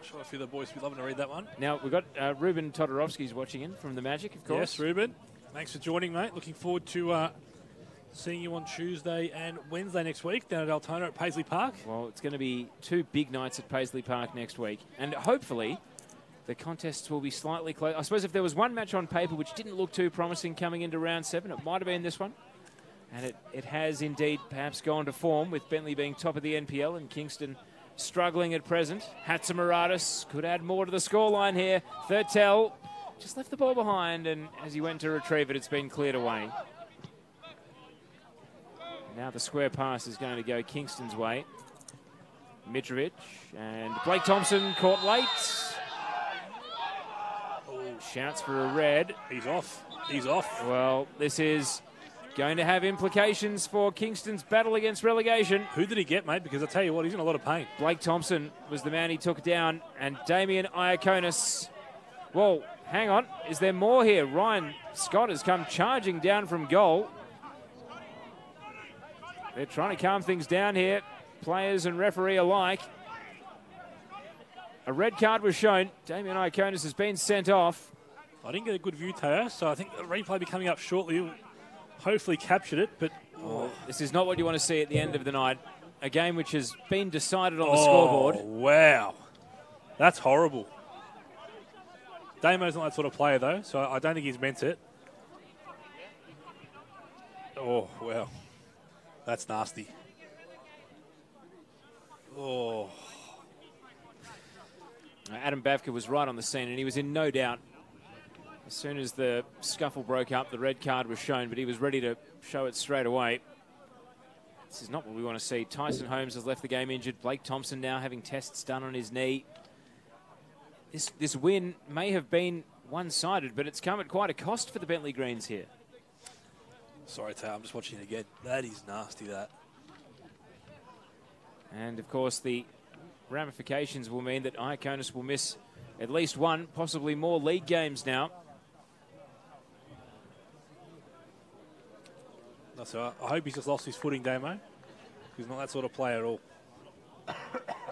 sure a few of the boys will be loving to read that one. Now, we've got Ruben Todorovsky's watching in from the Magic, of course. Yes, Ruben. Thanks for joining, mate. Looking forward to seeing you on Tuesday and Wednesday next week down at Altona at Paisley Park. Well, it's going to be 2 big nights at Paisley Park next week. And hopefully the contests will be slightly close. I suppose if there was one match on paper which didn't look too promising coming into round 7, it might have been this one. And it has indeed perhaps gone to form, with Bentley being top of the NPL and Kingston struggling at present. Hatzimaratis could add more to the scoreline here. Thurtell just left the ball behind, and as he went to retrieve it, it's been cleared away. Now the square pass is going to go Kingston's way. Mitrovic and Blake Thompson caught late. Oh, shouts for a red. He's off. He's off. Well, this is going to have implications for Kingston's battle against relegation. Who did he get, mate? Because I tell you what, he's in a lot of pain. Blake Thompson was the man he took down, and Damien Iaconis. Whoa, hang on. Is there more here? Ryan Scott has come charging down from goal. They're trying to calm things down here, players and referee alike. A red card was shown. Damien Iaconis has been sent off. I didn't get a good view, Teo, so I think the replay will be coming up shortly. Hopefully captured it, but... Oh, this is not what you want to see at the end of the night. A game which has been decided on the scoreboard. Wow. That's horrible. Damo's not that sort of player, though, so I don't think he's meant it. Oh, wow. That's nasty. Oh. Adam Bavka was right on the scene, and he was in no doubt. As soon as the scuffle broke up, the red card was shown, but he was ready to show it straight away. This is not what we want to see. Tyson Holmes has left the game injured. Blake Thompson now having tests done on his knee. This win may have been one-sided, but it's come at quite a cost for the Bentley Greens here. Sorry, Tao, I'm just watching it again. That is nasty, that. And, of course, the ramifications will mean that Iaconis will miss at least one, possibly more league games now. That's all right. I hope he's just lost his footing, Damo. He's not that sort of player at all. I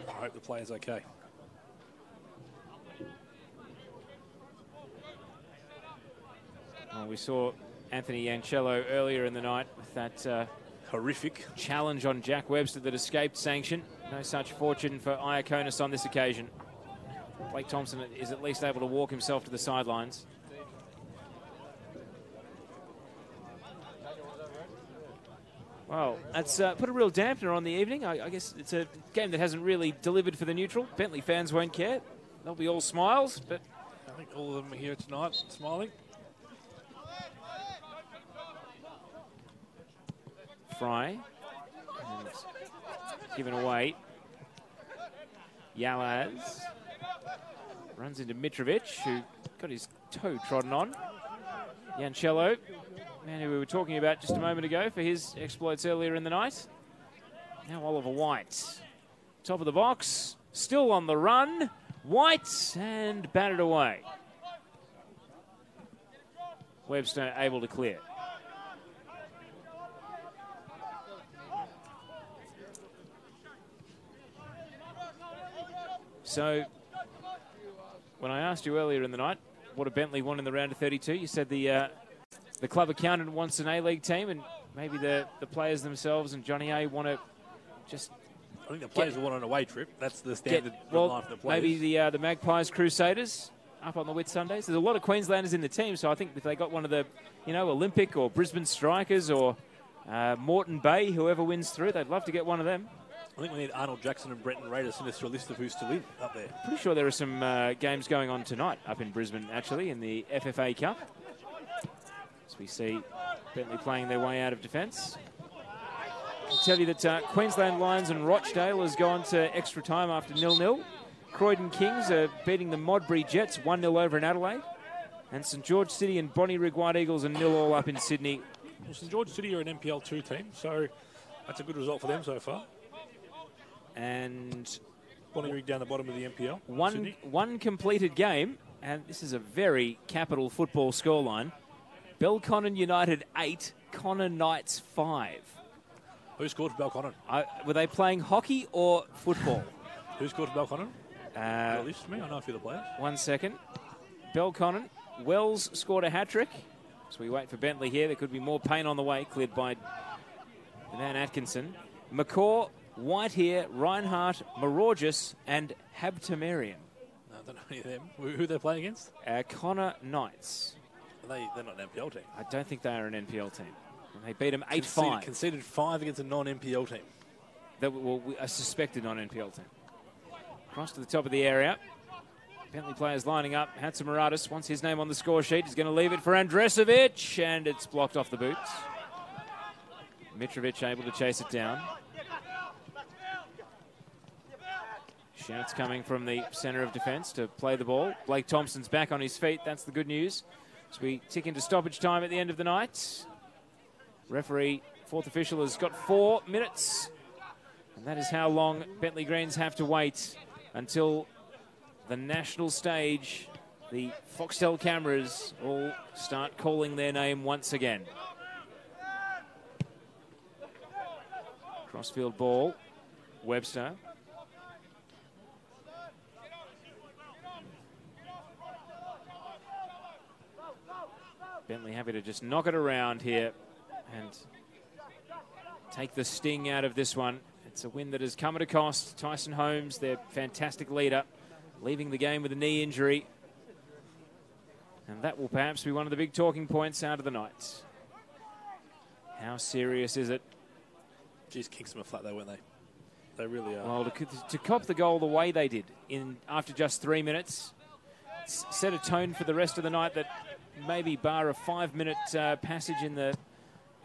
hope the player's okay. Well, we saw Anthony Yancello earlier in the night with that horrific challenge on Jack Webster that escaped sanction. No such fortune for Iaconis on this occasion. Blake Thompson is at least able to walk himself to the sidelines. Well, that's put a real dampener on the evening. I guess it's a game that hasn't really delivered for the neutral. Bentley fans won't care. They'll be all smiles, but... I think all of them are here tonight smiling. Fry. And given away. Yalaz runs into Mitrovic, who got his toe trodden on. Yancello, man who we were talking about just a moment ago for his exploits earlier in the night. Now Oliver White. Top of the box, still on the run. White, and batted away. Webster able to clear. So, when I asked you earlier in the night, what did Bentley want in the round of 32? You said the club accountant wants an A-League team, and maybe the players themselves and Johnny A want to just... I think the players will want an away trip. That's the standard line for the players. Maybe the Magpies Crusaders up on the Whit Sundays. There's a lot of Queenslanders in the team, so I think if they got one of the, Olympic or Brisbane Strikers or Moreton Bay, whoever wins through, they'd love to get one of them. I think we need Arnold Jackson and Brenton Ray to send us through a list of who's still in up there. Pretty sure there are some games going on tonight up in Brisbane, actually, in the FFA Cup. As we see Bentley playing their way out of defence. I can tell you that Queensland Lions and Rochdale has gone to extra time after 0-0. Croydon Kings are beating the Modbury Jets 1-0 over in Adelaide. And St George City and Bonnyrigg White Eagles are 0-0 up in Sydney. Well, St George City are an NPL 2 team, so that's a good result for them so far. And Bonnyrigg down the bottom of the NPL. One completed game, and this is a very capital football scoreline. Belconnen United 8, Connor Knights 5. Who scored for Belconnen? Were they playing hockey or football? Who scored for Belconnen? List me. I know a few of the players. 1 second. Belconnen. Wells scored a hat-trick. So we wait for Bentley here. There could be more pain on the way, cleared by Van Atkinson. McCaw, White here, Reinhardt, Marorgis, and Habtemarian. No, I don't know any of them. Who they're playing against? Connor Knights. They're not an NPL team. I don't think they are an NPL team. And they beat them 8-5. Conceded 5 against a non-NPL team. A suspected non-NPL team. Across to the top of the area. Bentley players lining up. Hatzimaradis wants his name on the score sheet. He's going to leave it for Andresevic, and it's blocked off the boots. Mitrovic able to chase it down. Shouts coming from the centre of defence to play the ball. Blake Thompson's back on his feet. That's the good news. As we tick into stoppage time at the end of the night. Referee, fourth official, has got 4 minutes. And that is how long Bentley Greens have to wait until the national stage, the Foxtel cameras all start calling their name once again. Crossfield ball, Webster. Bentley happy to just knock it around here and take the sting out of this one. It's a win that has come at a cost. Tyson Holmes, their fantastic leader, leaving the game with a knee injury. And that will perhaps be one of the big talking points out of the night. How serious is it? Geez, Kingston were flat though, weren't they? They really are. Well, to cop the goal the way they did after just 3 minutes, set a tone for the rest of the night that maybe bar a 5-minute passage in the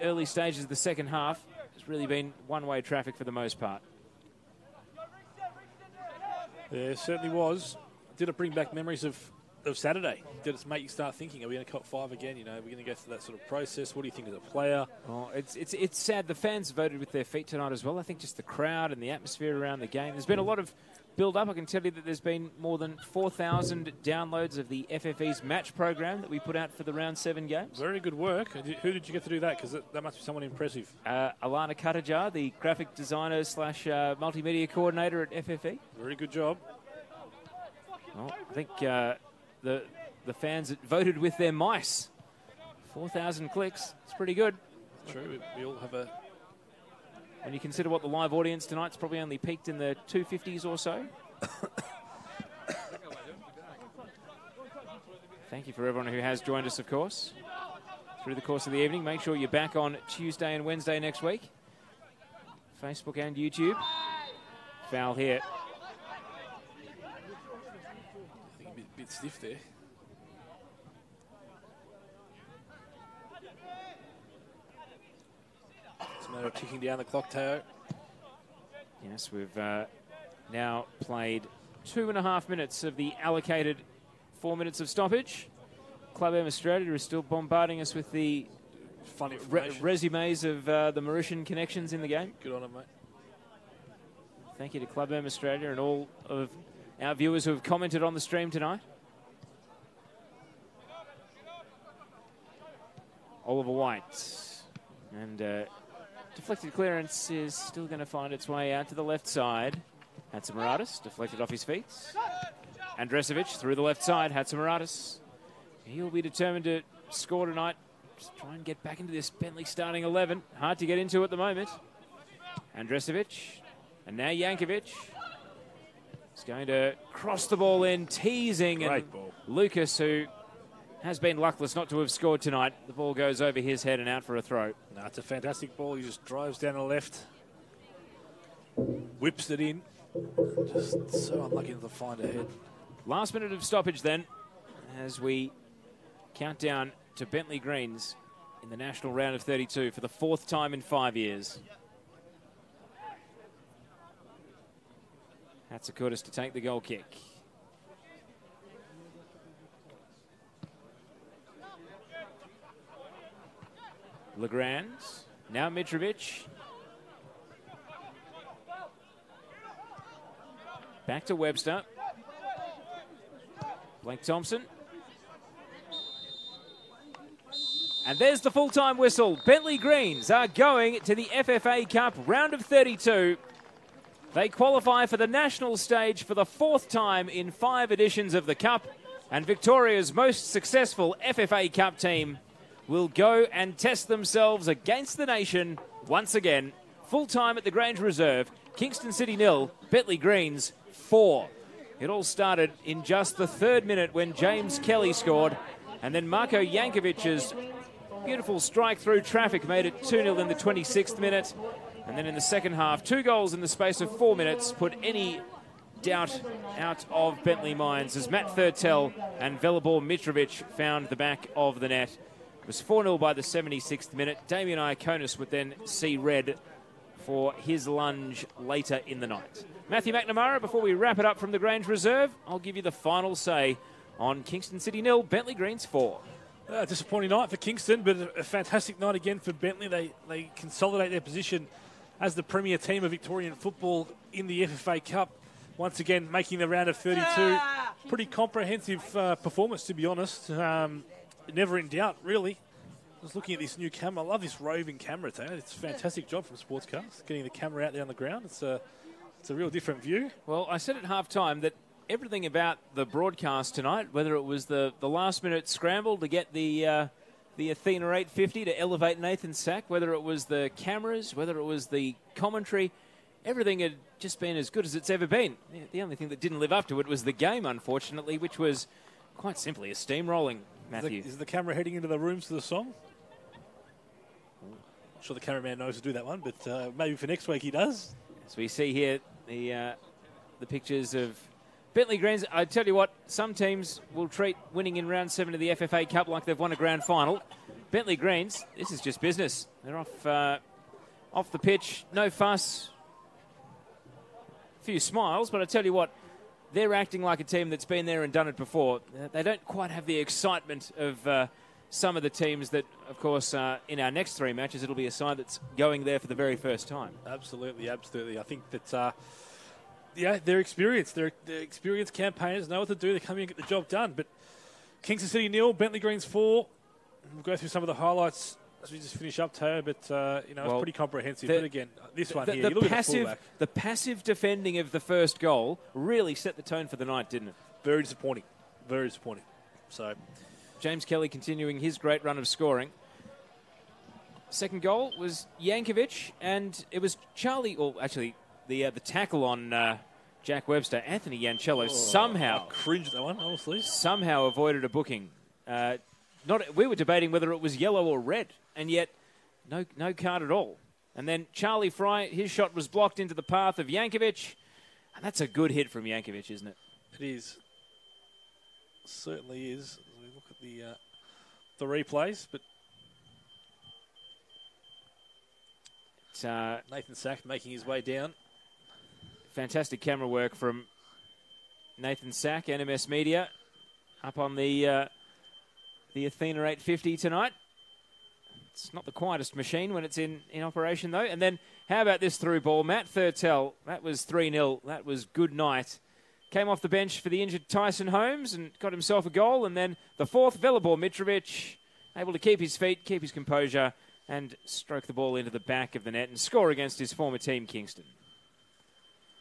early stages of the second half, has really been one-way traffic for the most part. Yeah, it certainly was. Did it bring back memories of Saturday? Did it make you start thinking, are we going to cop 5 again? You know, we're going to go through that sort of process. What do you think as a player? Oh, it's sad. The fans voted with their feet tonight as well. I think just the crowd and the atmosphere around the game. There's been a lot of build-up. I can tell you that there's been more than 4,000 downloads of the FFE's match program that we put out for the round 7 games. Very good work. Who did you get to do that? Because that must be someone impressive. Alana Cuttajar, the graphic designer / multimedia coordinator at FFE. Very good job. Well, I think the fans voted with their mice. 4,000 clicks. It's pretty good. True. We all have a... When you consider what the live audience tonight's probably only peaked in the 250s or so. Thank you for everyone who has joined us, of course, through the course of the evening. Make sure you're back on Tuesday and Wednesday next week. Facebook and YouTube. Foul here. I think a bit stiff there. It's a matter of ticking down the clock, Teo. Yes, we've now played 2.5 minutes of the allocated 4 minutes of stoppage. Club M Australia is still bombarding us with the fun resumes of the Mauritian connections in the game. Good on them, mate. Thank you to Club M Australia and all of our viewers who have commented on the stream tonight. Oliver White. And deflected clearance is still going to find its way out to the left side. Hatzimaradis deflected off his feet. Andresevic through the left side. Hatzimaradis. He'll be determined to score tonight. Just try and get back into this Bentley starting 11. Hard to get into at the moment. Andresevic. And now Jankovic. He's going to cross the ball in, teasing. Great ball. Lucas, who has been luckless not to have scored tonight. The ball goes over his head and out for a throw. No, it's a fantastic ball. He just drives down the left. Whips it in. Just so unlucky to find a head. Last minute of stoppage then, as we count down to Bentley Greens in the national round of 32 for the 4th time in 5 years. Hatzakudis to take the goal kick. Legrand, now Mitrovic. Back to Webster. Blake Thompson. And there's the full-time whistle. Bentley Greens are going to the FFA Cup round of 32. They qualify for the national stage for the 4th time in 5 editions of the Cup. And Victoria's most successful FFA Cup team will go and test themselves against the nation once again. Full time at the Grange Reserve. Kingston City 0, Bentleigh Greens 4. It all started in just the 3rd minute when James Kelly scored. And then Marko Jankovic's beautiful strike through traffic made it 2-0 in the 26th minute. And then in the second half, 2 goals in the space of 4 minutes put any doubt out of Bentleigh minds as Matt Thurtell and Velibor Mitrovic found the back of the net. It was 4-0 by the 76th minute. Damien Iaconis would then see red for his lunge later in the night. Matthew McNamara, before we wrap it up from the Grange Reserve, I'll give you the final say on Kingston City 0, Bentleigh Greens 4. Disappointing night for Kingston, but a fantastic night again for Bentley. They consolidate their position as the premier team of Victorian football in the FFA Cup. Once again, making the round of 32. Pretty comprehensive performance, to be honest. Never in doubt, really. I was looking at this new camera. I love this roving camera, Taylor. It's a fantastic job from Sportscast, getting the camera out there on the ground. It's a real different view. Well, I said at half-time that everything about the broadcast tonight, whether it was the last-minute scramble to get the Athena 850 to elevate Nathan Sack, whether it was the cameras, whether it was the commentary, everything had just been as good as it's ever been. The only thing that didn't live up to it was the game, unfortunately, which was quite simply a steamrolling, Matthew. Is the camera heading into the rooms for the song? I'm sure the cameraman knows to do that one, but maybe for next week he does. As we see here, the pictures of Bentleigh Greens. I tell you what, some teams will treat winning in round 7 of the FFA Cup like they've won a grand final. Bentleigh Greens, this is just business. They're off the pitch, no fuss. Few smiles, but I tell you what, they're acting like a team that's been there and done it before. They don't quite have the excitement of some of the teams that, of course, in our next 3 matches, it'll be a side that's going there for the very first time. Absolutely, absolutely. I think that, they're experienced. They're experienced campaigners, know what to do. They come in and get the job done. But Kingston City 0, Bentleigh Greens 4. We'll go through some of the highlights as we just finish up, Teo, but, it's pretty comprehensive. But again, this one here, you look at the fullback. The passive defending of the first goal really set the tone for the night, didn't it? Very disappointing. Very disappointing. So, James Kelly continuing his great run of scoring. Second goal was Jankovic, and it was Charlie, or actually the tackle on Jack Webster, Anthony Yancello, somehow... I cringed at that one, honestly. Somehow avoided a booking. We were debating whether it was yellow or red, and yet no card at all. And then Charlie Fry, his shot was blocked into the path of Jankovic, and that's a good hit from Jankovic, isn't it? It is. Certainly is. As we look at the replays, but it's, Nathan Sack making his way down. Fantastic camera work from Nathan Sack, NMS Media, up on the Athena 850 tonight. It's not the quietest machine when it's in operation, though. And then, how about this through ball? Matt Thurtell, that was 3-0. That was good night. Came off the bench for the injured Tyson Holmes and got himself a goal. And then the fourth, Velibor Mitrovic, able to keep his feet, keep his composure, and stroke the ball into the back of the net and score against his former team, Kingston.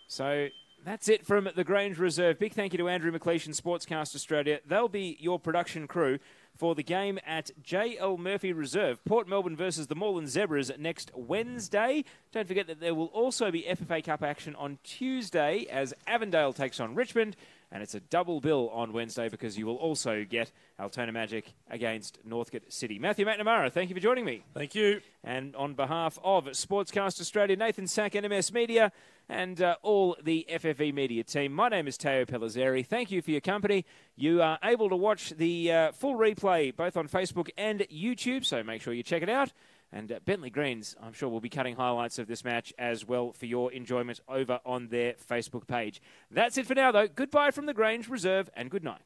So that's it from the Grange Reserve. Big thank you to Andrew McLeish and Sportscast Australia. They'll be your production crew for the game at J.L. Murphy Reserve, Port Melbourne versus the Moreland Zebras next Wednesday. Don't forget that there will also be FFA Cup action on Tuesday as Avondale takes on Richmond, and it's a double bill on Wednesday because you will also get Altona Magic against Northcote City. Matthew McNamara, thank you for joining me. Thank you. And on behalf of Sportscast Australia, Nathan Sack, NMS Media, and all the FFE Media team, my name is Teo Pellizzeri. Thank you for your company. You are able to watch the full replay both on Facebook and YouTube, so make sure you check it out. And Bentleigh Greens, I'm sure, will be cutting highlights of this match as well for your enjoyment over on their Facebook page. That's it for now, though. Goodbye from the Grange Reserve and good night.